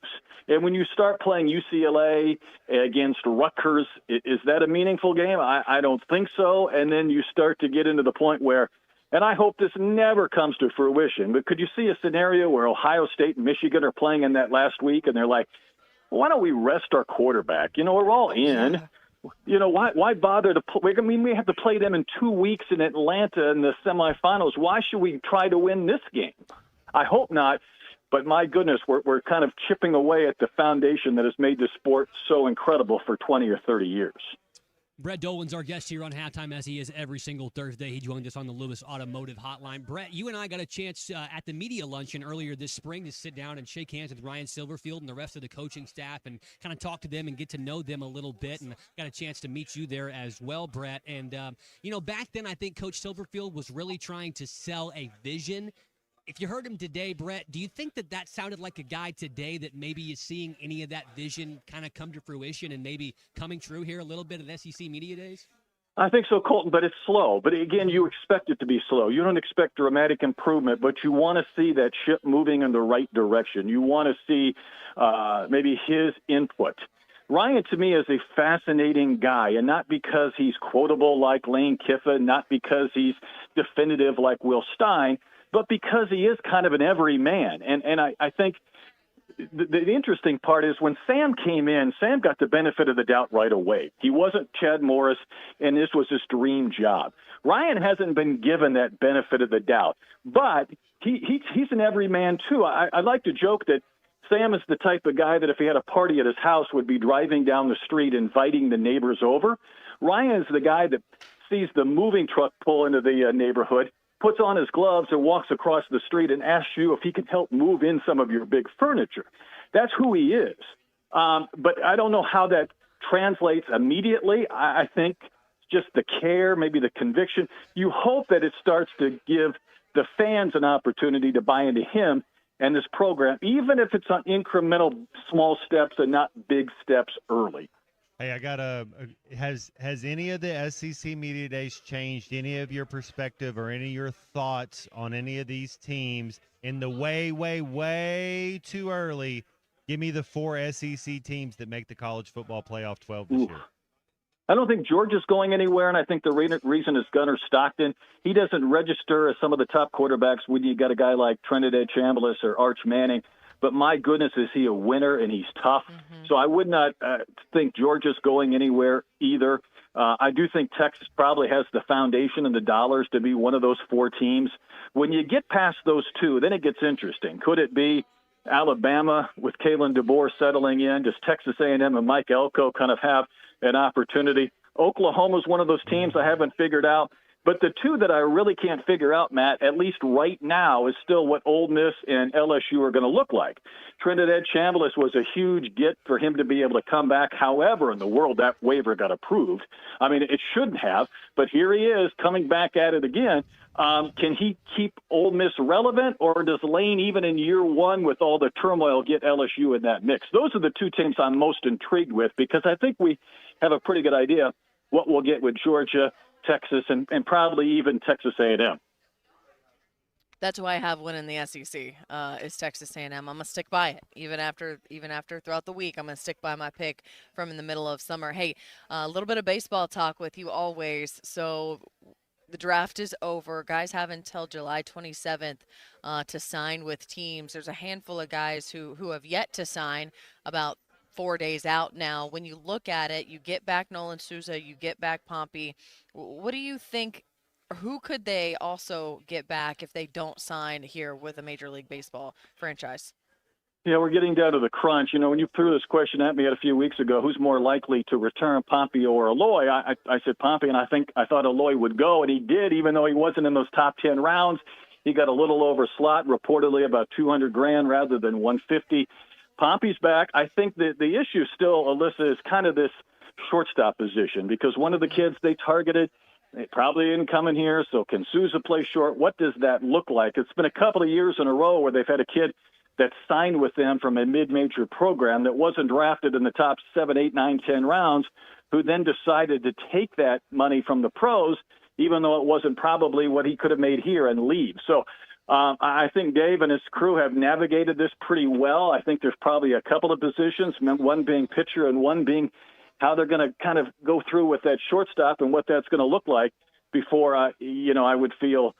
And when you start playing UCLA against Rutgers, is that a meaningful game? I don't think so. And then you start to get into the point where, and I hope this never comes to fruition, but could you see a scenario where Ohio State and Michigan are playing in that last week and they're like, well, why don't we rest our quarterback? You know, we're all in. You know, why bother to play? I mean, we have to play them in 2 weeks in Atlanta in the semifinals. Why should we try to win this game? I hope not. But my goodness, we're kind of chipping away at the foundation that has made this sport so incredible for 20 or 30 years. Brett Dolan's our guest here on Halftime, as he is every single Thursday. He joined us on the Lewis Automotive Hotline. Brett, you and I got a chance at the media luncheon earlier this spring to sit down and shake hands with Ryan Silverfield and the rest of the coaching staff and kind of talk to them and get to know them a little bit, and got a chance to meet you there as well, Brett. And, you know, back then I think Coach Silverfield was really trying to sell a vision. If you heard him today, Brett, do you think that sounded like a guy today that maybe is seeing any of that vision kind of come to fruition and maybe coming true here a little bit at SEC Media Days? I think so, Colton, but it's slow. But again, you expect it to be slow. You don't expect dramatic improvement, but you want to see that ship moving in the right direction. You want to see maybe his input. Ryan, to me, is a fascinating guy, and not because he's quotable like Lane Kiffin, not because he's definitive like Will Stein, but because he is kind of an everyman. And I think the interesting part is when Sam came in, Sam got the benefit of the doubt right away. He wasn't Chad Morris, and this was his dream job. Ryan hasn't been given that benefit of the doubt, but he's an everyman too. I like to joke that Sam is the type of guy that if he had a party at his house would be driving down the street inviting the neighbors over. Ryan is the guy that sees the moving truck pull into the neighborhood, puts on his gloves and walks across the street and asks you if he can help move in some of your big furniture. That's who he is. But I don't know how that translates immediately. I think just the care, maybe the conviction. You hope that it starts to give the fans an opportunity to buy into him and this program, even if it's on incremental small steps and not big steps early. Hey, I got has any of the SEC Media Days changed any of your perspective or any of your thoughts on any of these teams in the way too early? Give me the 4 SEC teams that make the college football playoff 12 this year. I don't think Georgia's going anywhere, and I think the reason is Gunnar Stockton. He doesn't register as some of the top quarterbacks when you got a guy like Trinidad Chambliss or Arch Manning. But my goodness, is he a winner, and he's tough. So I would not think Georgia's going anywhere either. I do think Texas probably has the foundation and the dollars to be one of those 4 teams. When you get past those 2, then it gets interesting. Could it be Alabama with Kalen DeBoer settling in? Does Texas A&M and Mike Elko kind of have an opportunity? Oklahoma's one of those teams I haven't figured out. But the 2 that I really can't figure out, Matt, at least right now, is still what Ole Miss and LSU are going to look like. Trinidad Chambliss was a huge get for him to be able to come back. However, in the world, that waiver got approved. I mean, it shouldn't have, but here he is coming back at it again. Can he keep Ole Miss relevant, or does Lane, even in year 1 with all the turmoil, get LSU in that mix? Those are the 2 teams I'm most intrigued with, because I think we have a pretty good idea what we'll get with Georgia, Texas, and probably even Texas A&M. That's why I have one in the SEC is Texas A&M. I'm gonna stick by it even after throughout the week. I'm gonna stick by my pick from in the middle of summer. Hey, a little bit of baseball talk with you always. So the draft is over. Guys have until July 27th to sign with teams. There's a handful of guys who have yet to sign, about 4 days out now. When you look at it, you get back Nolan Souza, you get back Pompey. What do you think? Who could they also get back if they don't sign here with a Major League Baseball franchise? Yeah, we're getting down to the crunch. You know, when you threw this question at me a few weeks ago, who's more likely to return, Pompey or Aloy? I said Pompey, and I thought Aloy would go, and he did, even though he wasn't in those top 10 rounds. He got a little over slot, reportedly about $200,000 rather than $150,000. Pompey's back. I think that the issue still, Alyssa, is kind of this shortstop position, because one of the kids they targeted It probably didn't come in here, so can Souza play short? What does that look like? It's been a couple of years in a row where they've had a kid that signed with them from a mid-major program that wasn't drafted in the top 7, 8, 9, 10 rounds, who then decided to take that money from the pros, even though it wasn't probably what he could have made here, and leave. So I think Dave and his crew have navigated this pretty well. I think there's probably a couple of positions, one being pitcher and one being how they're going to kind of go through with that shortstop and what that's going to look like before, I would feel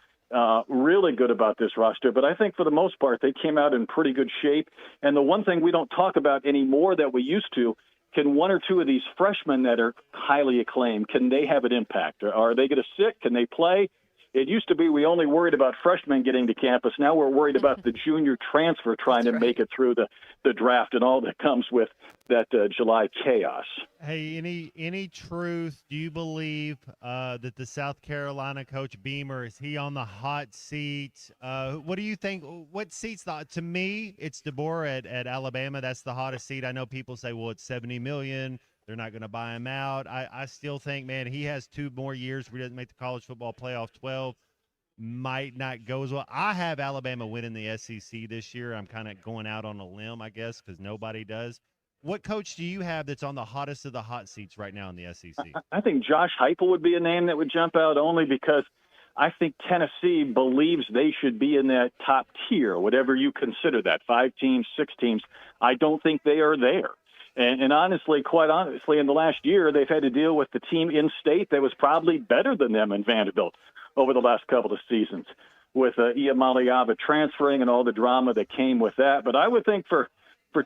really good about this roster. But I think for the most part, they came out in pretty good shape. And the one thing we don't talk about anymore that we used to, can one or two of these freshmen that are highly acclaimed, can they have an impact? Or are they going to sit? Can they play? It used to be we only worried about freshmen getting to campus. Now we're worried about the junior transfer trying to make it through the draft and all that comes with that July chaos. Hey, any truth? Do you believe that the South Carolina coach Beamer, is he on the hot seat? What do you think? What seat's to me, it's DeBoer at Alabama. That's the hottest seat. I know people say, well, it's $70 million. They're not going to buy him out. I still think, man, he has 2 more years where he doesn't make the college football playoff. 12 might not go as well. I have Alabama winning the SEC this year. I'm kind of going out on a limb, I guess, because nobody does. What coach do you have that's on the hottest of the hot seats right now in the SEC? I think Josh Heupel would be a name that would jump out, only because I think Tennessee believes they should be in that top tier, whatever you consider that, 5 teams, 6 teams. I don't think they are there. And honestly, quite honestly, in the last year, they've had to deal with the team in state that was probably better than them in Vanderbilt over the last couple of seasons, with Iamaleava transferring and all the drama that came with that. But I would think for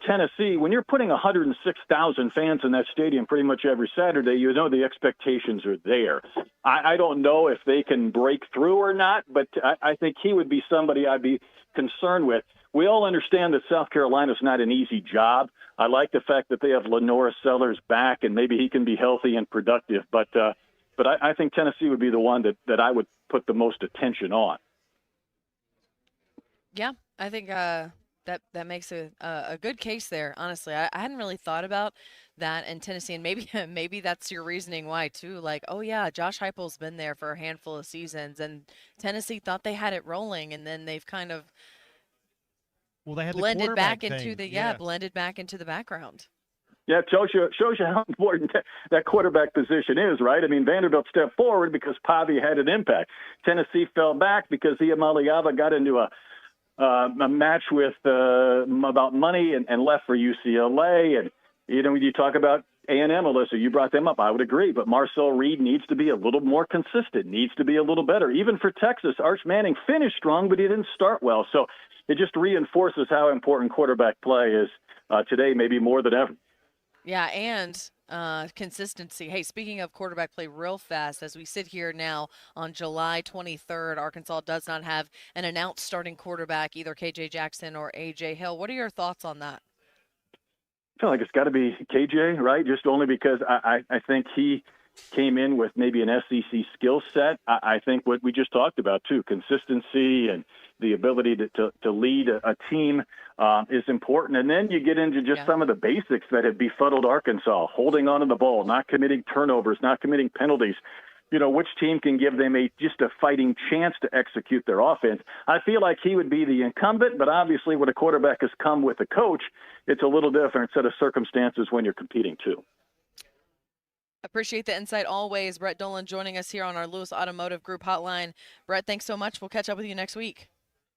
Tennessee, when you're putting 106,000 fans in that stadium pretty much every Saturday, you know the expectations are there. I don't know if they can break through or not, but I think he would be somebody I'd be concerned with. We all understand that South Carolina's not an easy job. I like the fact that they have Lenora Sellers back, and maybe he can be healthy and productive. But I think Tennessee would be the one that I would put the most attention on. Yeah, I think that makes a good case there. Honestly, I hadn't really thought about that in Tennessee, and maybe that's your reasoning why too. Like, oh yeah, Josh Heupel's been there for a handful of seasons, and Tennessee thought they had it rolling, and then they've kind of they had blended back thing. into blended back into the background. Yeah, it shows you how important that quarterback position is, right? I mean, Vanderbilt stepped forward because Pavi had an impact. Tennessee fell back because Iamaleava got into a match with about money and left for UCLA. And when you talk about A&M, Alyssa, you brought them up. I would agree, but Marcel Reed needs to be a little more consistent, needs to be a little better. Even for Texas, Arch Manning finished strong, but he didn't start well. So it just reinforces how important quarterback play is today, maybe more than ever. Yeah, and consistency. Hey, speaking of quarterback play real fast, as we sit here now on July 23rd, Arkansas does not have an announced starting quarterback, either KJ Jackson or AJ Hill. What are your thoughts on that? I feel like it's got to be KJ, right? Just only because I think he came in with maybe an SEC skill set. I think what we just talked about, too, consistency and the ability to lead a team is important. And then you get into just some of the basics that have befuddled Arkansas, holding on to the ball, not committing turnovers, not committing penalties. Which team can give them just a fighting chance to execute their offense? I feel like he would be the incumbent, but obviously when a quarterback has come with a coach, it's a little different set of circumstances when you're competing, too. Appreciate the insight always. Brett Dolan joining us here on our Lewis Automotive Group hotline. Brett, thanks so much. We'll catch up with you next week.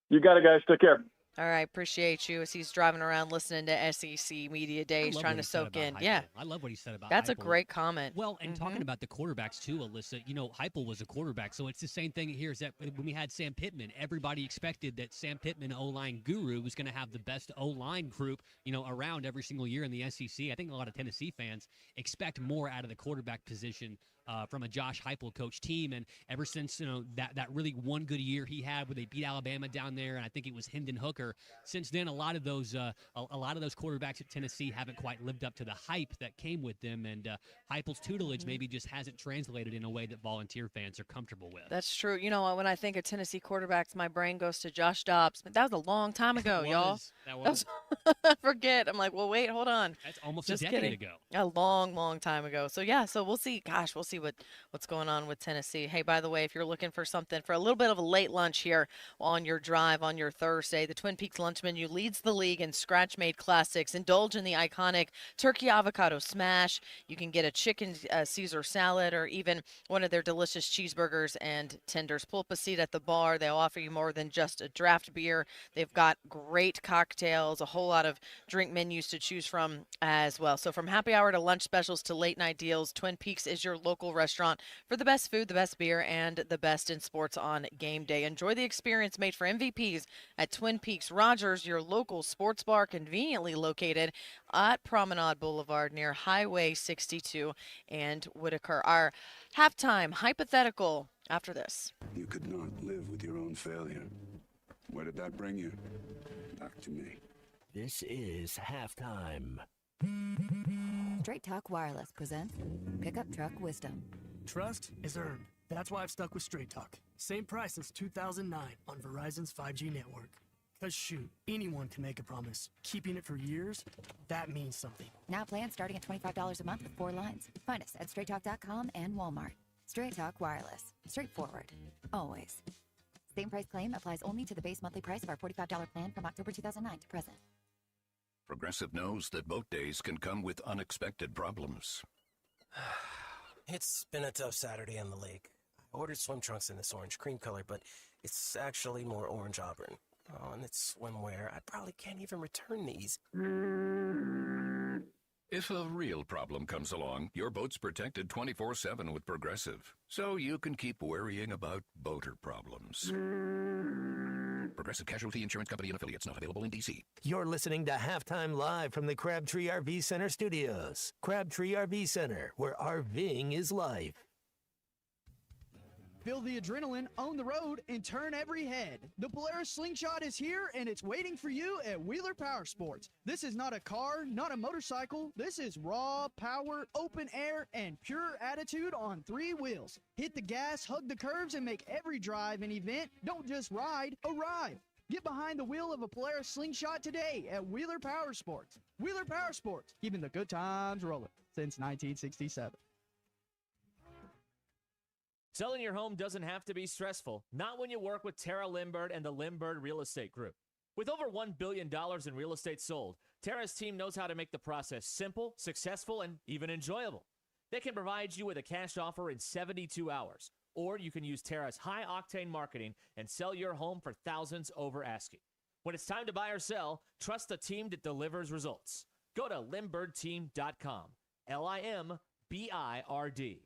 You got it, guys. Take care. All right, appreciate you as he's driving around listening to SEC Media Days, trying to soak in. Yeah, I love what he said about That's Heupel. a great comment. Well, and talking about the quarterbacks too, Alyssa, Heupel was a quarterback, so it's the same thing here is that when we had Sam Pittman, everybody expected that Sam Pittman, O-line guru, was going to have the best O-line group, around every single year in the SEC. I think a lot of Tennessee fans expect more out of the quarterback position from a Josh Heupel coach team, and ever since that really one good year he had where they beat Alabama down there, and I think it was Hendon Hooker. Since then, a lot of those quarterbacks at Tennessee haven't quite lived up to the hype that came with them, and Heupel's tutelage maybe just hasn't translated in a way that Volunteer fans are comfortable with. That's true. When I think of Tennessee quarterbacks, my brain goes to Josh Dobbs, but that was a long time ago, y'all. That was. I forget. I'm like, well, wait, hold on. That's almost Just a decade kidding. ago. A long, long time ago. So yeah, so we'll see. Gosh, we'll see see what's going on with Tennessee. Hey, by the way, if you're looking for something for a little bit of a late lunch here on your drive on your Thursday, the Twin Peaks lunch menu leads the league in scratch-made classics. Indulge in the iconic turkey avocado smash. You can get a chicken Caesar salad or even one of their delicious cheeseburgers and tenders. Pull up a seat at the bar. They'll offer you more than just a draft beer. They've got great cocktails, a whole lot of drink menus to choose from as well. So from happy hour to lunch specials to late night deals, Twin Peaks is your local restaurant for the best food, the best beer, and the best in sports on game day. Enjoy the experience made for MVPs at Twin Peaks Rogers, your local sports bar, conveniently located at Promenade Boulevard near Highway 62 and Whitaker. Our halftime hypothetical after this. You could not live with your own failure. Where did that bring you? Back to me. This is halftime. Straight Talk Wireless presents Pickup Truck Wisdom. Trust is earned. That's why I've stuck with Straight Talk. Same price since 2009 on Verizon's 5G network. Because shoot, anyone can make a promise. Keeping it for years, that means something. Now plans starting at $25 a month with 4 lines. Find us at straighttalk.com and Walmart. Straight Talk Wireless. Straightforward. Always. Same price claim applies only to the base monthly price of our $45 plan from October 2009 to present. Progressive knows that boat days can come with unexpected problems. It's been a tough Saturday on the lake. I ordered swim trunks in this orange cream color, but it's actually more orange auburn. Oh, and it's swimwear. I probably can't even return these. If a real problem comes along, your boat's protected 24/7 with Progressive, so you can keep worrying about boater problems. Progressive Casualty Insurance Company and affiliates, not available in D.C. You're listening to Halftime Live from the Crabtree RV Center studios. Crabtree RV Center, where RVing is life. Feel the adrenaline, own the road, and turn every head. The Polaris Slingshot is here, and it's waiting for you at Wheeler Power Sports. This is not a car, not a motorcycle. This is raw power, open air, and pure attitude on 3 wheels. Hit the gas, hug the curves, and make every drive an event. Don't just ride, arrive. Get behind the wheel of a Polaris Slingshot today at Wheeler Power Sports. Wheeler Power Sports, keeping the good times rolling since 1967. Selling your home doesn't have to be stressful, not when you work with Tara Limbird and the Limbird Real Estate Group. With over $1 billion in real estate sold, Tara's team knows how to make the process simple, successful, and even enjoyable. They can provide you with a cash offer in 72 hours, or you can use Tara's high-octane marketing and sell your home for thousands over asking. When it's time to buy or sell, trust the team that delivers results. Go to LimbirdTeam.com, LIMBIRD.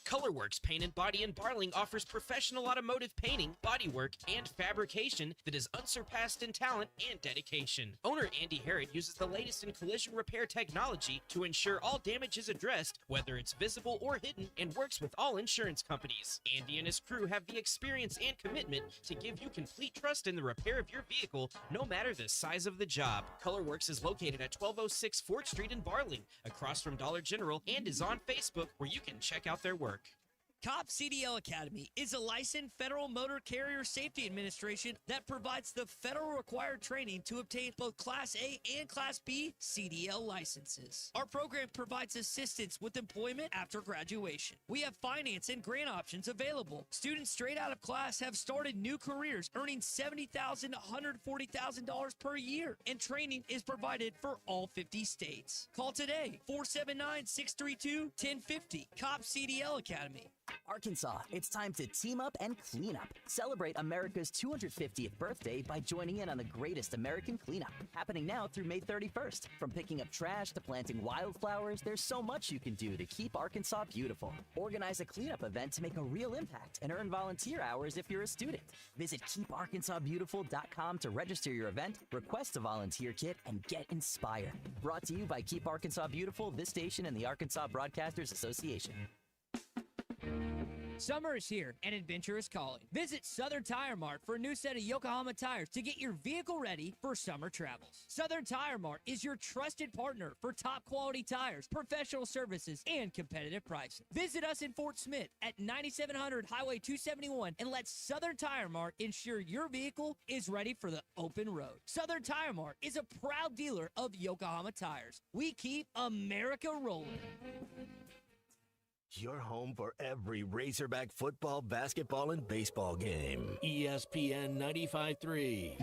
Colorworks Paint and Body in Barling offers professional automotive painting, bodywork, and fabrication that is unsurpassed in talent and dedication. Owner Andy Harrod uses the latest in collision repair technology to ensure all damage is addressed, whether it's visible or hidden, and works with all insurance companies. Andy and his crew have the experience and commitment to give you complete trust in the repair of your vehicle, no matter the size of the job. Colorworks is located at 1206 4th Street in Barling, across from Dollar General, and is on Facebook, where you can check out their work. COP CDL Academy is a licensed Federal Motor Carrier Safety Administration that provides the federal required training to obtain both Class A and Class B CDL licenses. Our program provides assistance with employment after graduation. We have finance and grant options available. Students straight out of class have started new careers earning $70,000 to $140,000 per year, and training is provided for all 50 states. Call today, 479-632-1050, COP CDL Academy. Arkansas, it's time to team up and clean up. Celebrate America's 250th birthday by joining in on the greatest American cleanup. Happening now through May 31st. From picking up trash to planting wildflowers, there's so much you can do to keep Arkansas beautiful. Organize a cleanup event to make a real impact and earn volunteer hours if you're a student. Visit keeparkansasbeautiful.com to register your event, request a volunteer kit, and get inspired. Brought to you by Keep Arkansas Beautiful, this station, and the Arkansas Broadcasters Association. Summer is here and adventure is calling. Visit Southern Tire Mart for a new set of Yokohama tires to get your vehicle ready for summer travels. Southern Tire Mart is your trusted partner for top quality tires, professional services, and competitive pricing. Visit us in Fort Smith at 9700 Highway 271 and let Southern Tire Mart ensure your vehicle is ready for the open road. Southern Tire Mart is a proud dealer of Yokohama tires. We keep America rolling. Your home for every Razorback football, basketball, and baseball game. ESPN 95.3.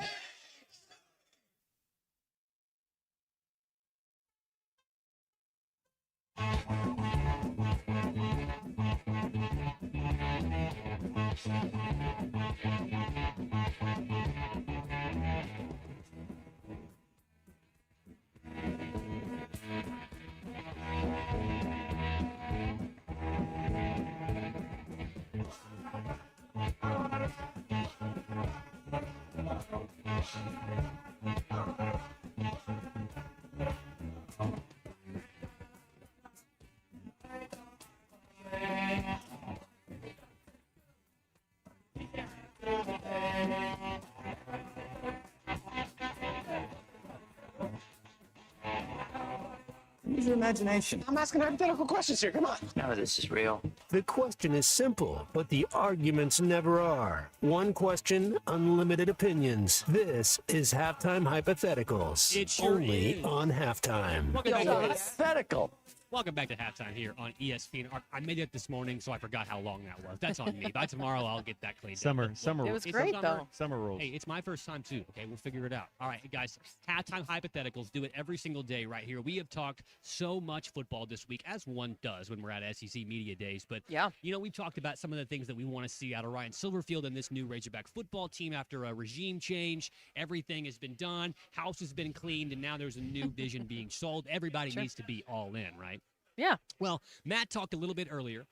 Use your imagination. I'm asking hypothetical questions here. Come on. No, this is real. The question is simple, but the arguments never are. One question, unlimited opinions. This is Halftime Hypotheticals. It sure only is. on Halftime. Welcome back, Hypothetical. Welcome back to Halftime here on ESPN. I made it this morning, so I forgot how long that was. That's on me. By tomorrow, I'll get that cleaned up. Summer. It was It's great, summer. though. Summer rules. Hey, it's my first time too. Okay, we'll figure it out. All right, guys, Halftime Hypotheticals, do it every single day right here. We have talked so much football this week, as one does when we're at SEC Media Days. But, yeah, we've talked about some of the things that we want to see out of Ryan Silverfield and this new Razorback football team after a regime change. Everything has been done. House has been cleaned, and now there's a new vision being sold. Everybody needs to be all in, right? Yeah. Well, Matt talked a little bit earlier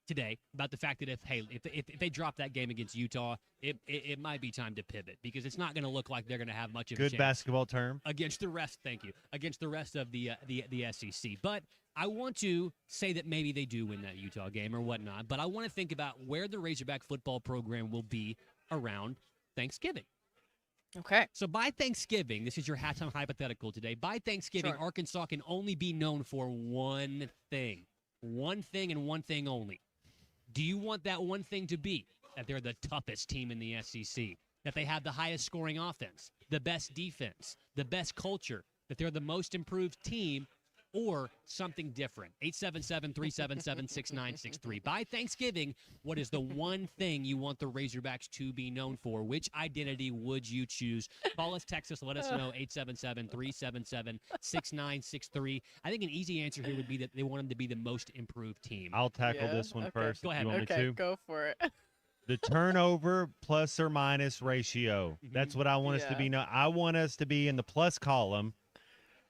today about the fact that if they drop that game against Utah, it might be time to pivot because it's not going to look like they're going to have much of a Good chance basketball term. against the rest. Thank you, against the rest of the SEC. But I want to say that maybe they do win that Utah game or whatnot. But I want to think about where the Razorback football program will be around Thanksgiving. Okay. So by Thanksgiving, this is your halftime hypothetical today. By Thanksgiving, Sure. Arkansas can only be known for one thing. One thing and one thing only. Do you want that one thing to be that they're the toughest team in the SEC, that they have the highest scoring offense, the best defense, the best culture, that they're the most improved team, or something different? 877-377-6963. By Thanksgiving, what is the one thing you want the Razorbacks to be known for? Which identity would you choose? Call us, text us, let us know. 877-377-6963. I think an easy answer here would be that they want them to be the most improved team. I'll tackle this one first. Go if ahead. You want me to? Go for it. The turnover plus or minus ratio. That's what I want us to be. I want us to be in the plus column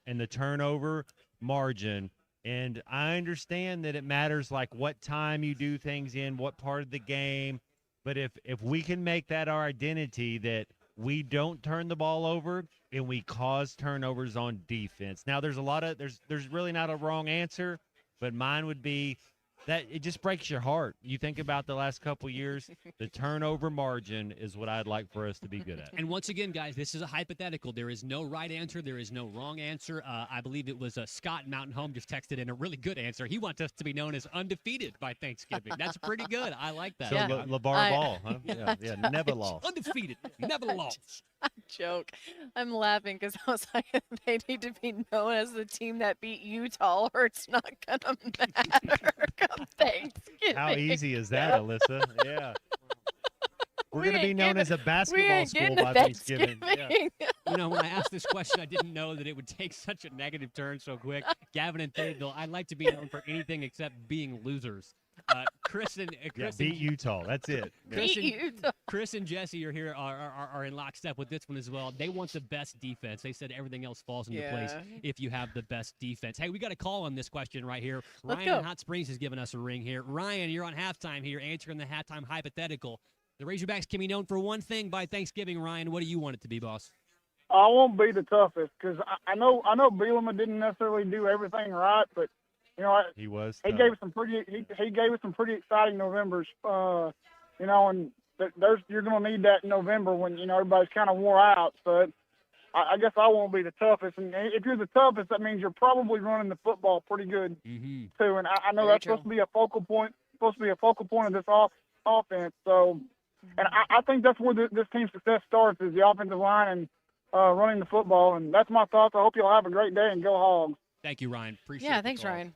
and the turnover margin. And I understand that it matters like what time you do things in, what part of the game. But if we can make that our identity, that we don't turn the ball over and we cause turnovers on defense. Now there's really not a wrong answer, but mine would be that it just breaks your heart. You think about the last couple years, the turnover margin is what I'd like for us to be good at. And once again, guys, this is a hypothetical. There is no right answer. There is no wrong answer. I believe it was Scott in Mountain Home just texted in a really good answer. He wants us to be known as undefeated by Thanksgiving. That's pretty good. I like that. So LeVar Ball, huh? Yeah, never lost. Undefeated, never lost. Joke. I'm laughing because I was like, they need to be known as the team that beat Utah, or it's not gonna matter come Thanksgiving. How easy is that, Alyssa? Yeah. We're going to be known as a basketball school by Thanksgiving. Yeah. When I asked this question, I didn't know that it would take such a negative turn so quick. Gavin and Fayetteville, I'd like to be known for anything except being losers. Chris and beat Utah. That's it. Chris and Jesse are here are in lockstep with this one as well. They want the best defense. They said everything else falls into place if you have the best defense. Hey, we got a call on this question right here. Let's Ryan go. in Hot Springs has given us a ring here. Ryan, you're on halftime here, answering the halftime hypothetical. The Razorbacks can be known for one thing by Thanksgiving. Ryan, what do you want it to be, boss? I won't be the toughest because I know Bielema didn't necessarily do everything right, but he was. He gave us some pretty exciting Novembers. And you're going to need that in November when everybody's kind of wore out. So I guess I won't be the toughest. And if you're the toughest, that means you're probably running the football pretty good too. And I know that's supposed to be a focal point. Of this offense. So, and I think that's where this team's success starts is the offensive line and running the football. And that's my thoughts. I hope you'll have a great day and go Hogs. Thank you, Ryan. Appreciate Yeah, the thanks, call. Ryan.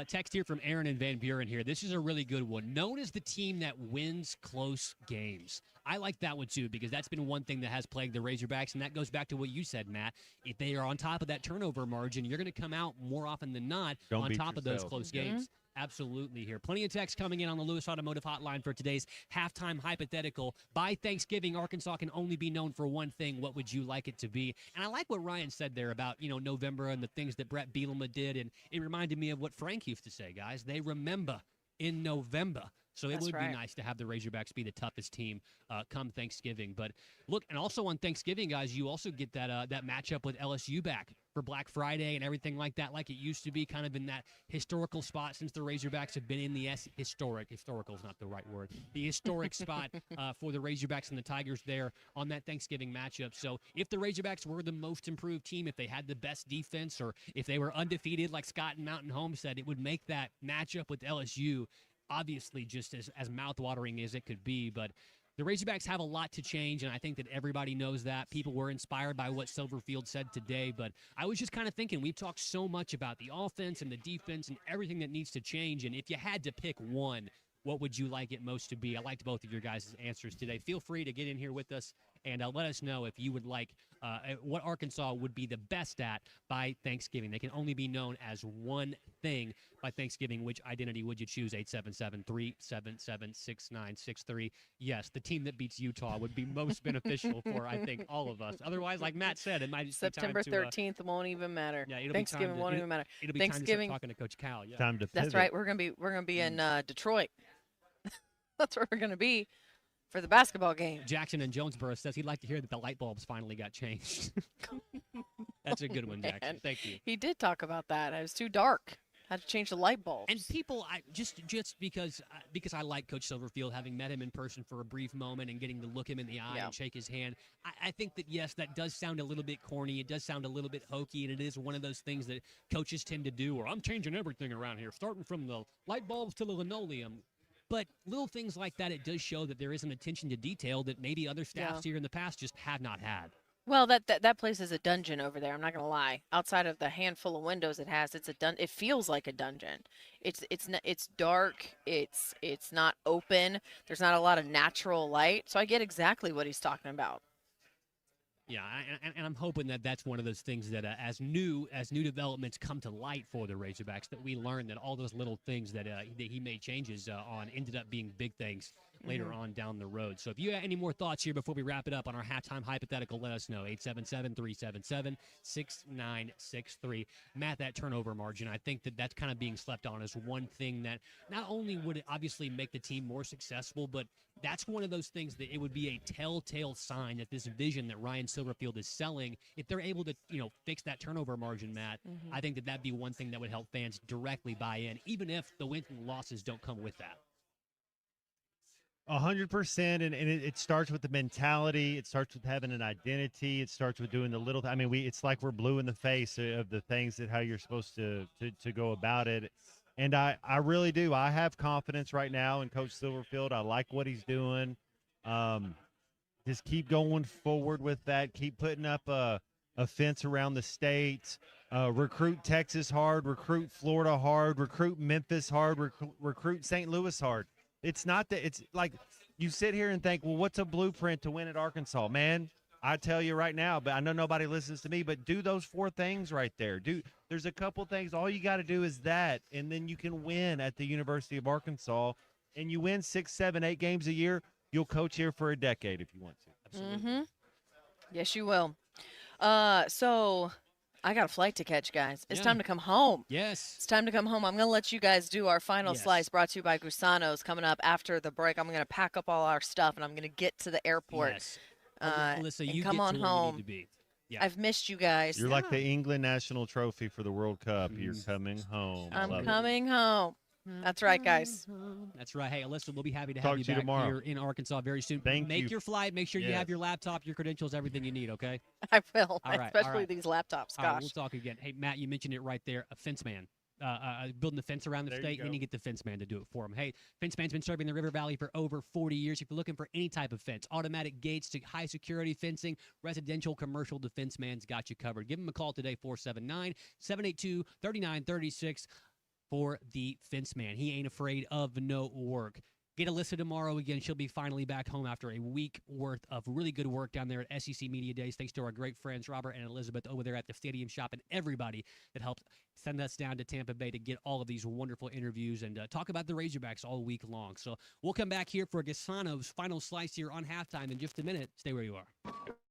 Text here from Aaron and Van Buren here. This is a really good one. Known as the team that wins close games. I like that one, too, because that's been one thing that has plagued the Razorbacks, and that goes back to what you said, Matt. If they are on top of that turnover margin, you're going to come out more often than not on top of those close games. Absolutely here. Plenty of text coming in on the Lewis Automotive Hotline for today's halftime hypothetical. By Thanksgiving, Arkansas can only be known for one thing. What would you like it to be? And I like what Ryan said there about, November and the things that Brett Bielema did. And it reminded me of what Frank used to say, guys. They remember in November. So it would be nice to have the Razorbacks be the toughest team come Thanksgiving. But look, and also on Thanksgiving, guys, you also get that matchup with LSU back for Black Friday and everything like that, like it used to be, kind of in that historical spot since the Razorbacks have been in the historical is not the right word, the historic spot for the Razorbacks and the Tigers there on that Thanksgiving matchup. So if the Razorbacks were the most improved team, if they had the best defense, or if they were undefeated, like Scott and Mountain Home said, it would make that matchup with LSU obviously just as mouth-watering as it could be. But the Razorbacks have a lot to change, and I think that everybody knows that. People were inspired by what Silverfield said today, but I was just kind of thinking, we've talked so much about the offense and the defense and everything that needs to change, and if you had to pick one, what would you like it most to be? I liked both of your guys' answers today. Feel free to get in here with us and let us know if you would like what Arkansas would be the best at by Thanksgiving. They can only be known as one thing by Thanksgiving. Which identity would you choose? 877-377-6963. Yes, the team that beats Utah would be most beneficial for, I think, all of us. Otherwise, like Matt said, it might just September be time to, 13th won't even matter. Yeah, Thanksgiving won't even matter. It'll be Thanksgiving. time to start talking to Coach Cal. Yeah. Time to pivot. That's right. We're gonna be in Detroit. That's where we're gonna be for the basketball game. Jackson in Jonesboro says he'd like to hear that the light bulbs finally got changed. That's a good one, Jackson. Man. Thank you. He did talk about that. It was too dark. Had to change the light bulbs. And people, just because I like Coach Silverfield, having met him in person for a brief moment and getting to look him in the eye and shake his hand, I think that, yes, that does sound a little bit corny. It does sound a little bit hokey, and it is one of those things that coaches tend to do, or I'm changing everything around here, starting from the light bulbs to the linoleum. But little things like that, it does show that there is an attention to detail that maybe other staffs here in the past just have not had. Well, that place is a dungeon over there. I'm not gonna lie. Outside of the handful of windows it has, it's a it feels like a dungeon. It's dark. It's not open. There's not a lot of natural light. So I get exactly what he's talking about. Yeah, and I'm hoping that that's one of those things that as new developments come to light for the Razorbacks, that we learn that all those little things that he made changes on ended up being big things later on down the road. So if you have any more thoughts here before we wrap it up on our halftime hypothetical, let us know. 877-377-6963. Matt, that turnover margin, I think that's kind of being slept on as one thing that not only would it obviously make the team more successful, but that's one of those things that it would be a telltale sign that this vision that Ryan Silverfield is selling, if they're able to, fix that turnover margin, Matt, I think that'd be one thing that would help fans directly buy in, even if the wins and losses don't come with that. 100%, and it starts with the mentality. It starts with having an identity. It starts with doing the little. I mean, it's like we're blue in the face of the things that how you're supposed to go about it. And I really do. I have confidence right now in Coach Silverfield. I like what he's doing. Just keep going forward with that. Keep putting up a fence around the state. Recruit Texas hard. Recruit Florida hard. Recruit Memphis hard. Recruit St. Louis hard. It's not that it's like you sit here and think, well, what's a blueprint to win at Arkansas? Man, I tell you right now, but I know nobody listens to me, but do those 4 things right there. There's a couple things. All you got to do is that, and then you can win at the University of Arkansas. And you win 6, 7, 8 games a year, you'll coach here for a decade if you want to. Absolutely. Yes, you will. So I got a flight to catch, guys. It's time to come home. Yes. It's time to come home. I'm going to let you guys do our final slice brought to you by Gusano's coming up after the break. I'm going to pack up all our stuff, and I'm going to get to the airport. Yes. Alyssa, you come get on to where you home. need to be. Yeah. I've missed you guys. You're like the England national trophy for the World Cup. You're coming home. I'm coming home. That's right, guys. That's right. Hey, Alyssa, we'll be happy to Talk have you to you back tomorrow. here in Arkansas very soon. Make your flight. Make sure you have your laptop, your credentials, everything you need, okay? I will, All right, especially these laptops. All right, Gosh. we'll talk again. Hey, Matt, you mentioned it right there, a fence man. Building the fence around the There you state, go. then you get the fence man to do it for him. Hey, fence man's been serving the River Valley for over 40 years. If you're looking for any type of fence, automatic gates to high security fencing, residential, commercial, the fence man's got you covered. Give him a call today, 479-782-3936. for the fence man. He ain't afraid of no work. Get Alyssa tomorrow again. She'll be finally back home after a week worth of really good work down there at SEC Media Days. Thanks to our great friends, Robert and Elizabeth, over there at the Stadium Shop, and everybody that helped send us down to Tampa Bay to get all of these wonderful interviews and talk about the Razorbacks all week long. So we'll come back here for Gasano's final slice here on halftime in just a minute. Stay where you are.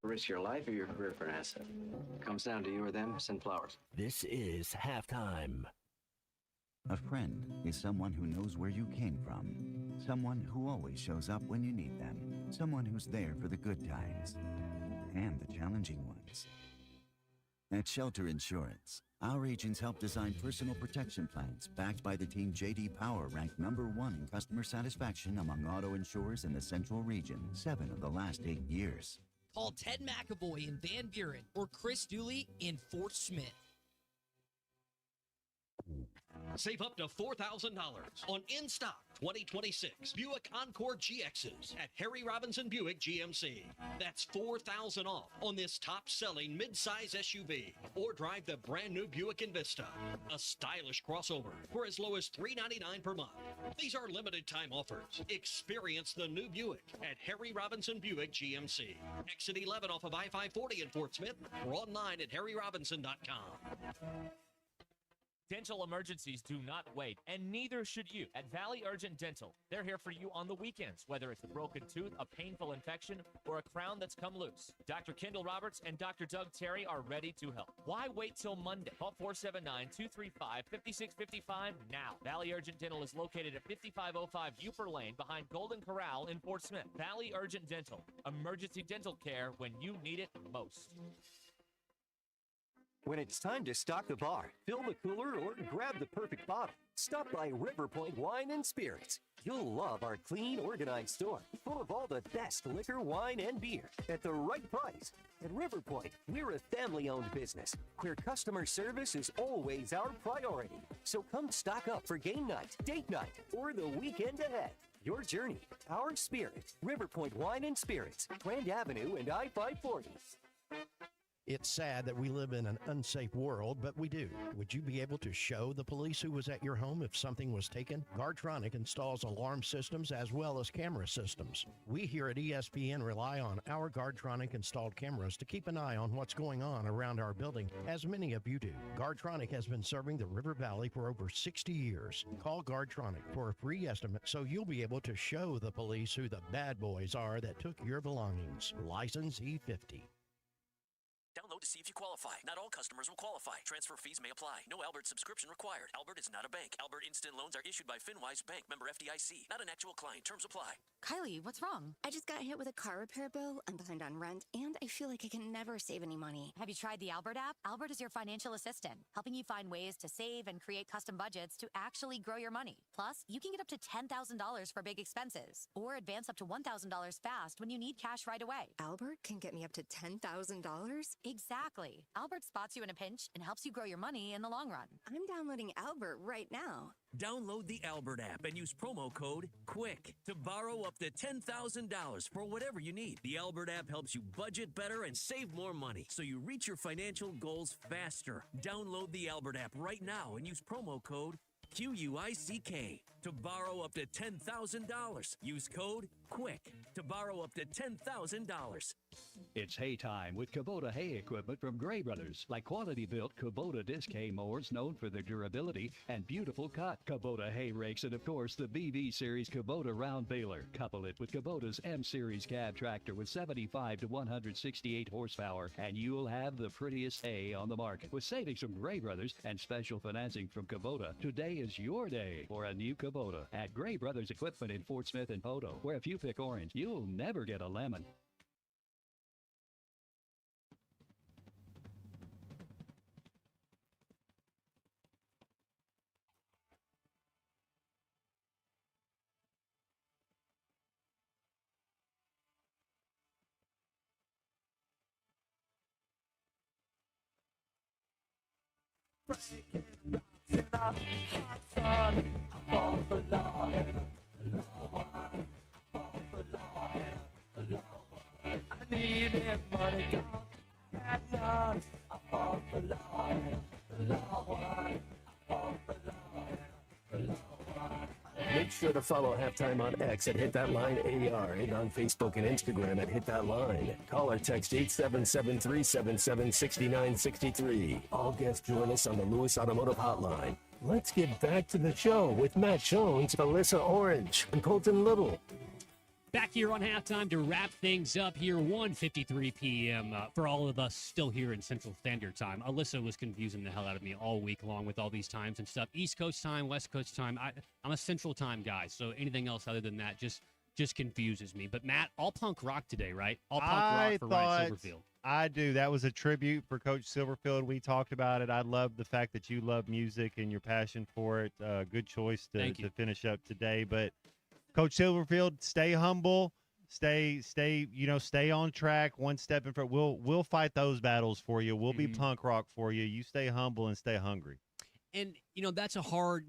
Risk your life or your career for an asset. Comes down to you or them. Send flowers. This is halftime. A friend is someone who knows where you came from. Someone who always shows up when you need them. Someone who's there for the good times and the challenging ones. At Shelter Insurance, our agents help design personal protection plans backed by the team J.D. Power ranked #1 in customer satisfaction among auto insurers in the Central Region 7 of the last 8 years. Call Ted McAvoy in Van Buren or Chris Dooley in Fort Smith. Save up to $4,000 on in-stock 2026 Buick Encore GXs at Harry Robinson Buick GMC. That's $4,000 off on this top-selling midsize SUV. Or drive the brand-new Buick Envista, a stylish crossover for as low as $399 per month. These are limited-time offers. Experience the new Buick at Harry Robinson Buick GMC. Exit 11 off of I-540 in Fort Smith or online at harryrobinson.com. Dental emergencies do not wait, and neither should you. At Valley Urgent Dental, they're here for you on the weekends, whether it's a broken tooth, a painful infection, or a crown that's come loose. Dr. Kendall Roberts and Dr. Doug Terry are ready to help. Why wait till Monday? Call 479-235-5655 now. Valley Urgent Dental is located at 5505 Uper Lane behind Golden Corral in Fort Smith. Valley Urgent Dental, emergency dental care when you need it most. When it's time to stock the bar, fill the cooler, or grab the perfect bottle, stop by River Point Wine and Spirits. You'll love our clean, organized store, full of all the best liquor, wine, and beer at the right price. At River Point, we're a family-owned business where customer service is always our priority. So come stock up for game night, date night, or the weekend ahead. Your journey, our spirit. River Point Wine and Spirits, Grand Avenue and I-540. It's sad that we live in an unsafe world, but we do. Would you be able to show the police who was at your home if something was taken? Guardtronic installs alarm systems as well as camera systems. We here at ESPN rely on our Guardtronic installed cameras to keep an eye on what's going on around our building, as many of you do. Guardtronic has been serving the River Valley for over 60 years. Call Guardtronic for a free estimate so you'll be able to show the police who the bad boys are that took your belongings. License E50. Download to see if you qualify. Not all customers will qualify. Transfer fees may apply. No Albert subscription required. Albert is not a bank. Albert Instant Loans are issued by FinWise Bank, member FDIC. Not an actual client. Terms apply. Kylie, what's wrong? I just got hit with a car repair bill. I'm behind on rent, and I feel like I can never save any money. Have you tried the Albert app? Albert is your financial assistant, helping you find ways to save and create custom budgets to actually grow your money. Plus, you can get up to $10,000 for big expenses, or advance up to $1,000 fast when you need cash right away. Albert can get me up to $10,000? Exactly. Albert spots you in a pinch and helps you grow your money in the long run. I'm downloading Albert right now. Download the Albert app and use promo code QUICK to borrow up to $10,000 for whatever you need. The Albert app helps you budget better and save more money so you reach your financial goals faster. Download the Albert app right now and use promo code QUICK to borrow up to $10,000. Use code QUICK to borrow up to $10,000. It's hay time with Kubota hay equipment from Gray Brothers, like quality-built Kubota disc hay mowers known for their durability and beautiful cut. Kubota hay rakes and, of course, the BV Series Kubota round baler. Couple it with Kubota's M Series cab tractor with 75 to 168 horsepower, and you'll have the prettiest hay on the market. With savings from Gray Brothers and special financing from Kubota, today is your day for a new Kubota at Gray Brothers Equipment in Fort Smith and Poto, where if you pick orange, you'll never get a lemon. Breaking rocks in the hot sun. I fall for love. Lord, I fall for love. Lord, I needed money gone. Had none. I fall for love. Lord, I fall for love. Make sure to follow Halftime on X at Hit That Line AR and on Facebook and Instagram at Hit That Line. Call or text 877-377-6963. All guests join us on the Lewis Automotive Hotline. Let's get back to the show with Matt Jones, Alyssa Orange, and Colton Little. Back here on Halftime to wrap things up here, 1:53 p.m. For all of us still here in Central Standard Time. Alyssa was confusing the hell out of me all week long with all these times and stuff. East Coast time, West Coast time. I'm a Central Time guy, so anything else other than that just confuses me. But Matt, all punk rock today, right? All punk rock for Ryan Silverfield. I do. That was a tribute for Coach Silverfield. We talked about it. I love the fact that you love music and your passion for it. Good choice to finish up today. But Coach Silverfield, stay humble, stay on track, one step in front. We'll fight those battles for you. We'll be punk rock for you. You stay humble and stay hungry. And, that's a hard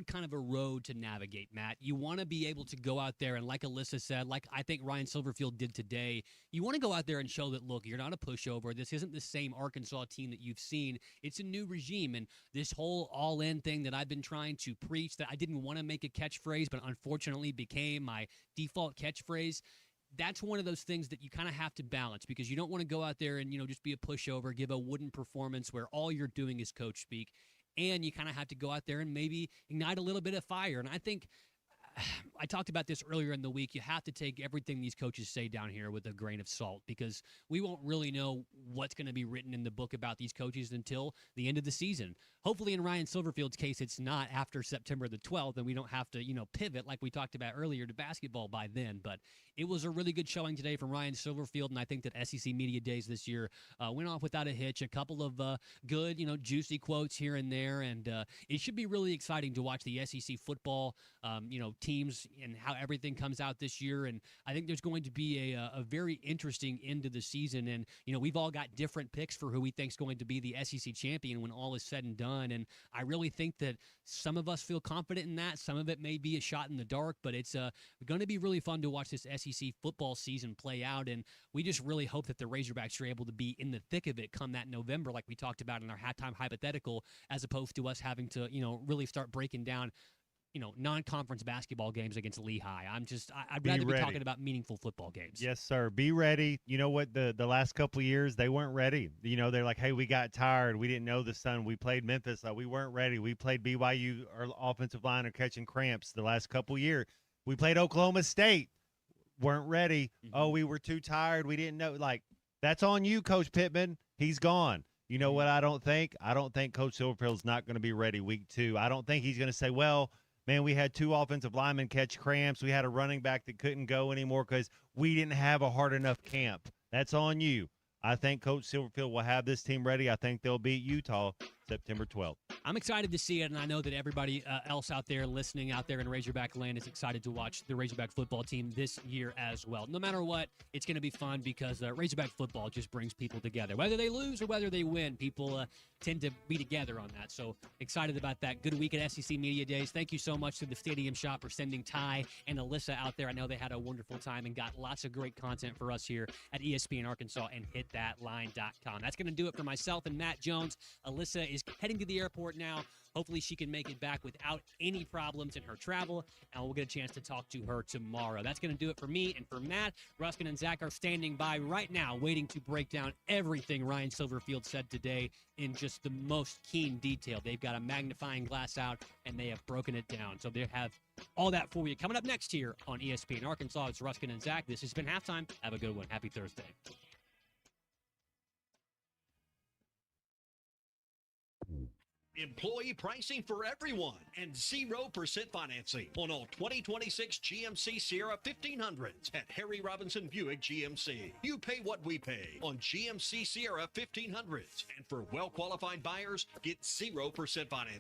kind of a road to navigate, Matt. You want to be able to go out there and, like Alyssa said, like I think Ryan Silverfield did today, you want to go out there and show that, look, you're not a pushover. This isn't the same Arkansas team that you've seen. It's a new regime. And this whole all-in thing that I've been trying to preach, that I didn't want to make a catchphrase, but unfortunately became my default catchphrase, that's one of those things that you kind of have to balance, because you don't want to go out there and, just be a pushover, give a wooden performance where all you're doing is coach speak. And you kind of have to go out there and maybe ignite a little bit of fire. And I think I talked about this earlier in the week. You have to take everything these coaches say down here with a grain of salt, because we won't really know what's going to be written in the book about these coaches until the end of the season. Hopefully in Ryan Silverfield's case, it's not after September the 12th, and we don't have to, pivot like we talked about earlier to basketball by then. But it was a really good showing today from Ryan Silverfield, and I think that SEC Media Days this year went off without a hitch. A couple of good, juicy quotes here and there, and it should be really exciting to watch the SEC football, teams and how everything comes out this year. And I think there's going to be a very interesting end of the season. And, we've all got different picks for who we think is going to be the SEC champion when all is said and done. And I really think that some of us feel confident in that. Some of it may be a shot in the dark, but it's going to be really fun to watch this SEC football season play out. And we just really hope that the Razorbacks are able to be in the thick of it come that November, like we talked about in our halftime hypothetical, as opposed to us having to, really start breaking down non-conference basketball games against Lehigh. I'd rather be talking about meaningful football games. Yes, sir. Be ready. You know what? The last couple of years, they weren't ready. They're like, hey, we got tired. We didn't know the sun. We played Memphis. We weren't ready. We played BYU. Our offensive line are catching cramps the last couple of years. We played Oklahoma State. Weren't ready. Oh, we were too tired. We didn't know. That's on you, Coach Pittman. He's gone. You know what I don't think? I don't think Coach Silverfield's not going to be ready week 2. I don't think he's going to say, well, man, we had 2 offensive linemen catch cramps. We had a running back that couldn't go anymore because we didn't have a hard enough camp. That's on you. I think Coach Silverfield will have this team ready. I think they'll beat Utah September 12th. I'm excited to see it, and I know that everybody else out there listening out there in Razorback land is excited to watch the Razorback football team this year as well. No matter what, it's going to be fun because Razorback football just brings people together. Whether they lose or whether they win, people tend to be together on that. So excited about that. Good week at SEC Media Days. Thank you so much to the Stadium Shop for sending Ty and Alyssa out there. I know they had a wonderful time and got lots of great content for us here at ESPN Arkansas and hitthatline.com. That's going to do it for myself and Matt Jones. Alyssa is heading to the airport now. Hopefully she can make it back without any problems in her travel, and we'll get a chance to talk to her tomorrow. That's going to do it for me and for Matt. Ruskin and Zach are standing by right now, waiting to break down everything Ryan Silverfield said today in just the most keen detail. They've got a magnifying glass out, and they have broken it down. So they have all that for you. Coming up next here on ESPN Arkansas, it's Ruskin and Zach. This has been Halftime. Have a good one. Happy Thursday. Employee pricing for everyone and 0% financing on all 2026 GMC Sierra 1500s at Harry Robinson Buick GMC. You pay what we pay on GMC Sierra 1500s. And for well-qualified buyers, get 0% financing.